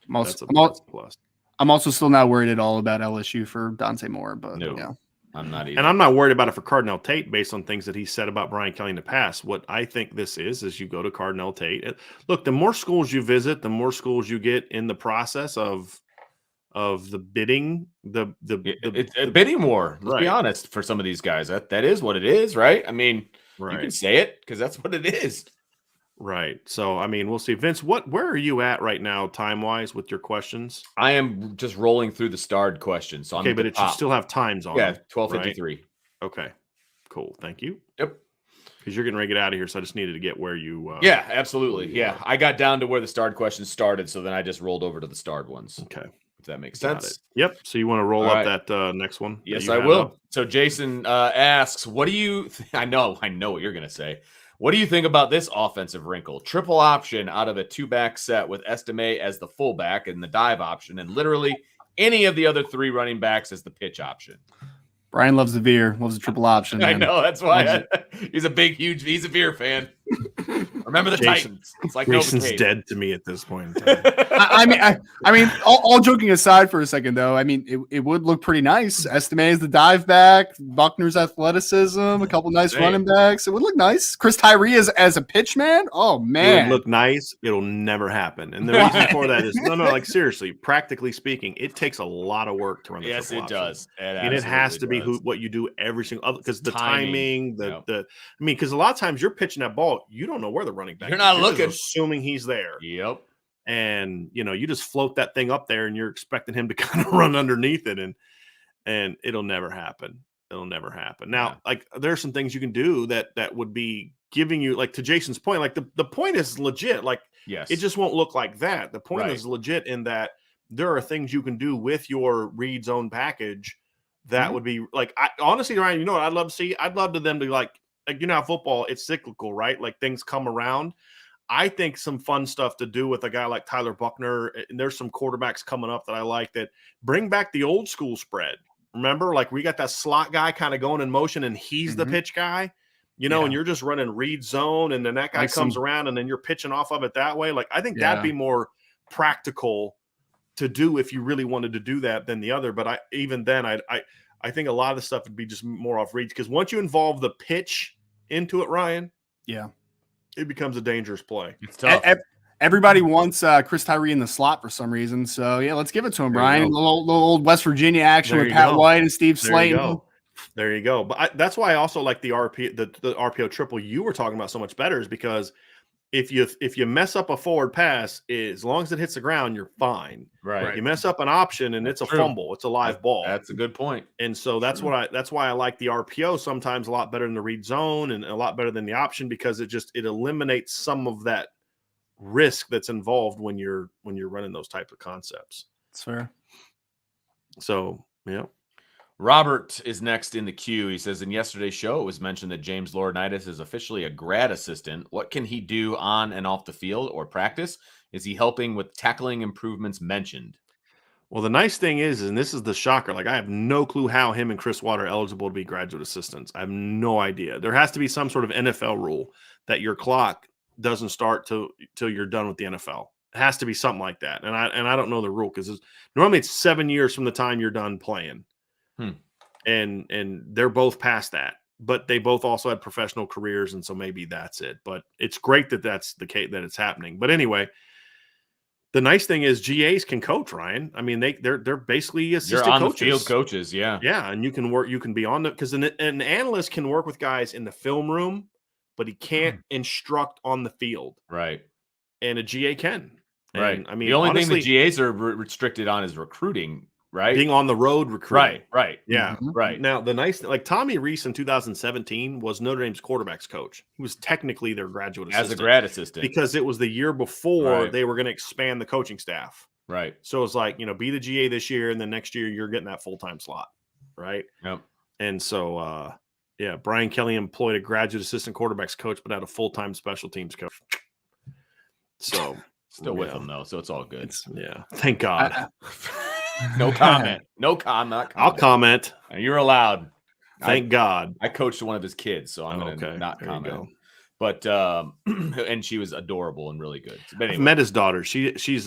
plus. I'm also still not worried at all about LSU for Tayton Moore, but No. yeah. I'm not either. And I'm not worried about it for Carnell Tate based on things that he said about Brian Kelly in the past. What I think this is you go to Carnell Tate. Look, the more schools you visit, the more schools you get in the process of the bidding. It's a bidding war. Let's be honest. For some of these guys, that is what it is, right? I mean, you can say it because that's what it is. Right. So, I mean, we'll see. Vince, where are you at right now, time-wise, with your questions? I am just rolling through the starred questions. So okay, but it should still have times on Yeah, them, 12:53. Right? Okay, cool. Thank you. Yep. Because you're getting ready to get out of here, so I just needed to get where you yeah, absolutely. Yeah, I got down to where the starred questions started, so then I just rolled over to the starred ones. Okay. If that makes sense. Yep. So you want to roll up that next one? Yes, I will. Up? So Jason asks, what do you I know what you're going to say. What do you think about this offensive wrinkle? Triple option out of a two-back set with Estime as the fullback and the dive option, and literally any of the other three running backs as the pitch option. Brian loves the veer, loves the triple option. Man. I know, that's why he's a veer fan. Remember the Titans. It's like Jason's dead to me at this point in time. I mean, all joking aside for a second, though, I mean, it would look pretty nice. Estime is the dive back, Buckner's athleticism, a couple nice running backs. It would look nice. Chris Tyree as a pitch man. Oh man, it would look nice. It'll never happen. And the reason for that is like seriously, practically speaking, it takes a lot of work to run the triple option. Does. And it has to be what you do every single other because the timing, because a lot of times you're pitching that ball, you don't know where the running back. You're not looking, assuming he's there. Yep. And you just float that thing up there, and you're expecting him to kind of run underneath it, and it'll never happen. It'll never happen. Now, like there's some things you can do that would be giving you, like to Jason's point, like the point is legit. Like it just won't look like that. The point is legit in that there are things you can do with your read zone package that would be like, honestly, Ryan, you know what I'd love to see? I'd love to them to like how football, it's cyclical, right? Like things come around. I think some fun stuff to do with a guy like Tyler Buckner, and there's some quarterbacks coming up that I like that bring back the old school spread. Remember, like we got that slot guy kind of going in motion, and he's the pitch guy, and you're just running read zone, and then that guy comes around, and then you're pitching off of it that way. Like I think that'd be more practical to do if you really wanted to do that than the other. But I think a lot of the stuff would be just more off reads because once you involve the pitch into it, Ryan, it becomes a dangerous play. It's tough. Everybody wants Chris Tyree in the slot for some reason. So, let's give it to him, Brian. A little old West Virginia action with Pat White and Steve Slayton. There you go. But that's why I also like the RPO triple you were talking about so much better is because if you mess up a forward pass, as long as it hits the ground, you're fine. Right. You mess up an option and it's a fumble. It's a live ball. That's a good point. And so that's why I like the RPO sometimes a lot better than the read zone and a lot better than the option because it eliminates some of that risk that's involved when you're running those type of concepts. That's fair. So, yeah. Robert is next in the queue. He says, in yesterday's show, it was mentioned that James Laurinaitis is officially a grad assistant. What can he do on and off the field or practice? Is he helping with tackling improvements mentioned? Well, the nice thing is, and this is the shocker, like I have no clue how him and Chris Watt are eligible to be graduate assistants. I have no idea. There has to be some sort of NFL rule that your clock doesn't start till you're done with the NFL. It has to be something like that. And I don't know the rule because normally it's 7 years from the time you're done playing. And they're both past that, but they both also had professional careers, and so maybe that's it. But it's great that that's the case, that it's happening. But anyway, the nice thing is GAs can coach, Ryan. I mean, they're basically assistant coaches. The field coaches, yeah, and you can be on the because an analyst can work with guys in the film room, but he can't instruct on the field, right? And a GA can, right? And, I mean, the only honestly, thing the GAs are restricted on is recruiting. right? Being on the road recruiting. Right. Yeah. Right. Now, the nice, like Tommy Rees in 2017 was Notre Dame's quarterback's coach. He was technically their graduate assistant. As a grad assistant. Because it was the year before Right. they were going to expand the coaching staff. Right. So it's like, be the GA this year, and then next year you're getting that full-time slot. Right. Yep. And so, Brian Kelly employed a graduate assistant quarterback's coach, but had a full-time special teams coach. So still with him though, so it's all good. Thank God. No comment. No comment. I'll comment. You're allowed. Thank God. I coached one of his kids, so I'm gonna not comment. But and she was adorable and really good. But anyway. I've met his daughter. She is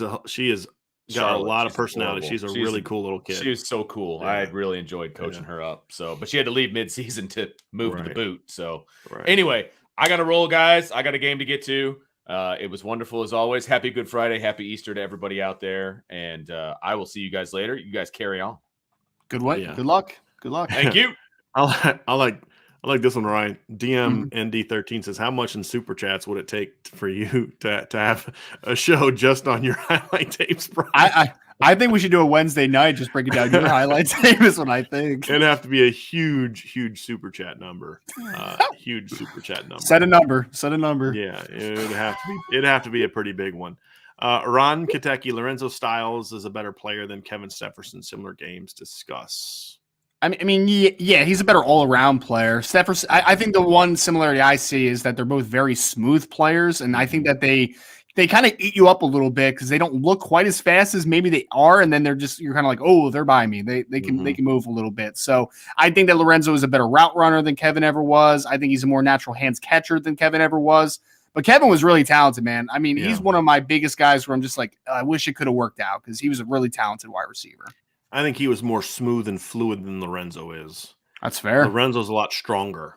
got a lot of personality. Adorable. She's a really cool little kid. She was so cool. Yeah. I really enjoyed coaching her up. So, but she had to leave mid-season to move to the boot. So anyway, I got to roll, guys. I got a game to get to. It was wonderful as always. Happy Good Friday. Happy Easter to everybody out there. And I will see you guys later. You guys carry on. Good way. Yeah. Good luck. Good luck. Thank you. I like this one, Ryan. DM ND13 says, how much in super chats would it take for you to have a show just on your highlight tapes, bro? I think we should do a Wednesday night, just breaking down your highlight tape is what I think. It'd have to be a huge super chat number. Huge super chat number. Set a number. Yeah, it'd have to be a pretty big one. Ron Kateki, Lorenzo Styles is a better player than Kevin Stefferson. Similar games. Discuss. I mean, yeah, he's a better all-around player. Stefferson, I think the one similarity I see is that they're both very smooth players, and I think that they kind of eat you up a little bit because they don't look quite as fast as maybe they are, and then you're kind of like, oh, they're by me. They can move a little bit. So I think that Lorenzo is a better route runner than Kevin ever was. I think he's a more natural hands catcher than Kevin ever was. But Kevin was really talented, man. I mean, he's one of my biggest guys where I'm just like, I wish it could have worked out because he was a really talented wide receiver. I think he was more smooth and fluid than Lorenzo is. That's fair. Lorenzo's a lot stronger.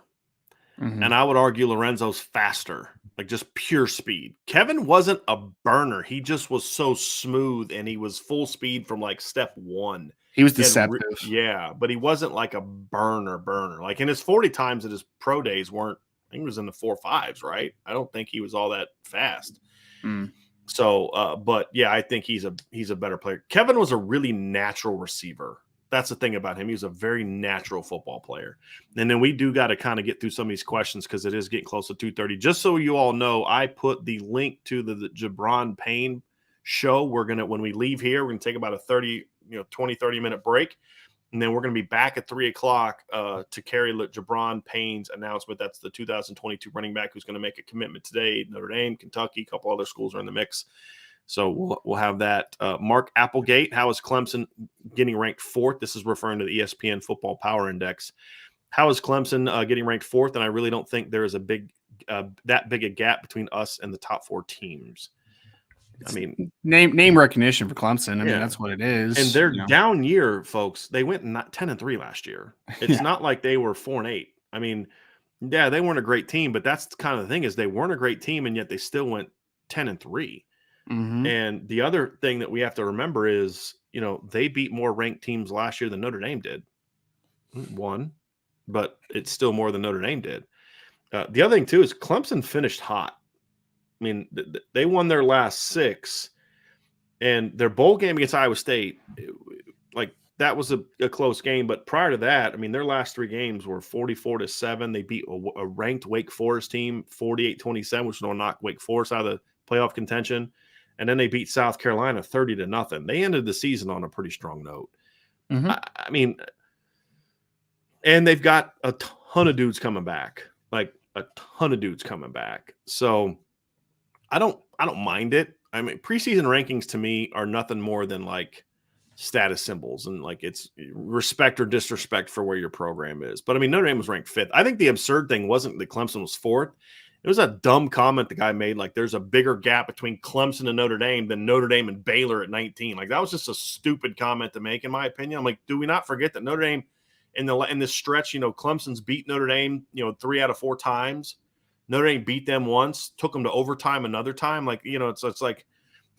And I would argue Lorenzo's faster, like just pure speed. Kevin wasn't a burner. He just was so smooth, and he was full speed from like step one. He was deceptive. But he wasn't like a burner. Like in his 40 times at his pro days weren't, I think he was in the 4.5s, right? I don't think he was all that fast. So, but yeah, I think he's a better player. Kevin was a really natural receiver. That's the thing about him. He's a very natural football player. And then we do got to kind of get through some of these questions because it is getting close to 2:30. Just so you all know, I put the link to the Jabron Payne show. When we leave here, we're going to take about a 30 minute break. And then we're going to be back at 3:00 to carry Jabron Payne's announcement. That's the 2022 running back who's going to make a commitment today. Notre Dame, Kentucky, a couple other schools are in the mix. So we'll have that. Mark Applegate, how is Clemson getting ranked 4th? This is referring to the ESPN Football Power Index. How is Clemson getting ranked 4th? And I really don't think there is that big a gap between us and the top 4 teams. I mean, name recognition for Clemson. I mean, that's what it is. And their down year, folks, they went 10-3 last year. It's not like they were 4-8. I mean, yeah, they weren't a great team, but that's kind of the thing is they weren't a great team, and yet they still went 10-3. And the other thing that we have to remember is, they beat more ranked teams last year than Notre Dame did. One, but it's still more than Notre Dame did. The other thing, too, is Clemson finished hot. I mean, they won their last 6, and their bowl game against Iowa State, that was a close game. But prior to that, I mean, their last 3 games were 44-7. They beat a ranked Wake Forest team 48-27, which is going to knock Wake Forest out of the playoff contention. And then they beat South Carolina 30-0. They ended the season on a pretty strong note. I mean, and they've got a ton of dudes coming back, So I don't mind it. I mean, preseason rankings to me are nothing more than like status symbols and like it's respect or disrespect for where your program is. But I mean, Notre Dame was ranked 5th. I think the absurd thing wasn't that Clemson was 4th. It was a dumb comment the guy made. Like there's a bigger gap between Clemson and Notre Dame than Notre Dame and Baylor at 19. Like that was just a stupid comment to make, in my opinion. I'm like, do we not forget that Notre Dame in this stretch, Clemson's beat Notre Dame, 3 out of 4 times. Notre Dame beat them once, took them to overtime another time. Like, it's like,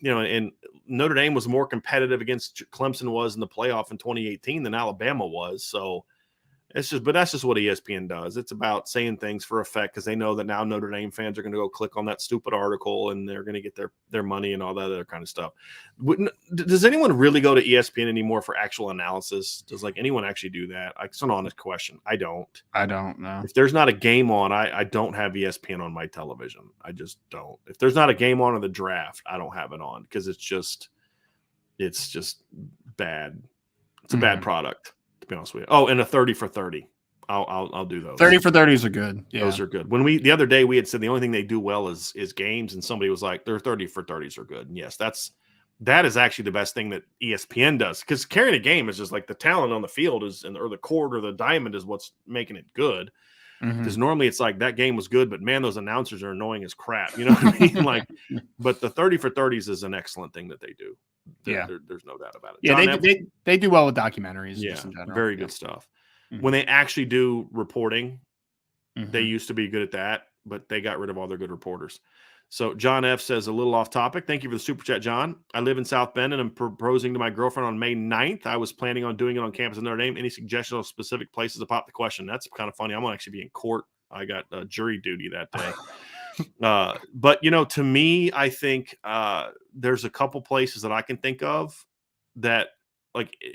and Notre Dame was more competitive against Clemson was in the playoff in 2018 than Alabama was. So But that's just what ESPN does. It's about saying things for effect because they know that now Notre Dame fans are going to go click on that stupid article and they're going to get their money and all that other kind of stuff. Does anyone really go to ESPN anymore for actual analysis? Does anyone actually do that? It's an honest question. I don't know. If there's not a game on, I don't have ESPN on my television. I just don't. If there's not a game on in the draft, I don't have it on because it's just bad. It's a bad product. Be honest with you. Oh, and a 30 for 30. I'll do those. 30 for 30s are good. Yeah. Those are good. The other day we had said the only thing they do well is games, and somebody was like, their 30 for 30s are good. And yes, that is actually the best thing that ESPN does, because carrying a game is just the talent on the field or the court or the diamond is what's making it good. Because normally it's that game was good, but man, those announcers are annoying as crap. You know what I mean? But the 30 for 30s is an excellent thing that they do. There's no doubt about it. Yeah, they do well with documentaries. Yeah, just in general. very good stuff. When they actually do reporting, they used to be good at that, but they got rid of all their good reporters. So John F. says, a little off topic. Thank you for the super chat, John. I live in South Bend and I'm proposing to my girlfriend on May 9th. I was planning on doing it on campus in Notre Dame. Any suggestions on specific places to pop the question? That's kind of funny. I'm going to actually be in court. I got jury duty that day. But to me, I think there's a couple places that I can think of that,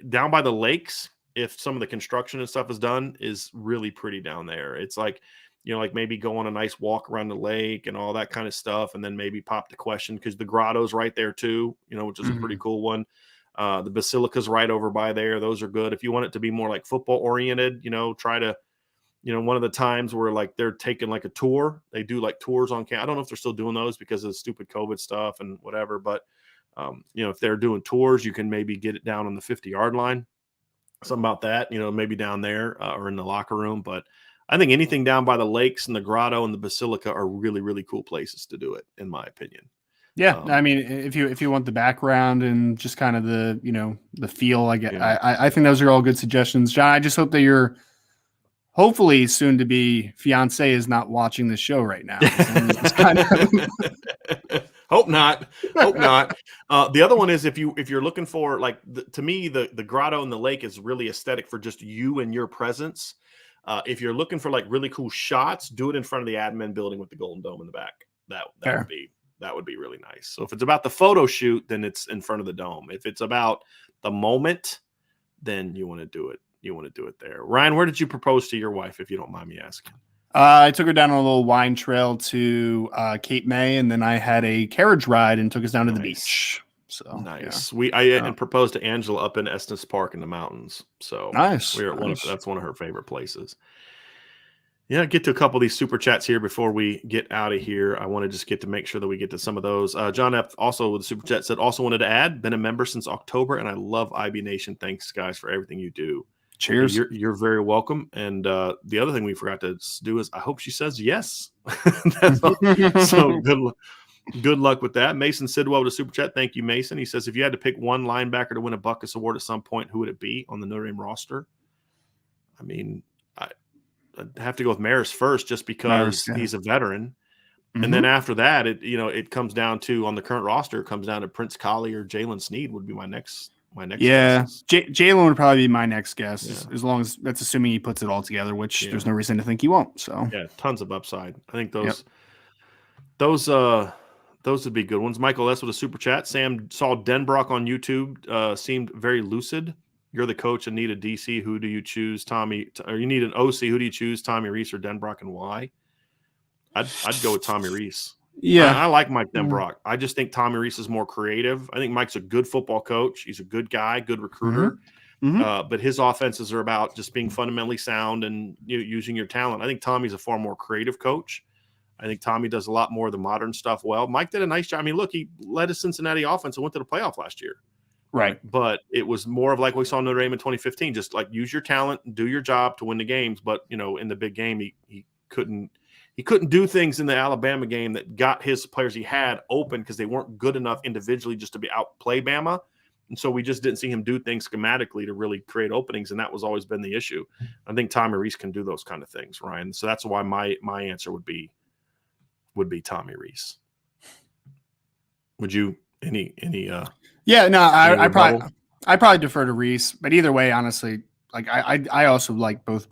down by the lakes, if some of the construction and stuff is done, is really pretty down there. It's maybe go on a nice walk around the lake and all that kind of stuff, and then maybe pop the question, because the grotto's right there too, which is a pretty cool one. The basilica's right over by there. Those are good. If you want it to be more football oriented, try to, one of the times where they're taking a tour, they do tours on campus. I don't know if they're still doing those because of the stupid COVID stuff and whatever, but if they're doing tours, you can maybe get it down on the 50-yard line, something about that, maybe down there or in the locker room. But I think anything down by the lakes and the grotto and the basilica are really, really cool places to do it, in my opinion. Yeah, I mean, if you want the background and just kind of the the feel, I think those are all good suggestions, John. I just hope that your hopefully soon to be fiance is not watching the show right now. Hope not. The other one is if you're looking for to me the grotto and the lake is really aesthetic for just you and your presence. If you're looking for really cool shots, do it in front of the admin building with the Golden Dome in the back. That would be really nice. So if it's about the photo shoot, then it's in front of the dome. If it's about the moment, then you want to do it. You want to do it there. Ryan, where did you propose to your wife, if you don't mind me asking? I took her down on a little wine trail to Cape May, and then I had a carriage ride and took us down to the beach. So nice. Yeah. I proposed to Angela up in Estes Park in the mountains. So nice. That's one of her favorite places. Yeah, get to a couple of these super chats here before we get out of here. I want to just get to make sure that we get to some of those. John F. also with the super chat said, also wanted to add, been a member since October, and I love IB Nation. Thanks, guys, for everything you do. Cheers. You're very welcome. And the other thing we forgot to do is I hope she says yes. So good luck with that. Mason Sidwell with a super chat. Thank you, Mason. He says, if you had to pick one linebacker to win a Buckus Award at some point, who would it be on the Notre Dame roster? I mean, I'd have to go with Maris first, just because he's a veteran. And then after that, it comes down to, on the current roster, it comes down to Prince Collie or Jalen Sneed would be my next. Jalen would probably be my next guess, as long as that's assuming he puts it all together, which there's no reason to think he won't. So tons of upside. I think those would be good ones. Michael S. with a super chat. Sam saw Denbrock on YouTube. Seemed very lucid. You're the coach and need a DC. Who do you choose, Tommy? Or you need an OC. Who do you choose, Tommy Rees or Denbrock, and why? I'd go with Tommy Rees. Yeah, I like Mike Denbrock. I just think Tommy Rees is more creative. I think Mike's a good football coach. He's a good guy, good recruiter. But his offenses are about just being fundamentally sound and using your talent. I think Tommy's a far more creative coach. I think Tommy does a lot more of the modern stuff well. Mike did a nice job. I mean, look, he led a Cincinnati offense and went to the playoff last year. Right. But it was more of like we saw Notre Dame in 2015, just use your talent and do your job to win the games. But, in the big game, he couldn't do things in the Alabama game that got his players he had open because they weren't good enough individually just to be outplay Bama. And so we just didn't see him do things schematically to really create openings, and that was always been the issue. I think Tommy Rees can do those kind of things, Ryan. So that's why my answer would be Tommy Rees. Would you any Yeah, no, I probably defer to Rees, but either way, honestly, like I also like both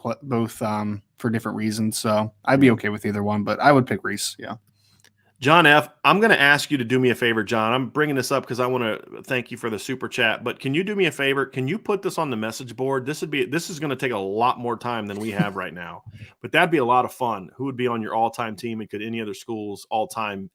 for different reasons. So I'd be okay with either one, but I would pick Reese. Yeah. John F, I'm going to ask you to do me a favor, John. I'm bringing this up because I want to thank you for the super chat. But can you do me a favor? Can you put this on the message board? This is going to take a lot more time than we have right now, but that'd be a lot of fun. Who would be on your all-time team, and could any other schools all-time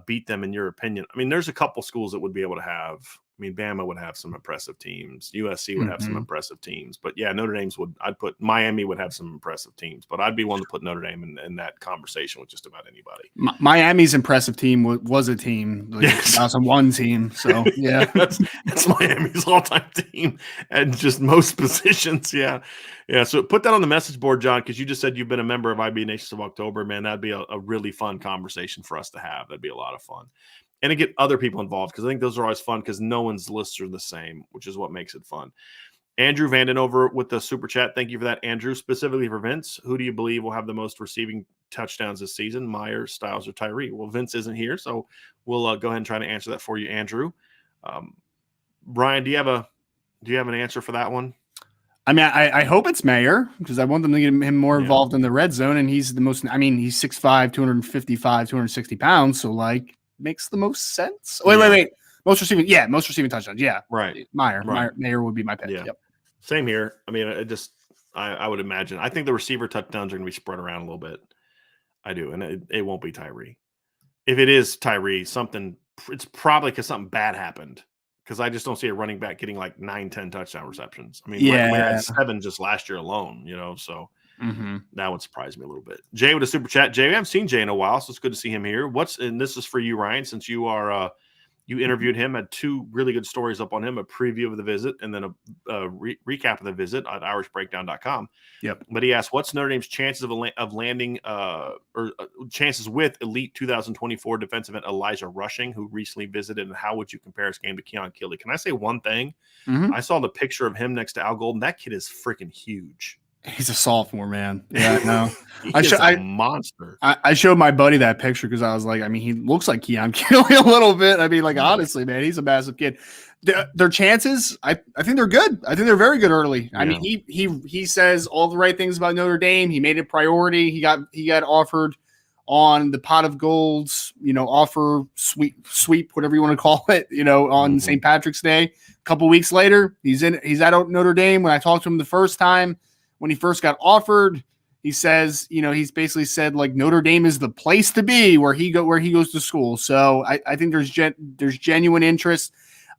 beat them in your opinion? I mean, there's a couple schools that would be able to have. I mean, Bama would have some impressive teams. USC would have some impressive teams. But yeah, Notre Dame's I'd put Miami would have some impressive teams. But I'd be one to put Notre Dame in that conversation with just about anybody. Miami's impressive team was a team. Like, yes. 2001 team. So yeah, that's Miami's all-time team and just most positions. Yeah. Yeah. So put that on the message board, John, because you just said you've been a member of IB Nations of October. Man, that'd be a really fun conversation for us to have. That'd be a lot of fun. And to get other people involved, because I think those are always fun because no one's lists are the same, which is what makes it fun. Andrew Vanden over with the super chat. Thank you for that, Andrew. Specifically for Vince, who do you believe will have the most receiving touchdowns this season, Myers, Styles, or Tyree? Well, Vince isn't here, so we'll go ahead and try to answer that for you, Andrew. Brian, do you have an answer for that one? I mean, I hope it's Mayer because I want them to get him more involved in the red zone, and he's the most. I mean, he's 6'5", 255, 260 pounds, so like. Makes the most sense. Wait. Most receiving touchdowns. Yeah. Right. Mayer would be my pick. Yeah. Yep. Same here. I mean, I would imagine. I think the receiver touchdowns are going to be spread around a little bit. I do. And it won't be Tyree. If it is Tyree, it's probably because something bad happened. Because I just don't see a running back getting like 9-10 touchdown receptions. I mean, we had 7 just last year alone, so. That would surprise me a little bit. Jay with a super chat. Jay, we haven't seen Jay in a while, so it's good to see him here. And this is for you, Ryan, since you are you interviewed him, had 2 really good stories up on him, a preview of the visit and then a recap of the visit at irishbreakdown.com. Yep. But he asked, what's Notre Dame's chances of landing chances with elite 2024 defensive end Elijah Rushing, who recently visited, and how would you compare his game to Keon Keeley? Can I say one thing? I saw the picture of him next to Al Golden. That kid is freaking huge. He's a sophomore, man. Yeah, no. He's a monster. I showed my buddy that picture because I was like, I mean, he looks like Keon Keeley a little bit. I mean, like, honestly, man, he's a massive kid. Their chances, I think they're good. I think they're very good early. Yeah. I mean, he says all the right things about Notre Dame. He made it priority. He got offered on the pot of golds, offer sweep, whatever you want to call it, on St. Patrick's Day. A couple weeks later, he's at Notre Dame. When I talked to him the first time, when he first got offered, he says, he's basically said like Notre Dame is the place to be where he goes to school. So I think there's genuine interest.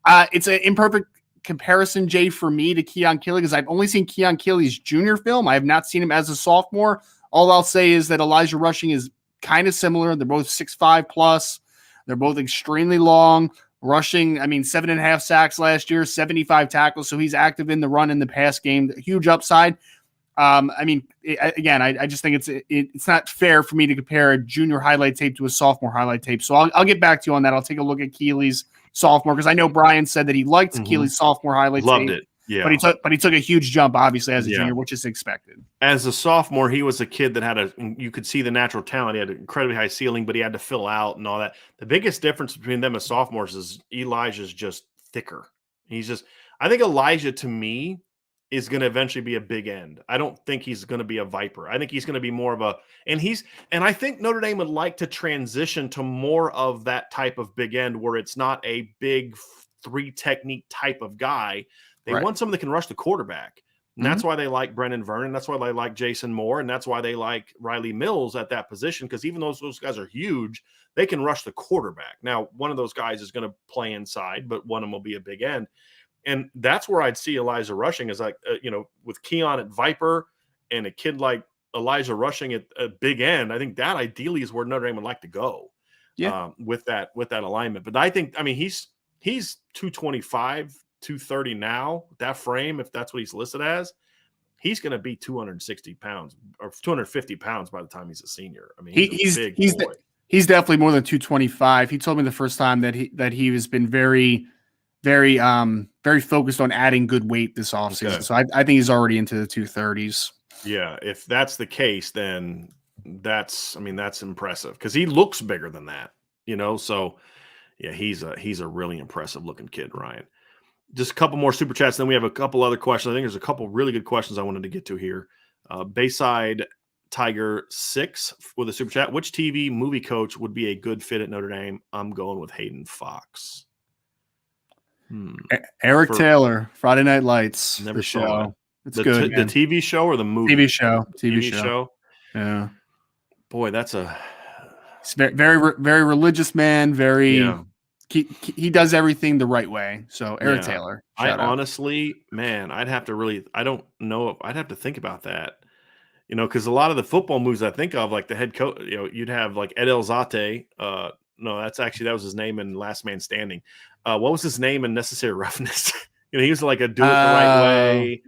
It's an imperfect comparison, Jay, for me to Keon Keeley because I've only seen Keon Keeley's junior film. I have not seen him as a sophomore. All I'll say is that Elijah Rushing is kind of similar. They're both 6'5 plus. They're both extremely long. Rushing, 7.5 sacks last year, 75 tackles. So he's active in the run and the pass game. Huge upside. I just think it's not fair for me to compare a junior highlight tape to a sophomore highlight tape. So I'll get back to you on that. I'll take a look at Keeley's sophomore because I know Brian said that he liked Keeley's sophomore highlight tape. Loved it. Yeah. But he took a huge jump, obviously, as a junior, which is expected. As a sophomore, he was a kid that you could see the natural talent. He had an incredibly high ceiling, but he had to fill out and all that. The biggest difference between them as sophomores is Elijah's just thicker. I think Elijah, to me, is going to eventually be a big end. I don't think he's going to be a Viper. I think he's going to be more of and I think Notre Dame would like to transition to more of that type of big end where it's not a big 3 technique type of guy. They want someone that can rush the quarterback. And that's why they like Brennan Vernon. That's why they like Jason Moore. And that's why they like Riley Mills at that position. Because even though those guys are huge, they can rush the quarterback. Now, one of those guys is going to play inside, but one of them will be a big end. And that's where I'd see Elijah Rushing is like, with Keon at Viper and a kid like Elijah Rushing at a big end. I think that ideally is where Notre Dame would like to go with that alignment. But I think, he's 225, 230 now, that frame, if that's what he's listed as, he's going to be 260 pounds or 250 pounds by the time he's a senior. He's a big boy. He's definitely more than 225. He told me the first time that he has been very, very, very focused on adding good weight this offseason. Okay. So I think he's already into the 230s. Yeah. If that's the case, then that's impressive because he looks bigger than that, so yeah, he's a really impressive looking kid, Ryan. Just a couple more super chats. Then we have a couple other questions. I think there's a couple really good questions I wanted to get to here. Bayside Tiger 6 with a super chat. Which TV movie coach would be a good fit at Notre Dame? I'm going with Hayden Fox. Eric Taylor, Friday Night Lights. Never the saw show. it. It's the good. The TV show or the movie? TV show. TV show. Yeah. Boy, that's He's very, very religious man. He does everything the right way. So Eric Taylor. Honestly, man, I'd have to I don't know. I'd have to think about that. Because a lot of the football moves I think of, like the head coach, you'd have like Ed Elzate. No, that was his name in Last Man Standing. What was his name in Necessary Roughness? He was like a do it the right way.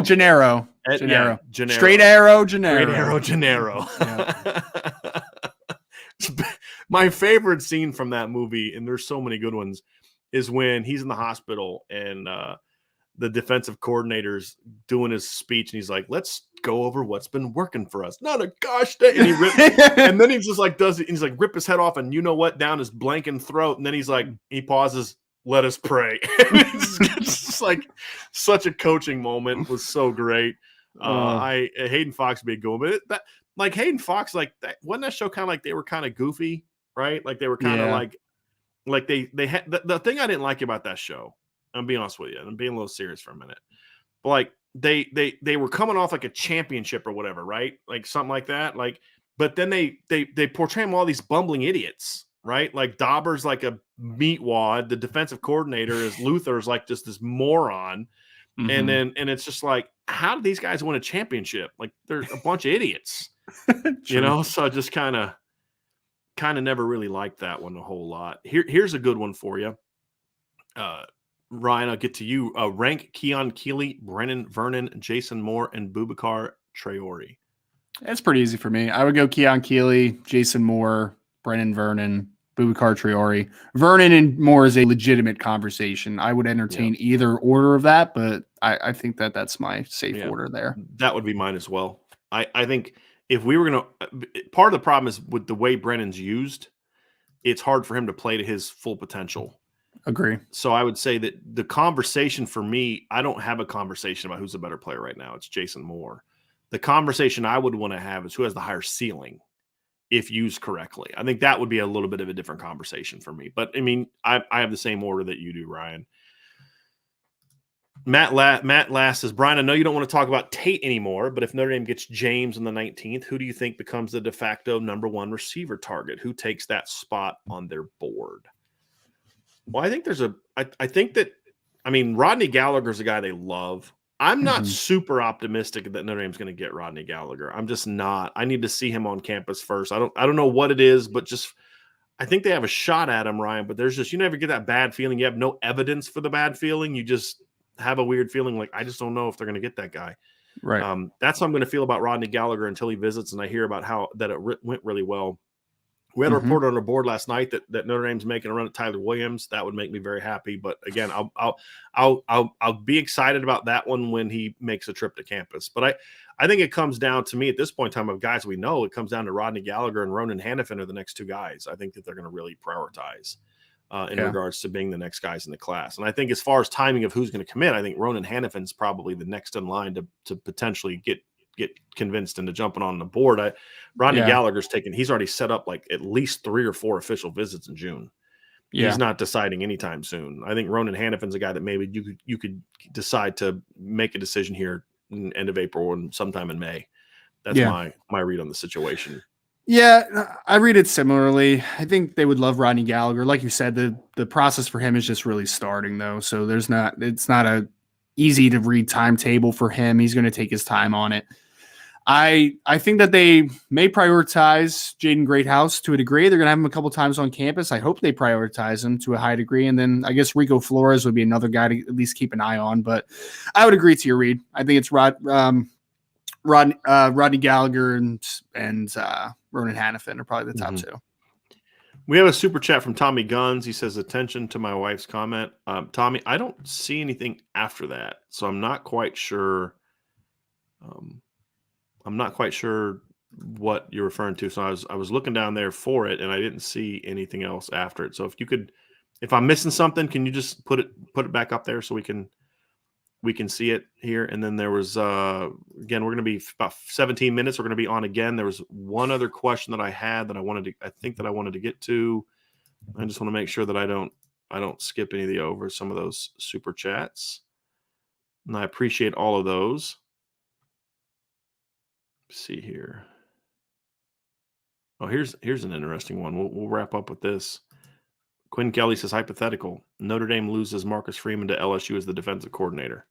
Gennaro. Gennaro. Straight Arrow, Gennaro. Straight Arrow, Gennaro. Yeah. My favorite scene from that movie, and there's so many good ones, is when he's in the hospital and the defensive coordinator's doing his speech, and he's like, "Let's go over what's been working for us." Not a gosh dang. And he and then he just like does it. He's like rip his head off, and down his blanking throat, and then he's like, he pauses. Let us pray. It's just like such a coaching moment. It was so great. Hayden Fox would be a good one, but like Hayden Fox, like that wasn't that show kind of like they were kind of goofy, right? Like they were kind of like they had the thing I didn't like about that show. I'm being honest with you, and I'm being a little serious for a minute. But like they were coming off like a championship or whatever, right? Like something like that. Like, but then they portray them all these bumbling idiots, right? Like Dauber's like a meatwad. The defensive coordinator is Luther's like just this moron. Mm-hmm. And it's just like, how do these guys win a championship? Like they're a bunch of idiots, So I just kind of never really liked that one a whole lot. Here's a good one for you. Ryan, I'll get to you. Rank Keon Keeley, Brennan Vernon, Jason Moore, and Boubacar Traore. That's pretty easy for me. I would go Keon Keeley, Jason Moore, Brennan Vernon, Boubacar Traore. Vernon and Moore is a legitimate conversation. I would entertain either order of that, but I think that's my safe order there. That would be mine as well. I think if we were going to – part of the problem is with the way Brennan's used, it's hard for him to play to his full potential. Agree. So I would say that the conversation for me, I don't have a conversation about who's a better player right now. It's Jason Moore. The conversation I would want to have is who has the higher ceiling if used correctly. I think that would be a little bit of a different conversation for me. But, I mean, I have the same order that you do, Ryan. Matt Last says, Brian, I know you don't want to talk about Tate anymore, but if Notre Dame gets James on the 19th, who do you think becomes the de facto number one receiver target? Who takes that spot on their board? Well, I think Rodney Gallagher's a guy they love. I'm not super optimistic that Notre Dame's going to get Rodney Gallagher. I'm just not. I need to see him on campus first. I don't know what it is, but just I think they have a shot at him, Ryan, but there's just, you never get that bad feeling. You have no evidence for the bad feeling. You just have a weird feeling like, I just don't know if they're going to get that guy. Right. That's how I'm going to feel about Rodney Gallagher until he visits and I hear about how that it went really well. We had a report on our board last night that Notre Dame's making a run at Tyler Williams. That would make me very happy. But again, I'll be excited about that one when he makes a trip to campus. But I think it comes down to me at this point in time of guys we know. It comes down to Rodney Gallagher and Ronan Hannafin are the next two guys. I think that they're going to really prioritize in regards to being the next guys in the class. And I think as far as timing of who's going to commit, I think Ronan Hannafin's probably the next in line to potentially get convinced into jumping on the board. Rodney Gallagher's he's already set up like at least 3 or 4 official visits in June. Yeah. He's not deciding anytime soon. I think Ronan Hannafin's a guy that maybe you could decide to make a decision here in end of April and sometime in May. That's my read on the situation. Yeah, I read it similarly. I think they would love Rodney Gallagher. Like you said, the process for him is just really starting though. So it's not a easy to read timetable for him. He's going to take his time on it. I think that they may prioritize Jaden Greathouse to a degree. They're going to have him a couple times on campus. I hope they prioritize him to a high degree. And then I guess Rico Flores would be another guy to at least keep an eye on. But I would agree to your read. I think it's Rodney Gallagher and Ronan Hannafin are probably the top two. We have a super chat from Tommy Guns. He says, attention to my wife's comment. Tommy, I don't see anything after that. So I'm not quite sure. I'm not quite sure what you're referring to. So I was looking down there for it and I didn't see anything else after it. So if If I'm missing something, can you just put it back up there so we can see it here? And then there was again, we're going to be about 17 minutes. We're going to be on again. There was one other question that I had that I wanted to get to. I just want to make sure that I don't skip any of the over some of those super chats. And I appreciate all of those. Let's see here. Oh, here's an interesting one. We'll wrap up with this. Quinn Kelly says, hypothetical. Notre Dame loses Marcus Freeman to LSU as the defensive coordinator.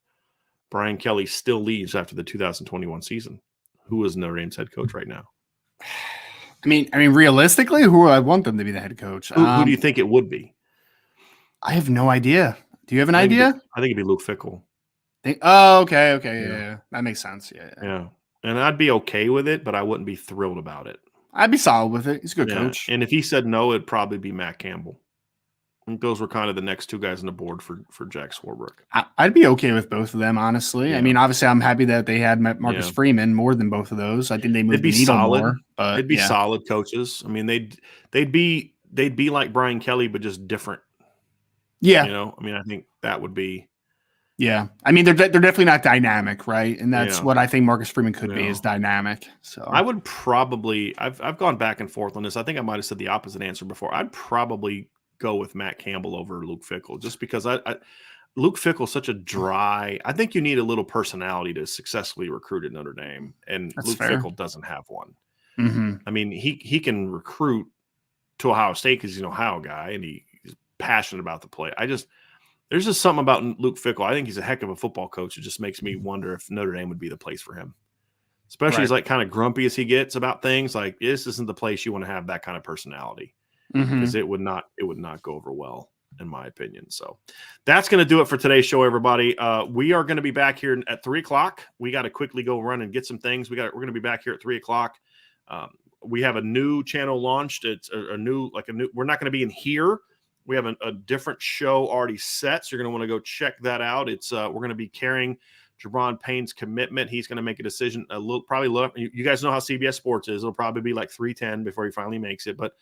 Brian Kelly still leaves after the 2021 season. Who is Notre Dame's head coach right now? I mean, realistically, who would I want them to be the head coach? Who do you think it would be? I have no idea. Do you have an idea? I think it'd be Luke Fickell. Okay. Yeah. That makes sense. Yeah. And I'd be okay with it, but I wouldn't be thrilled about it. I'd be solid with it. He's a good coach. And if he said no, it'd probably be Matt Campbell. I think those were kind of the next two guys on the board for Jack Swarbrick. I'd be okay with both of them, honestly. Yeah. I mean, obviously, I'm happy that they had Marcus Freeman more than both of those. I think they moved the needle more. But they'd be solid coaches. I mean, they'd be like Brian Kelly, but just different. Yeah. I mean, I think that would be. Yeah. I mean, they're definitely not dynamic, right? And that's what I think Marcus Freeman could be, is dynamic. So I would probably, I've gone back and forth on this. I think I might have said the opposite answer before. I'd probably go with Matt Campbell over Luke Fickell, just because Luke Fickell's such a dry. I think you need a little personality to successfully recruit at Notre Dame, and that's Luke fair. Fickell doesn't have one. Mm-hmm. I mean, he can recruit to Ohio State because he's an Ohio guy and he's passionate about the play. There's just something about Luke Fickell. I think he's a heck of a football coach. It just makes me wonder if Notre Dame would be the place for him. Especially as like kind of grumpy as he gets about things. Like, this isn't the place you want to have that kind of personality, because it would not go over well, in my opinion. So that's going to do it for today's show, everybody. We are going to be back here at 3:00. We got to quickly go run and get some things. We're going to be back here at 3:00. We have a new channel launched. It's a new. We're not going to be in here. We have a different show already set, so you're going to want to go check that out. It's we're going to be carrying Jabron Payne's commitment. He's going to make a decision. You guys know how CBS Sports is. It'll probably be like 3:10 before he finally makes it. But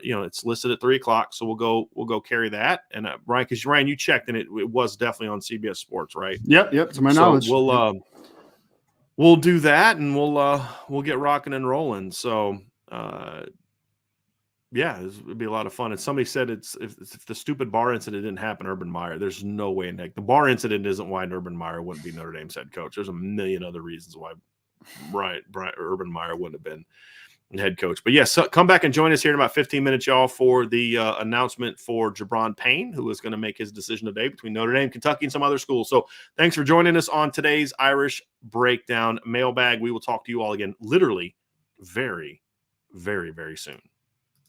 it's listed at 3:00, so we'll go carry that. And Ryan, because Ryan, you checked, and it was definitely on CBS Sports, right? Yep. To my knowledge, we'll do that, and we'll get rocking and rolling. So. Yeah, it would be a lot of fun. And somebody said if the stupid bar incident didn't happen, Urban Meyer, there's no way in heck. The bar incident isn't why Urban Meyer wouldn't be Notre Dame's head coach. There's a million other reasons why Urban Meyer wouldn't have been head coach. But yes, come back and join us here in about 15 minutes, y'all, for the announcement for Jabron Payne, who is going to make his decision today between Notre Dame, Kentucky, and some other schools. So thanks for joining us on today's Irish Breakdown Mailbag. We will talk to you all again literally very, very, very soon.